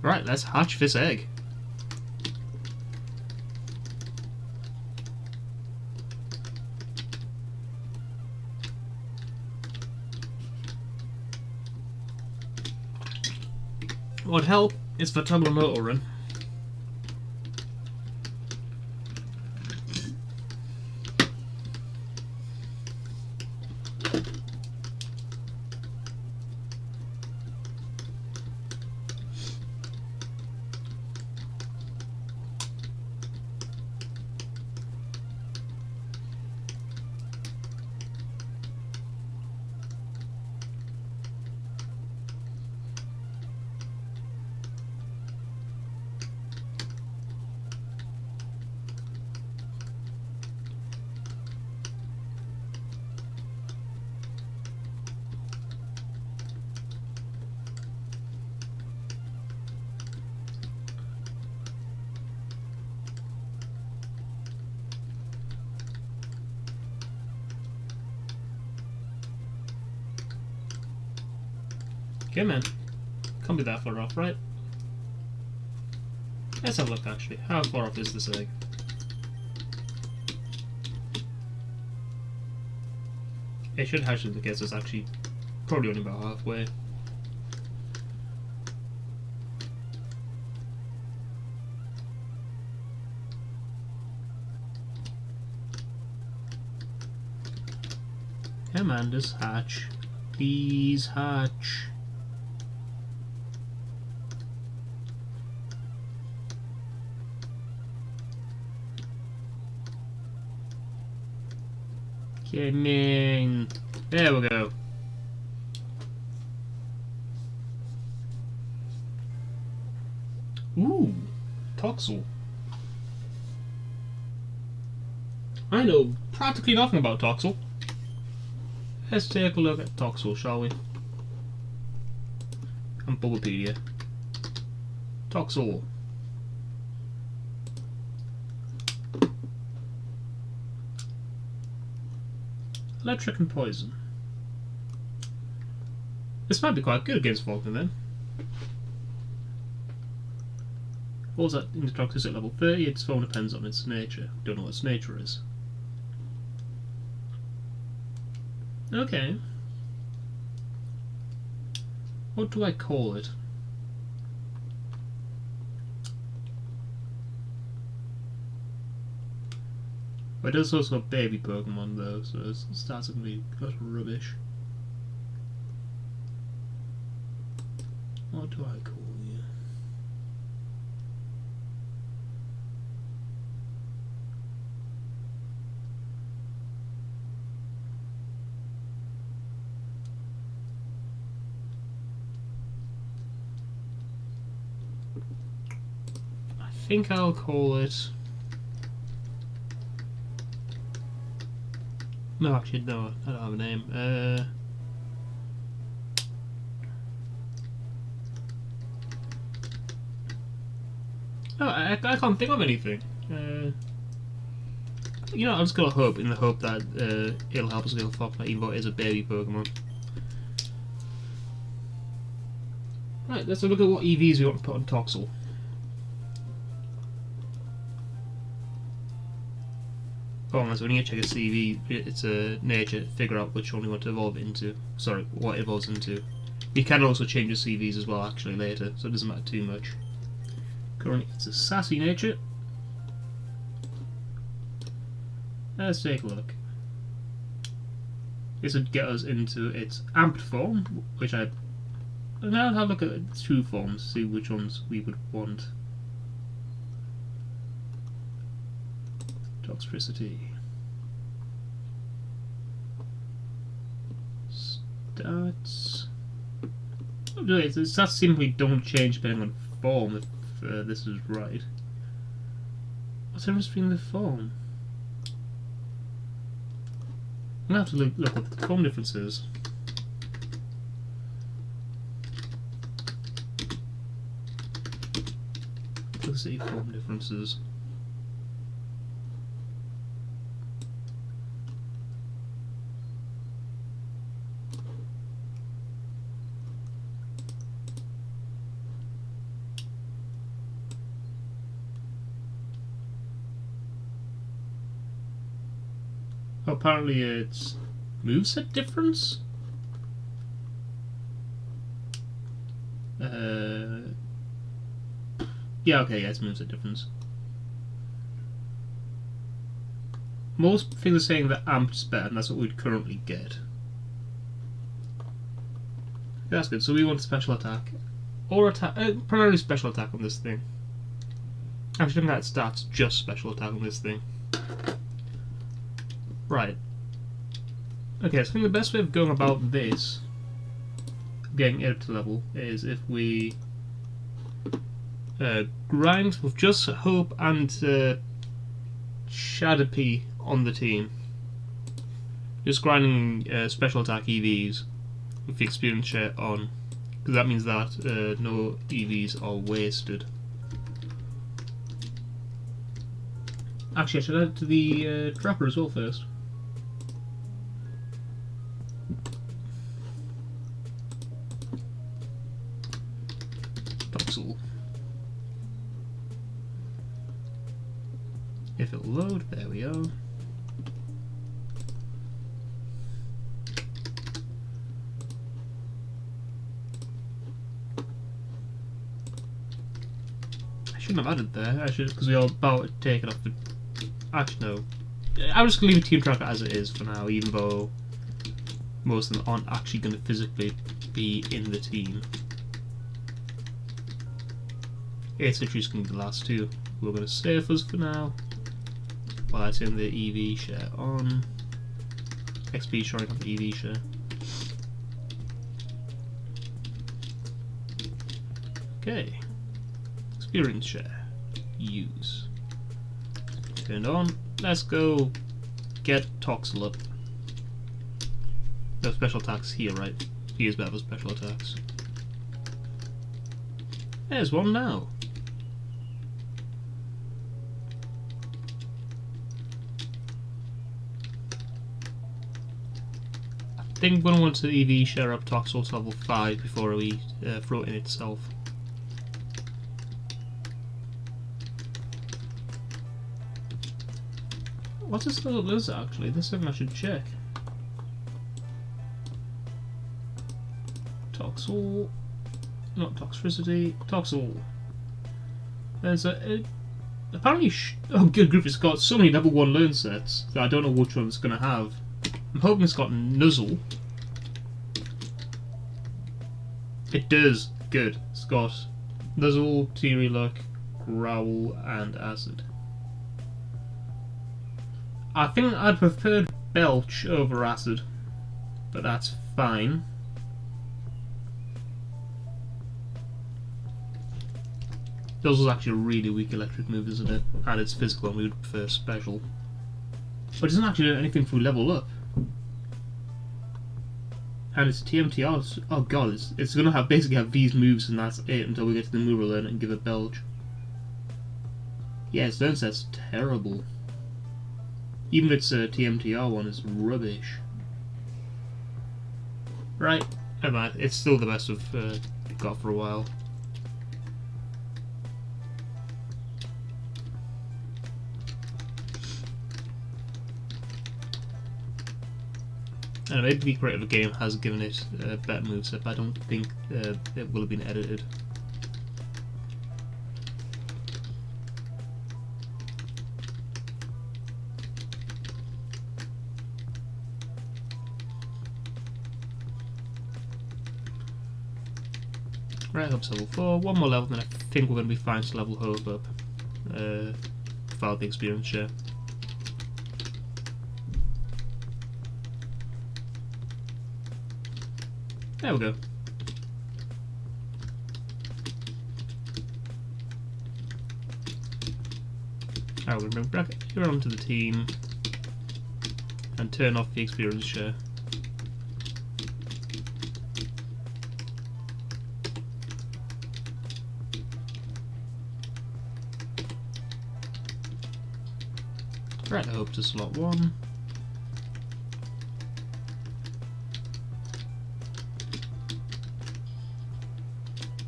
Right, let's hatch this egg. What would help is the toggle motor run. Okay, man. Can't be that far off, right? Let's have a look, actually. How far off is this egg? It should hatch in the case it's actually probably only about halfway. Come on, just hatch. Please hatch. Come in. There we go. Ooh, Toxel. I know practically nothing about Toxel. Let's take a look at Toxel, shall we? And Bulbapedia. Toxel. Electric and Poison. This might be quite good against Falcon then. Falls at into toxicity level 30, its form depends on its nature. Don't know what its nature is. Okay. What do I call it? But it does also have baby Pokemon though, so it starts to be utter rubbish. What do I call you? I think I'll call it... No, actually, no, I don't have a name. No, I can't think of anything. You know, I'm just gonna hope, in the hope that it'll help us get Falkner, even though it is a baby Pokemon. Right, let's have a look at what EVs we want to put on Toxel. So we need to check its CV, its nature, figure out which one we want to evolve it into. Sorry, what it evolves into. We can also change the CVs as well, actually, later, so it doesn't matter too much. Currently, it's a sassy nature. Let's take a look. This would get us into its amped form, which Now I'll have a look at its true forms, see which ones we would want. Toxicity. Stats. Oh, no, stats simply don't change depending on form if this is right. What's the difference between the form? I'm going to have to look what the form difference is. Let's see form differences. Oh, apparently it's moveset difference? Yeah, okay, yeah, it's moveset difference. Most things are saying that Amped's better, and that's what we'd currently get. That's good, so we want special attack. Or attack, primarily special attack on this thing. Actually, looking at stats, just special attack on this thing. Right. Okay, so I think the best way of going about this, getting it up to level, is if we grind with just Hope and Shadowpea on the team. Just grinding special attack EVs with the experience share on, because that means that no EVs are wasted. Actually, I should add it to the trapper as well first. Toxel. If it'll load, there we are. I shouldn't have added there, actually, because we are about to take it off the... Actually, no. I'm just going to leave the team tracker as it is for now, even though most of them aren't actually going to physically be in the team. It's literally just going to be the last two. We're going to save us for now. While that's in the EV share on. XP showing on the EV share. Okay. Experience share. Use. Turned on. Let's go get Toxel up. No special attacks here, right? He is better for special attacks. There's one now. I think we're going to want to EV share up Toxel to level 5 before we throw it in itself. What's this little lizard actually? This is something I should check. Toxel. Not Toxicity. Toxel. There's a. Apparently. Oh, good group. It's got so many level 1 learn sets that I don't know which one it's going to have. I'm hoping it's got Nuzzle. It does. Good. It's got Nuzzle, Teary Look, Growl, and Acid. I think I'd prefer Belch over Acid, but that's fine. Nuzzle's actually a really weak electric move, isn't it? And it's physical, and we would prefer special. But it doesn't actually do anything if we level up. And it's TMTR. Oh god, it's going to basically have these moves, and that's it until we get to the move learn and give it Belch. Yeah, its learn set's terrible. Even if it's a TMTR one, it's rubbish. Right, never mind. It's still the best we've got for a while. And maybe the creator of the game has given it a better moveset, but I don't think it will have been edited. Right, Hope's level 4, one more level, then I think we're going to be fine to level Hope up without the experience share. There we go. Now we're going to bring Bracket here onto the team and turn off the experience share. Right, I hope to slot 1.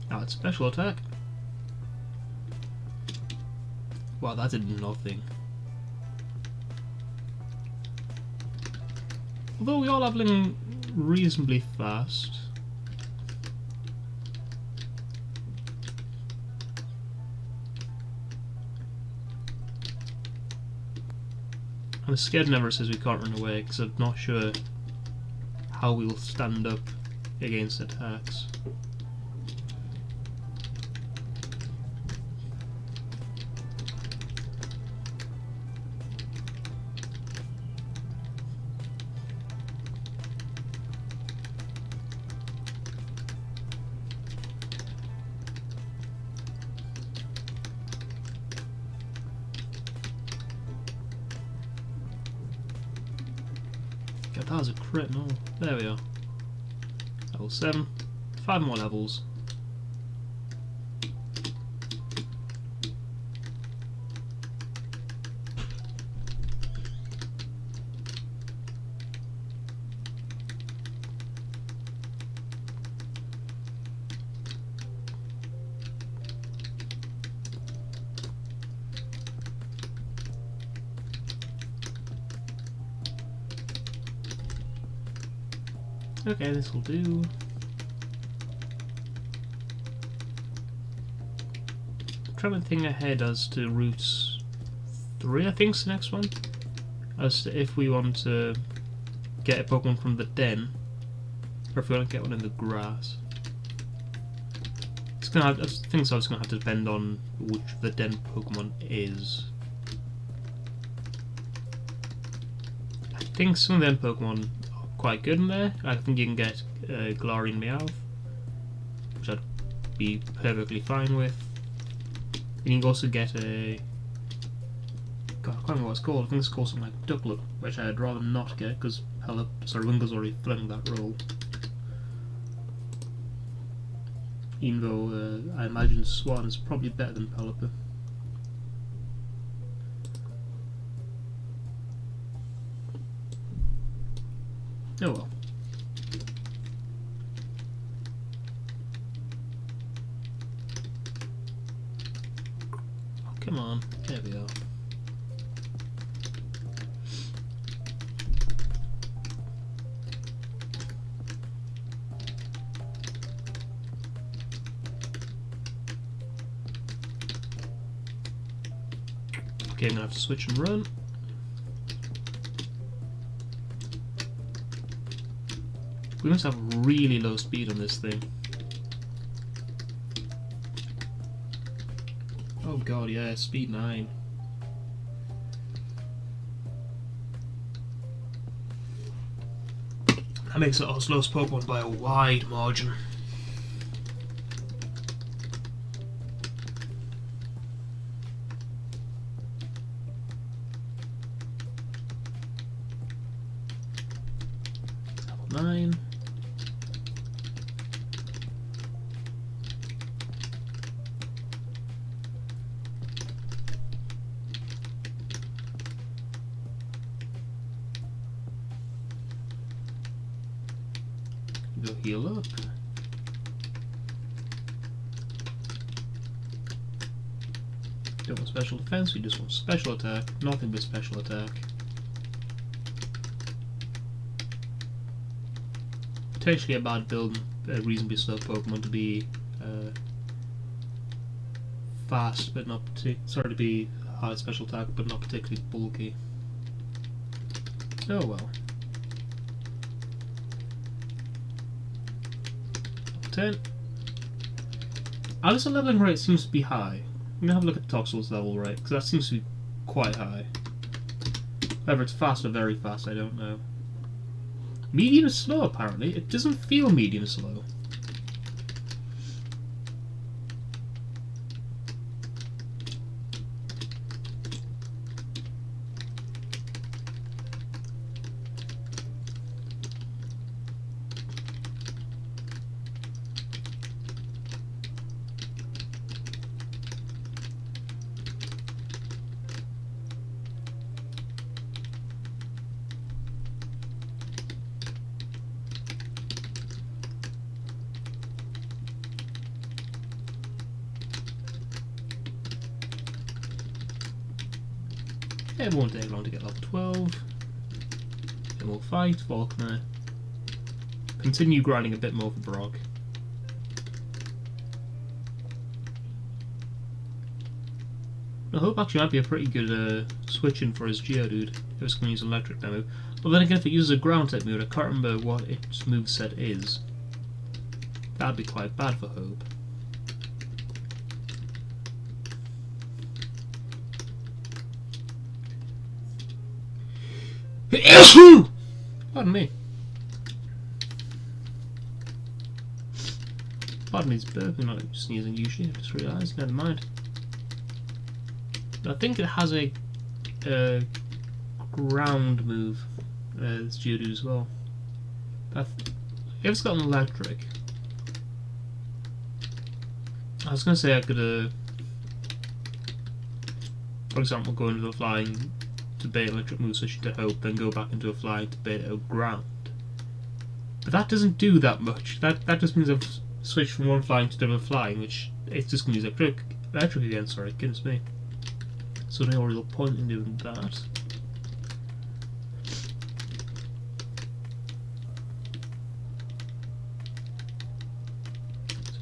Now it's special attack. Wow, that did nothing. Although we are leveling reasonably fast. I'm scared never says we can't run away because I'm not sure how we'll stand up against attacks. God, that was a crit, no. There we are. Level 7. 5 more levels. Okay, this will do. I'm trying to think ahead as to Route 3, I think is the next one. As to if we want to get a Pokemon from the den, or if we want to get one in the grass. It's gonna have, I think so. It's gonna have to depend on which the den Pokemon is. I think some of them Pokemon quite good in there. I think you can get Galarian Meowth, which I'd be perfectly fine with. And you can also get a... God, I can't remember what it's called. I think it's called something like Ducklet, which I'd rather not get because Wingull's already filling that role. Even though I imagine Swan is probably better than Pelipper. Oh well. Oh, come on. There we are. Okay, I'm gonna have to switch and run. We must have really low speed on this thing. Oh god, yeah, speed 9. That makes it our slowest Pokemon by a wide margin. Level 9. Go heal up. Don't want special defense, we just want special attack. Nothing but special attack. Potentially a bad build, a reasonably slow Pokemon to be fast, but not sorry, to be high special attack, but not particularly bulky. Oh well. 10. Alice leveling rate seems to be high. I'm gonna have a look at Toxel's level rate, because that seems to be quite high. Whether it's fast or very fast, I don't know. Medium is slow, apparently. It doesn't feel medium slow. It won't take long to get level 12. Then we'll fight Faulkner. Continue grinding a bit more for Brock. I hope actually might be a pretty good switch-in for his Geodude if it's going to use an electric move. But then again, if it uses a ground type move, I can't remember what its moveset is. That'd be quite bad for Hope. Pardon me. Pardon me, it's burping, not sneezing usually, I just realised, never mind. I think it has a ground move, this Geodude as well. If it's got an electric, I was going to say I could, for example, go into a flying to bait electric move switch to Hope, then go back into a flying to bait a ground. But that doesn't do that much. That just means I've switched from one flying to another flying, which it's just going to use electric again, sorry, goodness me. So no real point in doing that.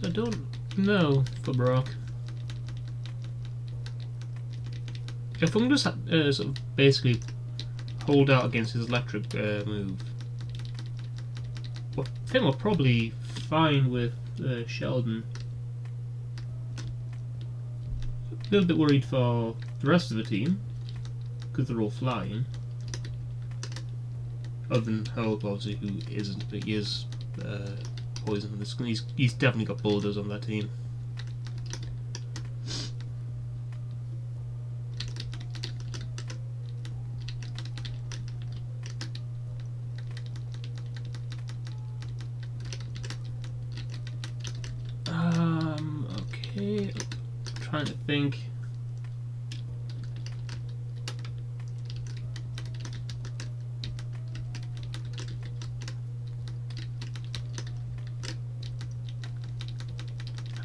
So I don't know for Brock. If I'm just sort of basically hold out against his electric move, well, I think we're probably fine with Sheldon. A little bit worried for the rest of the team because they're all flying. Other than Hope, obviously, who isn't, but he is poison. He's definitely got boulders on that team. Okay, I'm trying to think.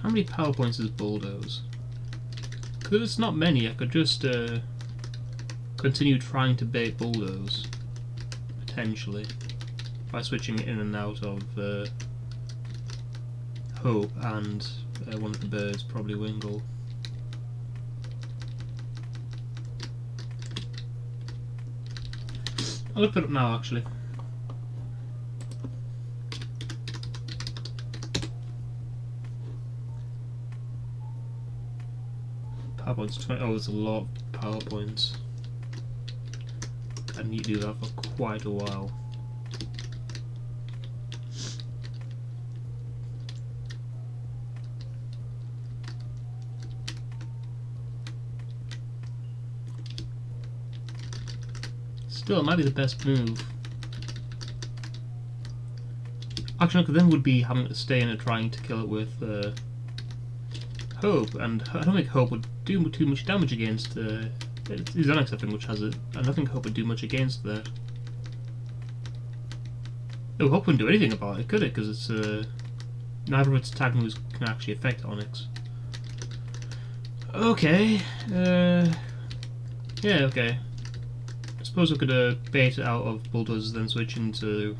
How many power points is Bulldoze? Because it's not many, I could just continue trying to bait Bulldoze, potentially, by switching in and out of Hope and one of the birds, probably Wingle. I'll look it up now, actually. Power points 20. Oh, there's a lot of power points. I need to do that for quite a while. Still, it might be the best move. Actually, no, then would be having to stay in and trying to kill it with Hope, and I don't think Hope would do too much damage against his unaccepting, which has it. I don't think Hope would do much against that. No, Hope wouldn't do anything about it, could it? Because it's neither of its attack moves can actually affect Onyx. Okay. Yeah. Okay. I suppose we could bait it out of Bulldozers, then switch into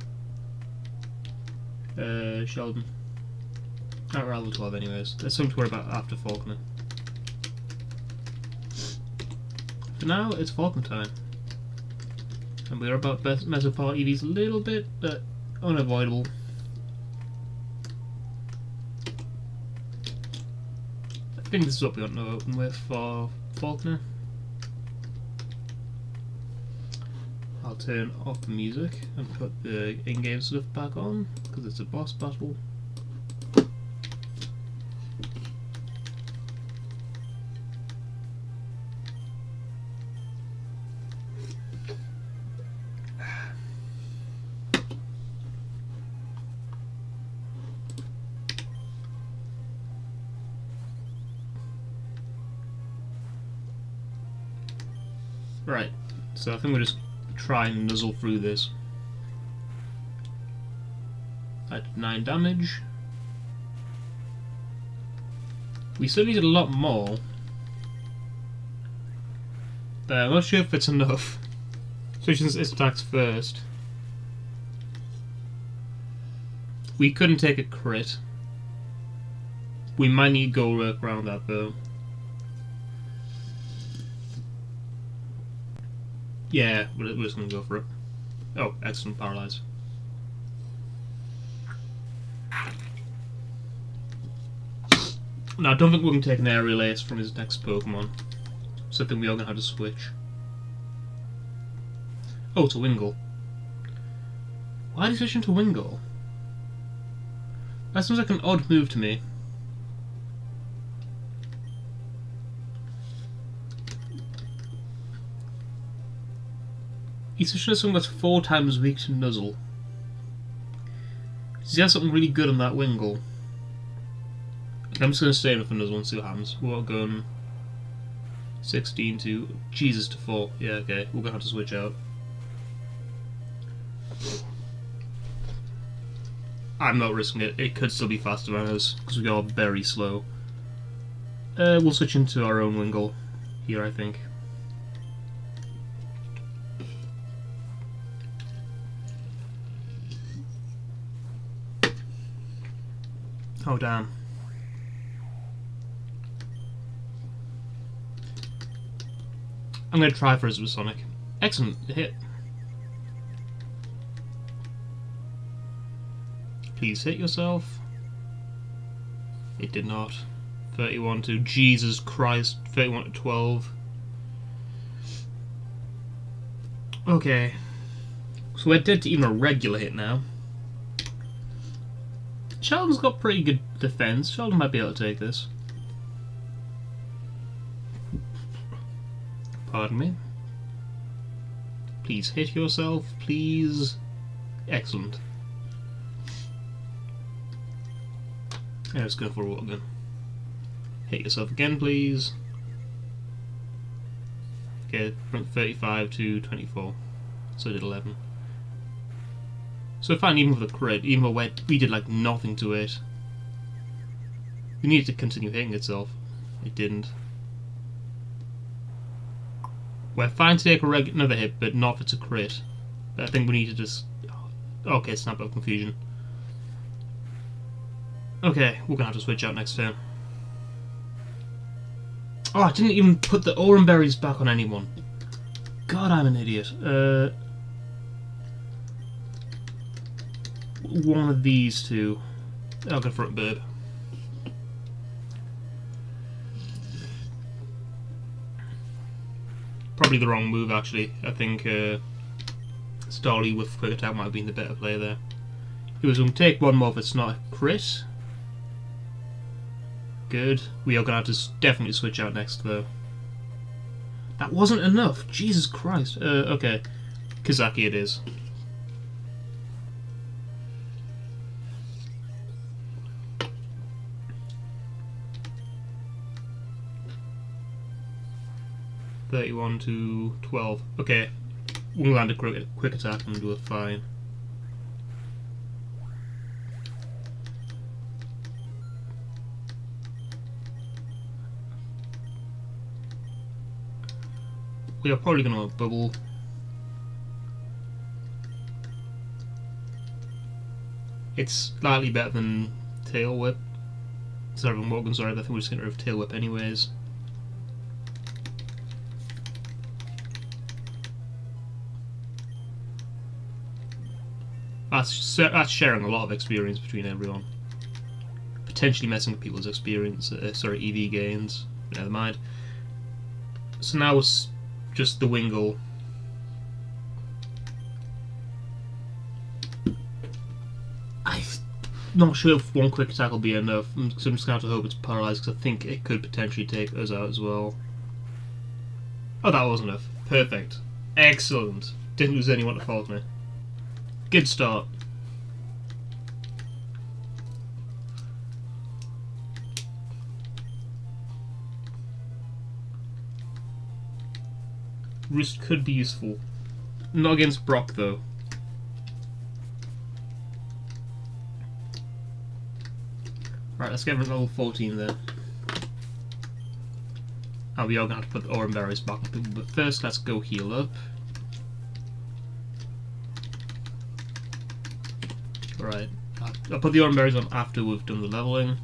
Sheldon. At level 12 anyways. There's something to worry about after Faulkner. For now, it's Faulkner time. And we're about to mess up our EVs a little bit, but unavoidable. I think this is what we want to open with for Faulkner. I'll turn off the music and put the in-game stuff back on because it's a boss battle. Right, so I think we'll just try and nuzzle through this. At 9 damage. We still needed a lot more. But I'm not sure if it's enough. Especially since it attacks first. We couldn't take a crit. We might need to go work around that though. Yeah, we're just going to go for it. Oh, excellent, paralyze. Now, I don't think we're going to take an aerial ace from his next Pokemon. So I think we are going to have to switch. Oh, it's a Wingull. Why did he switch into Wingull? That seems like an odd move to me. He's switching to something that's 4 times weak to Nuzzle. Does he have something really good on that Wingull? I'm just going to stay with the Nuzzle and see what happens. We're going 16 to... Jesus, to 4. Yeah, okay. We're going to have to switch out. I'm not risking it. It could still be faster than us, because we are very slow. We'll switch into our own Wingull here, I think. Oh, damn. I'm going to try for a Supersonic. Excellent hit. Please hit yourself. It did not. 31 to... Jesus Christ. 31 to 12. Okay. So we're dead to even a regular hit now. Sheldon's got pretty good defense. Sheldon might be able to take this. Pardon me. Please hit yourself, please. Excellent. Yeah, let's go for a water gun. Hit yourself again, please. Okay, from 35 to 24. So I did 11. So fine, even with a crit, even though we did like nothing to it. We needed to continue hitting itself. It didn't. We're fine to take another hit, but not if it's a crit. But I think we need to just... Okay, snap out confusion. Okay, we're gonna have to switch out next turn. Oh, I didn't even put the Oran Berries back on anyone. God, I'm an idiot. One of these two. I'll go for a Burb. Probably the wrong move, actually. I think Starly with Quick Attack might have been the better play there. He was going to take one more if it's not a crit. Good. We are going to have to definitely switch out next, though. That wasn't enough! Jesus Christ. Okay. Kazaki it is. (31 to 12). Okay, we'll land a quick attack and do it fine. We are probably going to bubble. It's slightly better than Tail Whip. Sorry, Morgan, sorry, I think we're just going to get rid of Tail Whip anyways. That's sharing a lot of experience between everyone. Potentially messing with people's experience, EV gains. Never mind. So now it's just the Wingull. not sure if one quick attack will be enough, so I'm just going to have to hope it's paralysed, because I think it could potentially take us out as well. Oh, that was enough. Perfect. Excellent. Didn't lose anyone to fault me. Good start. Roost could be useful. Not against Brock, though. Right, let's get rid of level 14 then. And we are going to have to put the Aurum Berries back on people, but first let's go heal up. Right, I'll put the Aurum Berries on after we've done the leveling.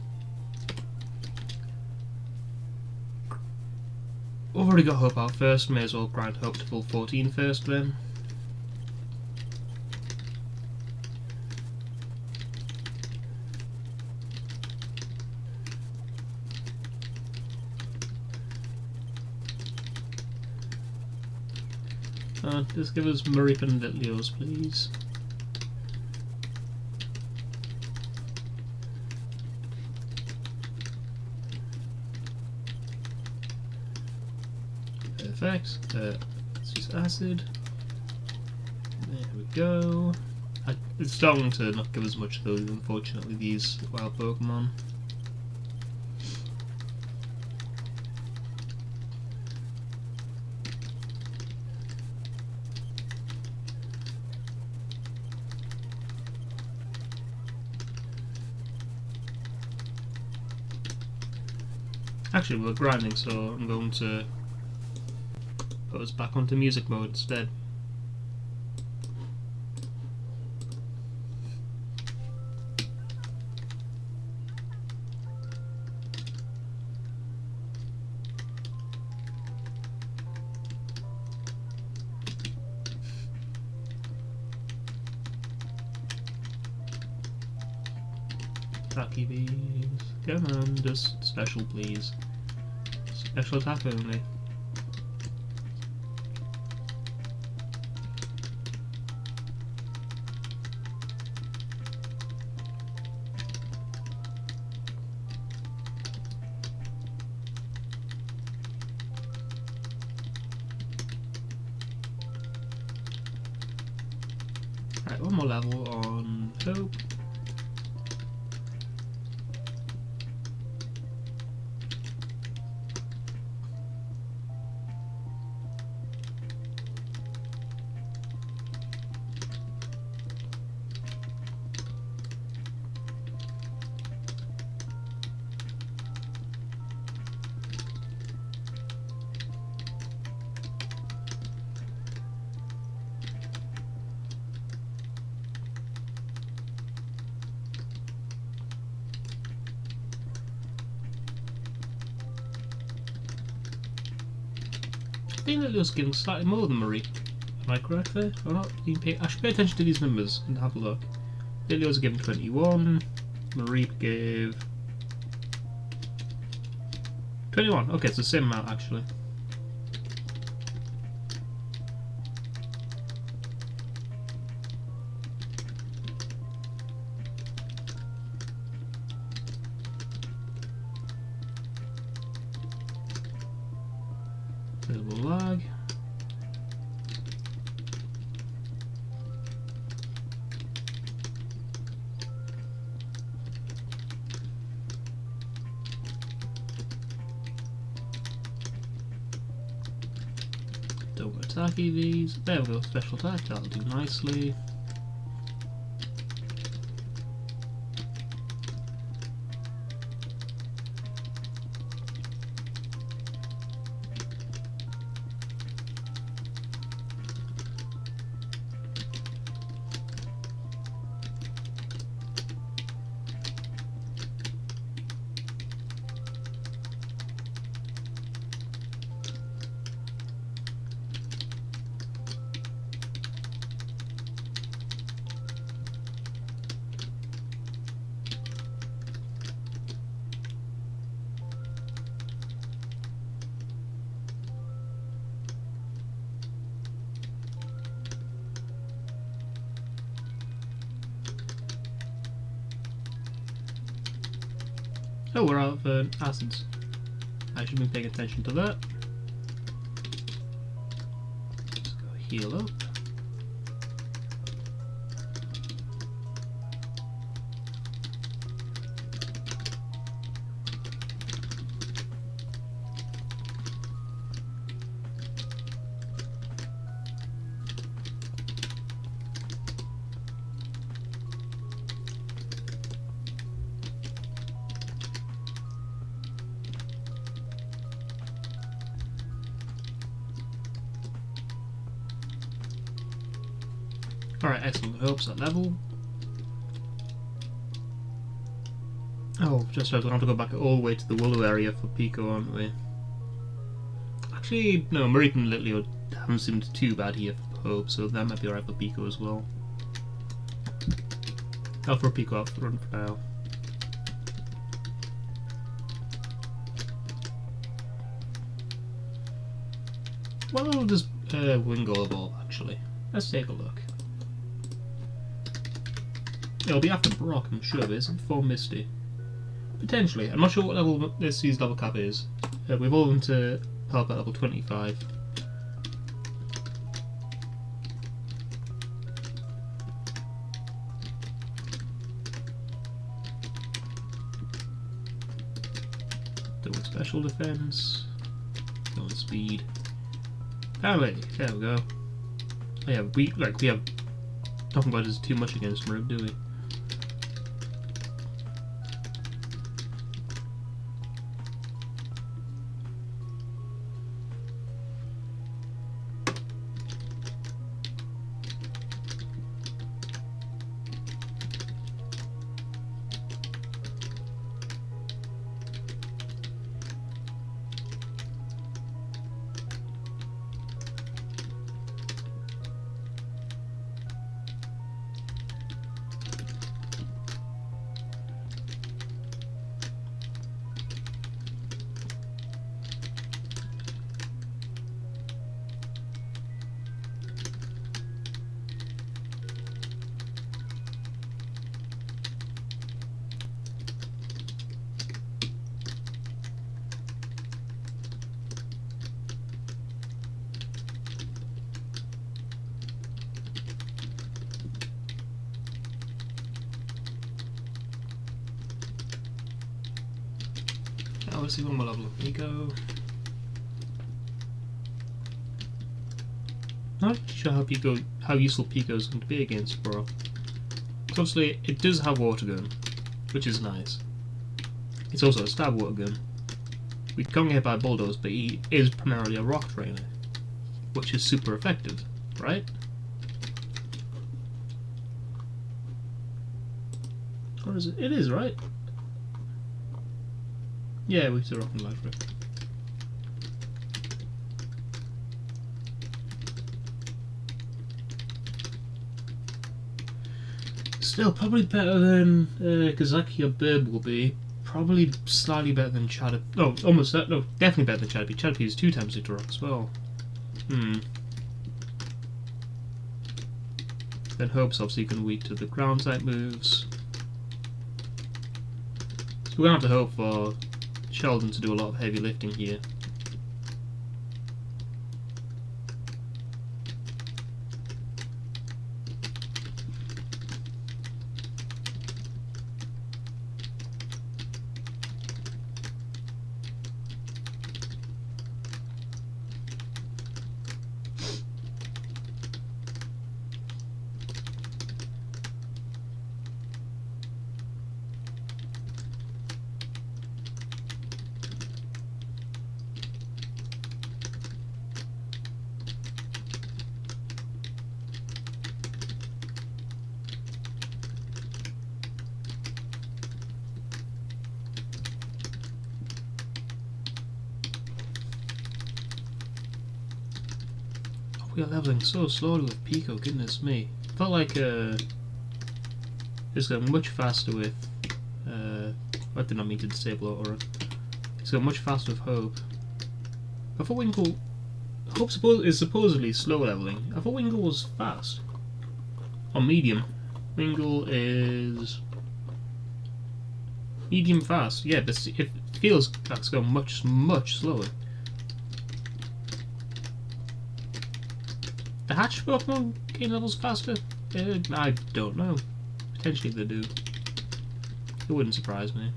We've already got Hope out first, may as well grind Hope to full 14 first then. Just give us Murray and Litlios, please. Perfect. Let's use acid. There we go. It's starting to not give us much though, unfortunately, these wild Pokemon. Actually, we're grinding, so I'm going to put us back onto music mode instead. Attacky bees. Come on, just special please. Special attack only. Right, one more level on Hope. I think that was getting slightly more than Marie. Am I correct there? Or not? I should pay attention to these numbers and have a look. Lilios given 21. Marie gave 21. Okay, it's the same amount actually. Available lag. Don't attack these. There we go, special attack, that'll do nicely. Oh, we're out of acids. I should be paying attention to that. Let's go heal up. Alright, excellent. Hopes that level. Oh, just so we're going to have to go back all the way to the Willow area for Pico, aren't we? Actually, no, Marik and Litleo haven't seemed too bad here for Hope, so that might be alright for Pico as well. I'll throw Pico out front for now. Well, I'll just Wingull evolve, actually. Let's take a look. It'll be after Brock, I'm sure, isn't it? Before Misty. Potentially. I'm not sure what level this sea's level cap is. We've evolved them to help at level 25. Doing special defense. Going speed. Family. There we go. Oh, yeah, we have talking about is too much against Marik, do we? Let's see one more level of Pico. Not sure how useful Pico is going to be against Brock. Obviously, it does have water gun, which is nice. It's also a stab water gun. We can't get hit by bulldoze, but he is primarily a rock trainer, which is super effective, right? Or is it? It is, right? Yeah, we still rock and life rip. Still, probably better than Kazaki or Bird will be. Probably slightly better than Chad. No, almost that. No, definitely better than Chadapy. Chadapy is 2 times to rock as well. Then Hope's obviously can weak to the ground type moves. So we're gonna have to hope for Sheldon to do a lot of heavy lifting here. We are leveling so slowly with Pico, goodness me. Felt like it's going much faster with I did not mean to disable Aura. It's going much faster with Hope. I thought Wingull is supposedly slow leveling. I thought Wingull was fast. Or medium. Wingull is Medium fast, yeah, but it feels like it's going much, much slower. The hatch Pokemon gain levels faster? I don't know. Potentially they do. It wouldn't surprise me.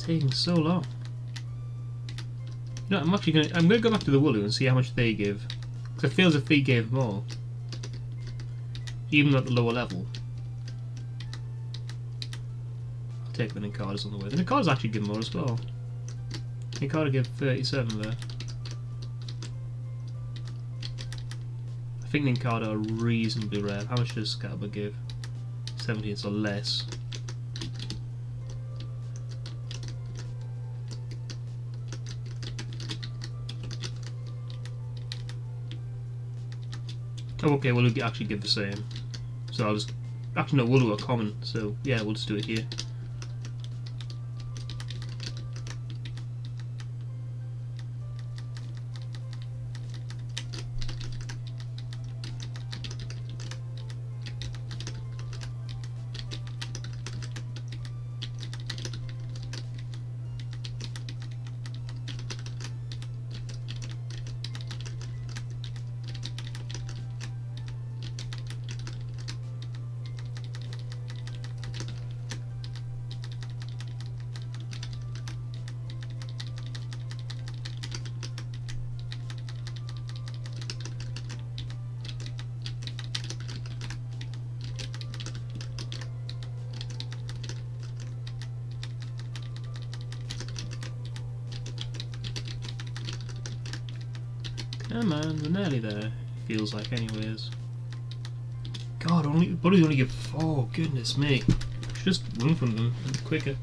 Taking so long. You know, I'm gonna go back to the Wooloo and see how much they give. Because it feels as if they gave more. Even at the lower level. I'll take the Nincada's on the way. The Nincada's actually give more as well. Nincada give 37 there. I think Nincada are reasonably rare. How much does Scatterbug give? 17, so less. Oh, okay, well, we'll actually give the same. So I'll just... Actually, no, Wooloo are common, so yeah, we'll just do it here. Come on, we're nearly there. Feels like, anyways. God, buddies only give 4. Goodness me. Should just run from them quicker.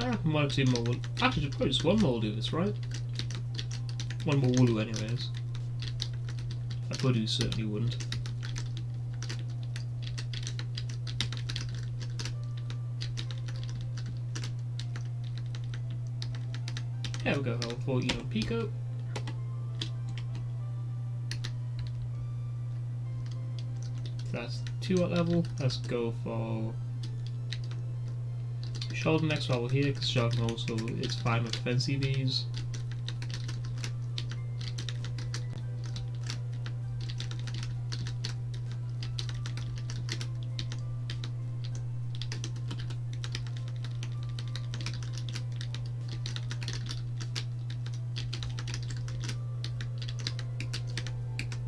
I might have seen more Wooloo. Actually, probably just one more will do this, right? One more Wooloo, anyways. I probably certainly wouldn't. Yeah, we'll go level 14 on Pico. That's 2 at level. Let's go for Sheldon next level here, because Sheldon also is fine with defense EVs.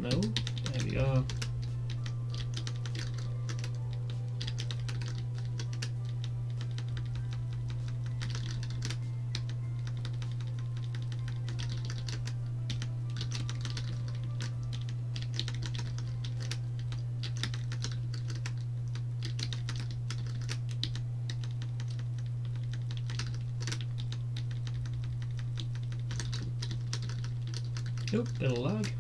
No? There we are. Nope, bit of lag.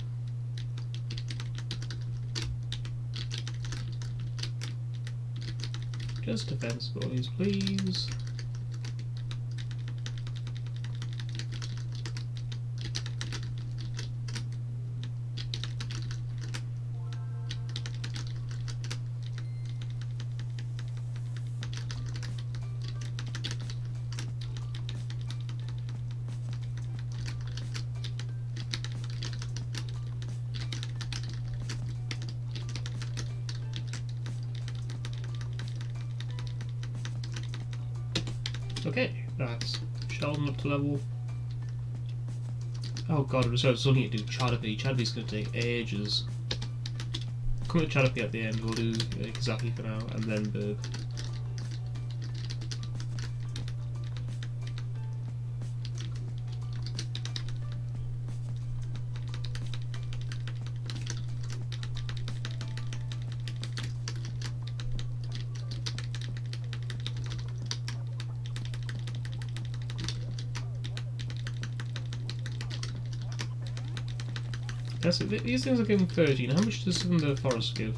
Just defense, boys, please. Okay, that's Sheldon up to level. Oh god, I was looking at do Chadapi. Chadapi's going to take ages. Come at Chadapi at the end, we'll do Kazaki for now, and then Burb. Yes, these things are giving 13. How much does the forest give?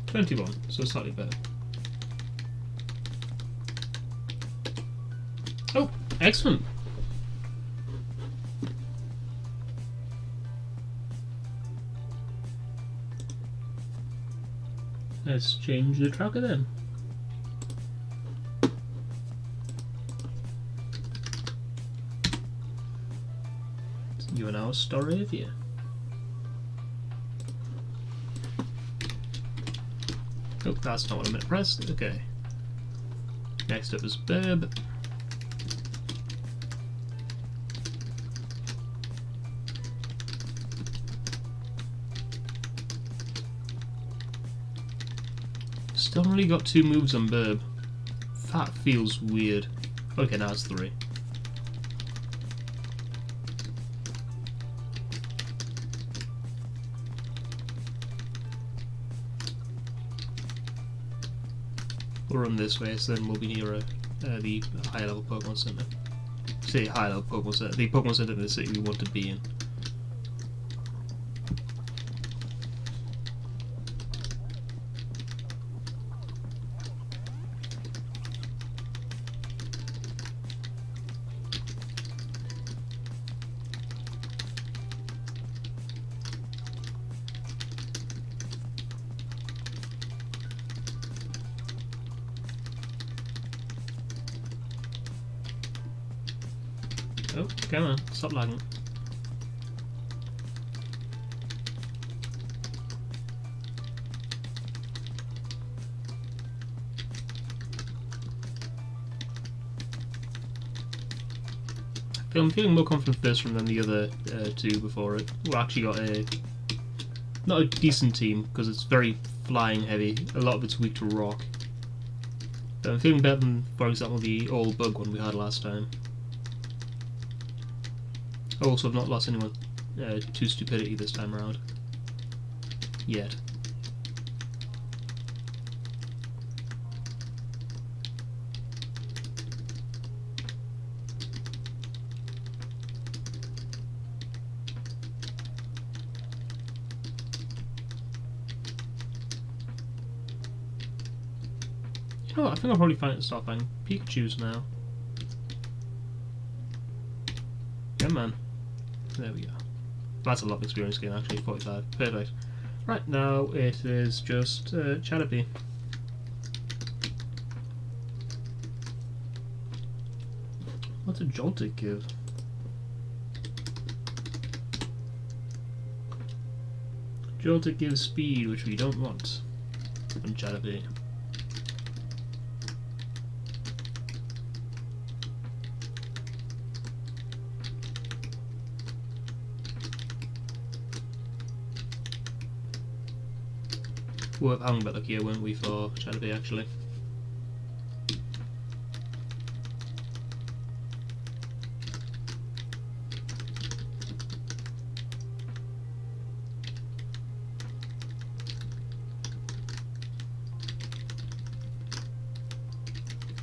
21, so slightly better. Oh, excellent! Let's change the tracker then. You are now Storavia. Oh, that's not what I meant to press. Okay. Next up is Burb. Still only got 2 moves on Burb. That feels weird. Okay, now it's 3. We'll run this way, so then we'll be nearer the higher level Pokemon Center. Say higher level Pokemon Center, the Pokemon Center in the city we want to be in. Oh, come on, stop lagging. I'm feeling more confident this one than the other 2 before it. We actually got not a decent team, because it's very flying heavy. A lot of it's weak to rock. But I'm feeling better than, for example, the old bug one we had last time. Also, I've not lost anyone to stupidity this time around. Yet. You know what, I think I'll probably start finding Pikachus now. Yeah, man. There we go. That's a lot of experience gain, actually. 45. Perfect. Right, now it is just Chadapi. What's a Joltik give? Joltik gives speed, which we don't want from Chadapi. We were having a bit lucky here, weren't we, for Chadapi, actually?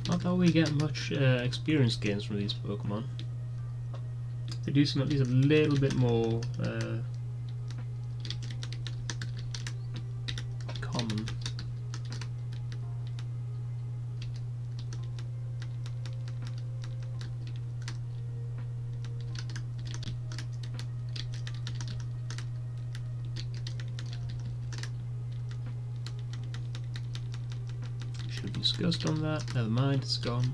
Not that we get much experience gains from these Pokemon. They do seem at least a little bit more common. Should be discussed on that. Never mind, it's gone.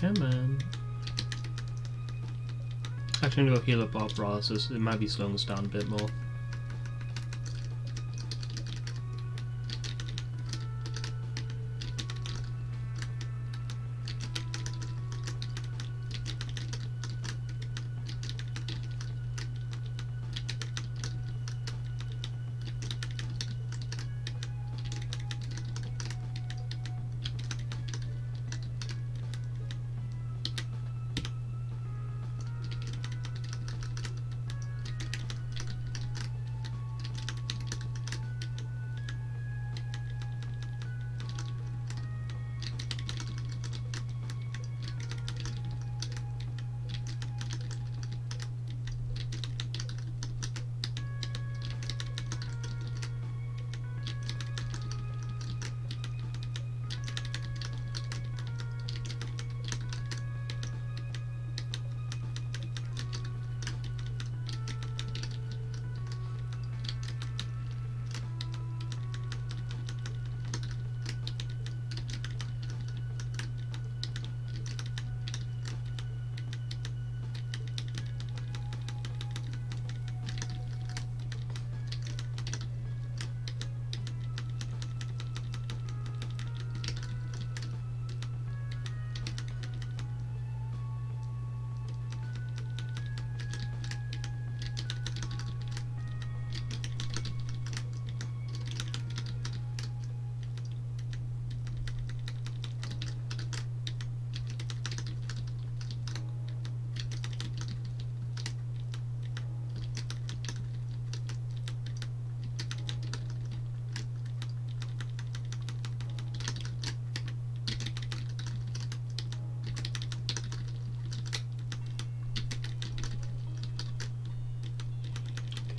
Come on. Actually, I'm gonna go heal up our paralysis. It might be slowing us down a bit more.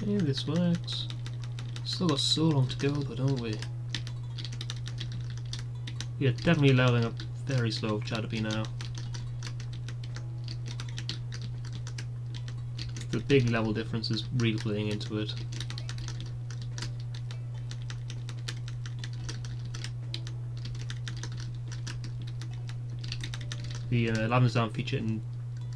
Okay, this works. Still got so long to go, though, don't we? We are definitely leveling up very slow with Chadopy now. The big level difference is really playing into it. The Lavender Down feature in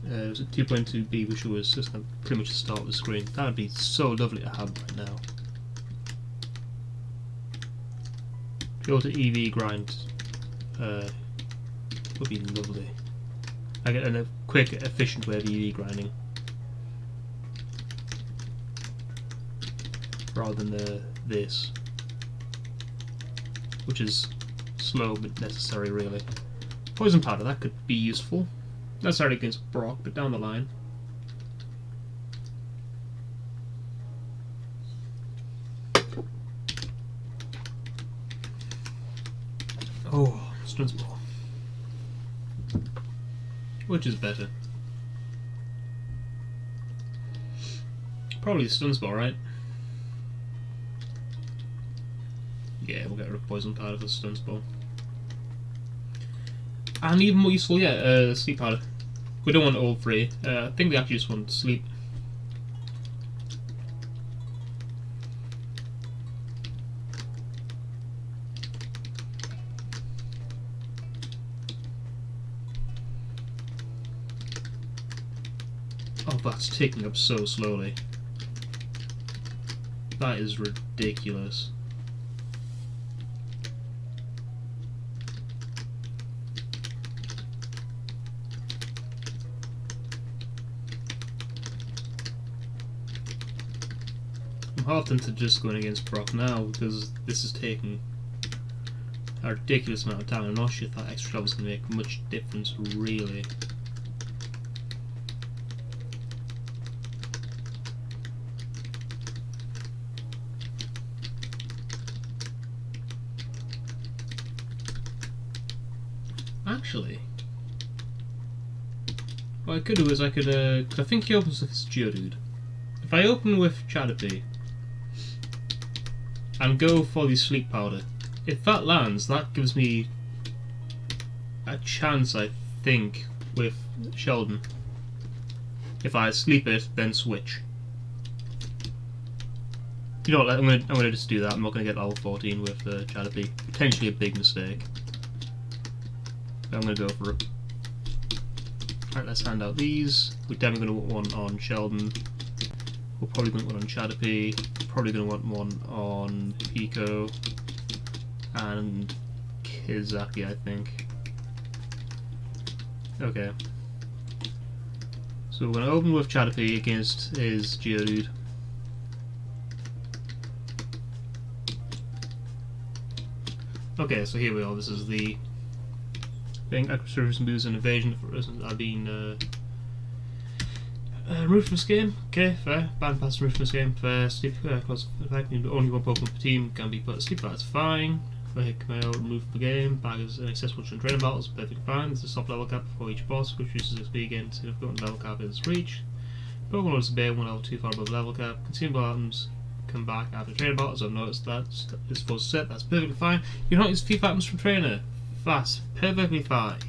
was it 2.2b, which was just pretty much the start of the screen. That would be so lovely to have right now. If you go to EV grind, would be lovely. I get a quick, efficient way of EV grinding, rather than this, which is slow but necessary, really. Poison powder, that could be useful. Not necessarily against Brock, but down the line. Oh, stun spore. Which is better? Probably stun spore, right? Yeah, we'll get rid of poison powder for stun spore. And even more useful, yeah, sleep powder. We don't want all three. I think we actually just want sleep. Oh, that's ticking up so slowly. That is ridiculous. I'm half tempted to just going against Brock now because this is taking a ridiculous amount of time. I'm not sure if that extra travel is going to make much difference, really. Actually, what I could do is I could I think he opens with this Geodude. If I open with Chadopy and go for the sleep powder, if that lands, that gives me a chance, I think, with Sheldon. If I sleep it, then switch. You know what, I'm gonna just do that. I'm not gonna get level 14 with Chadopy. Potentially a big mistake. I'm gonna go for it. Right, let's hand out these. We're definitely going to want one on Sheldon. We're probably going to want one on Chadapi. Probably going to want one on Pico. And Kizaki, I think. Okay. So we're going to open with Chadapi against his Geodude. Okay, so here we are. This is the thing. Active service and moves and evasion have been removed from this game. Okay, fair. Ban pass removed from this game. Fair. Sleep cause effect. Only one Pokemon per team can be put to sleep. That's fine. Command removed from the game. Bag is inaccessible to training battles. Perfectly fine. There's a stop level cap before each boss, which reduces XP again to the level cap is reached. Pokemon notice a bear one level too far above level cap. Consumable items come back after training battles. I've noticed that it's supposed to set. That's perfectly fine. You don't use FIFA items from trainer. That's perfectly fine.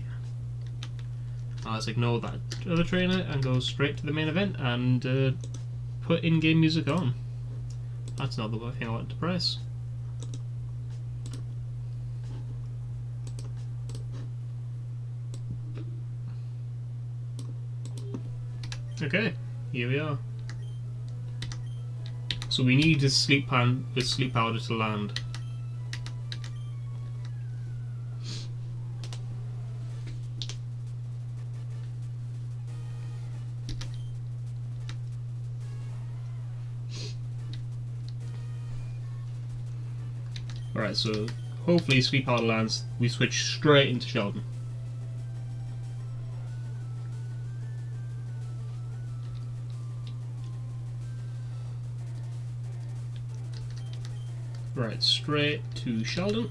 Let's ignore that other trainer and go straight to the main event and put in-game music on. That's not the thing I wanted to press. Okay, here we are. So we need this sleep powder to land. Alright, so hopefully sleep powder lands, we switch straight into Sheldon. Right, straight to Sheldon.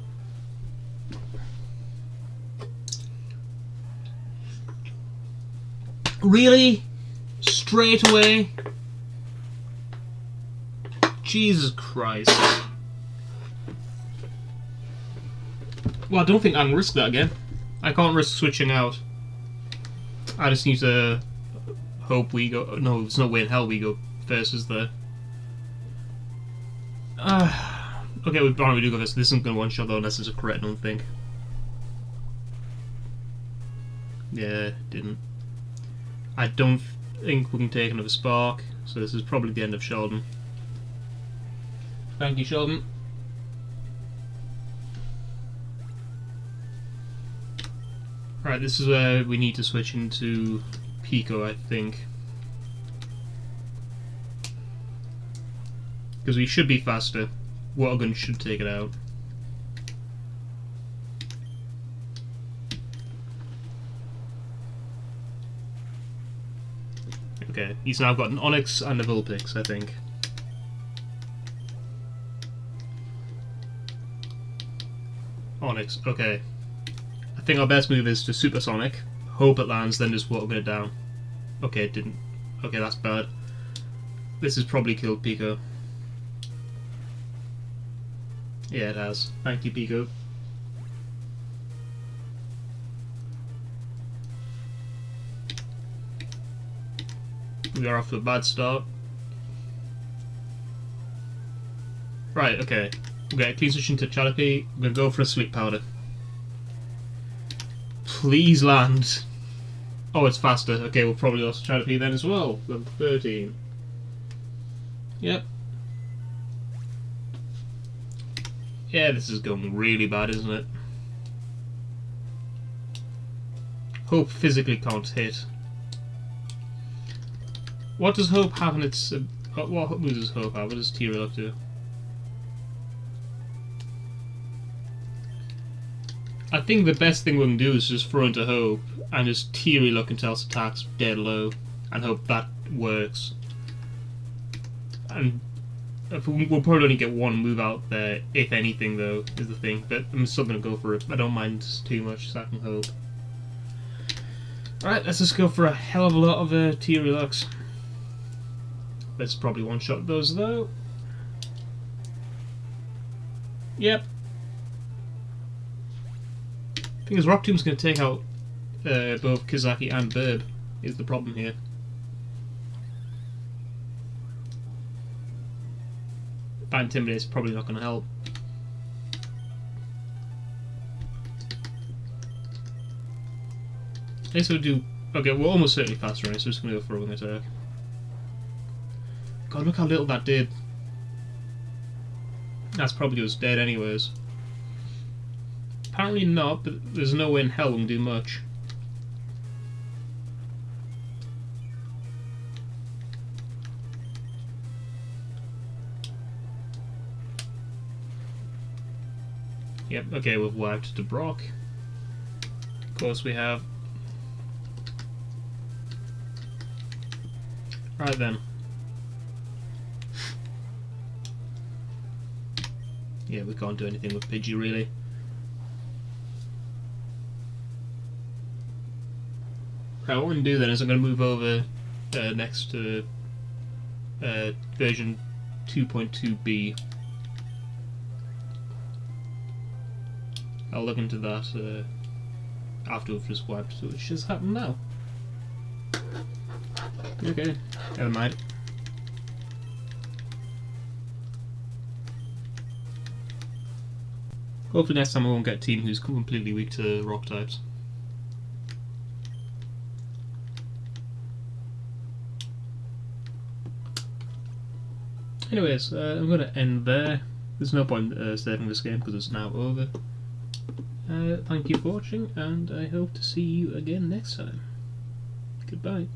Really? Straight away? Jesus Christ. Well, I don't think I can risk that again. I can't risk switching out. I just need to hope we go... No, there's no way in hell we go first, is there? Okay, we probably do go this. This isn't going to one-shot though, unless it's a crit, I don't think. Yeah, didn't. I don't think we can take another spark, so this is probably the end of Sheldon. Thank you, Sheldon. Right, this is where we need to switch into Pico, I think. Because we should be faster. Water gun should take it out. Okay, he's now got an Onyx and a Vulpix, I think. Onyx, okay. I think our best move is to Supersonic, hope it lands, then just Water gun it down. Okay, it didn't. Okay, that's bad. This has probably killed Pico. Yeah, it has. Thank you, Pico. We are off to a bad start. Right, okay. We'll get a clean switch into Chadapi. We're going to go for a sleep powder. Please land. Oh, it's faster. Okay, we'll probably lost Chadapi then as well. Level 13. Yep. Yeah, this is going really bad, isn't it? Hope physically can't hit. What does Hope have in its... what moves does Hope have? What does T-Rail up to? I think the best thing we can do is just throw into Hope and just T-Rail up until its attack's dead low and hope that works. And we'll probably only get one move out there, if anything, though, is the thing. But I'm still going to go for it. I don't mind too much, so I can hope. Alright, let's just go for a hell of a lot of T-Relux. Let's probably one-shot those, though. Yep. Thing is, Rock Tomb's going to take out both Kizaki and Burb, is the problem here. That Intimidate's probably not going to help. I guess we'll do... Okay, we're almost certainly faster anyway, so we're just going to go for a wing attack. God, look how little that did. That's probably just dead anyways. Apparently not, but there's no way in hell we can do much. Yep, okay, we've wiped to Brock. Of course we have. Right then. Yeah, we can't do anything with Pidgey really. Right, what we're going to do then is I'm going to move over next to version 2.2b. I'll look into that after we've just wiped, so it just happened now. Okay, never mind. Hopefully next time I won't get a team who's completely weak to rock types. Anyways, I'm going to end there. There's no point saving this game because it's now over. Thank you for watching, and I hope to see you again next time. Goodbye.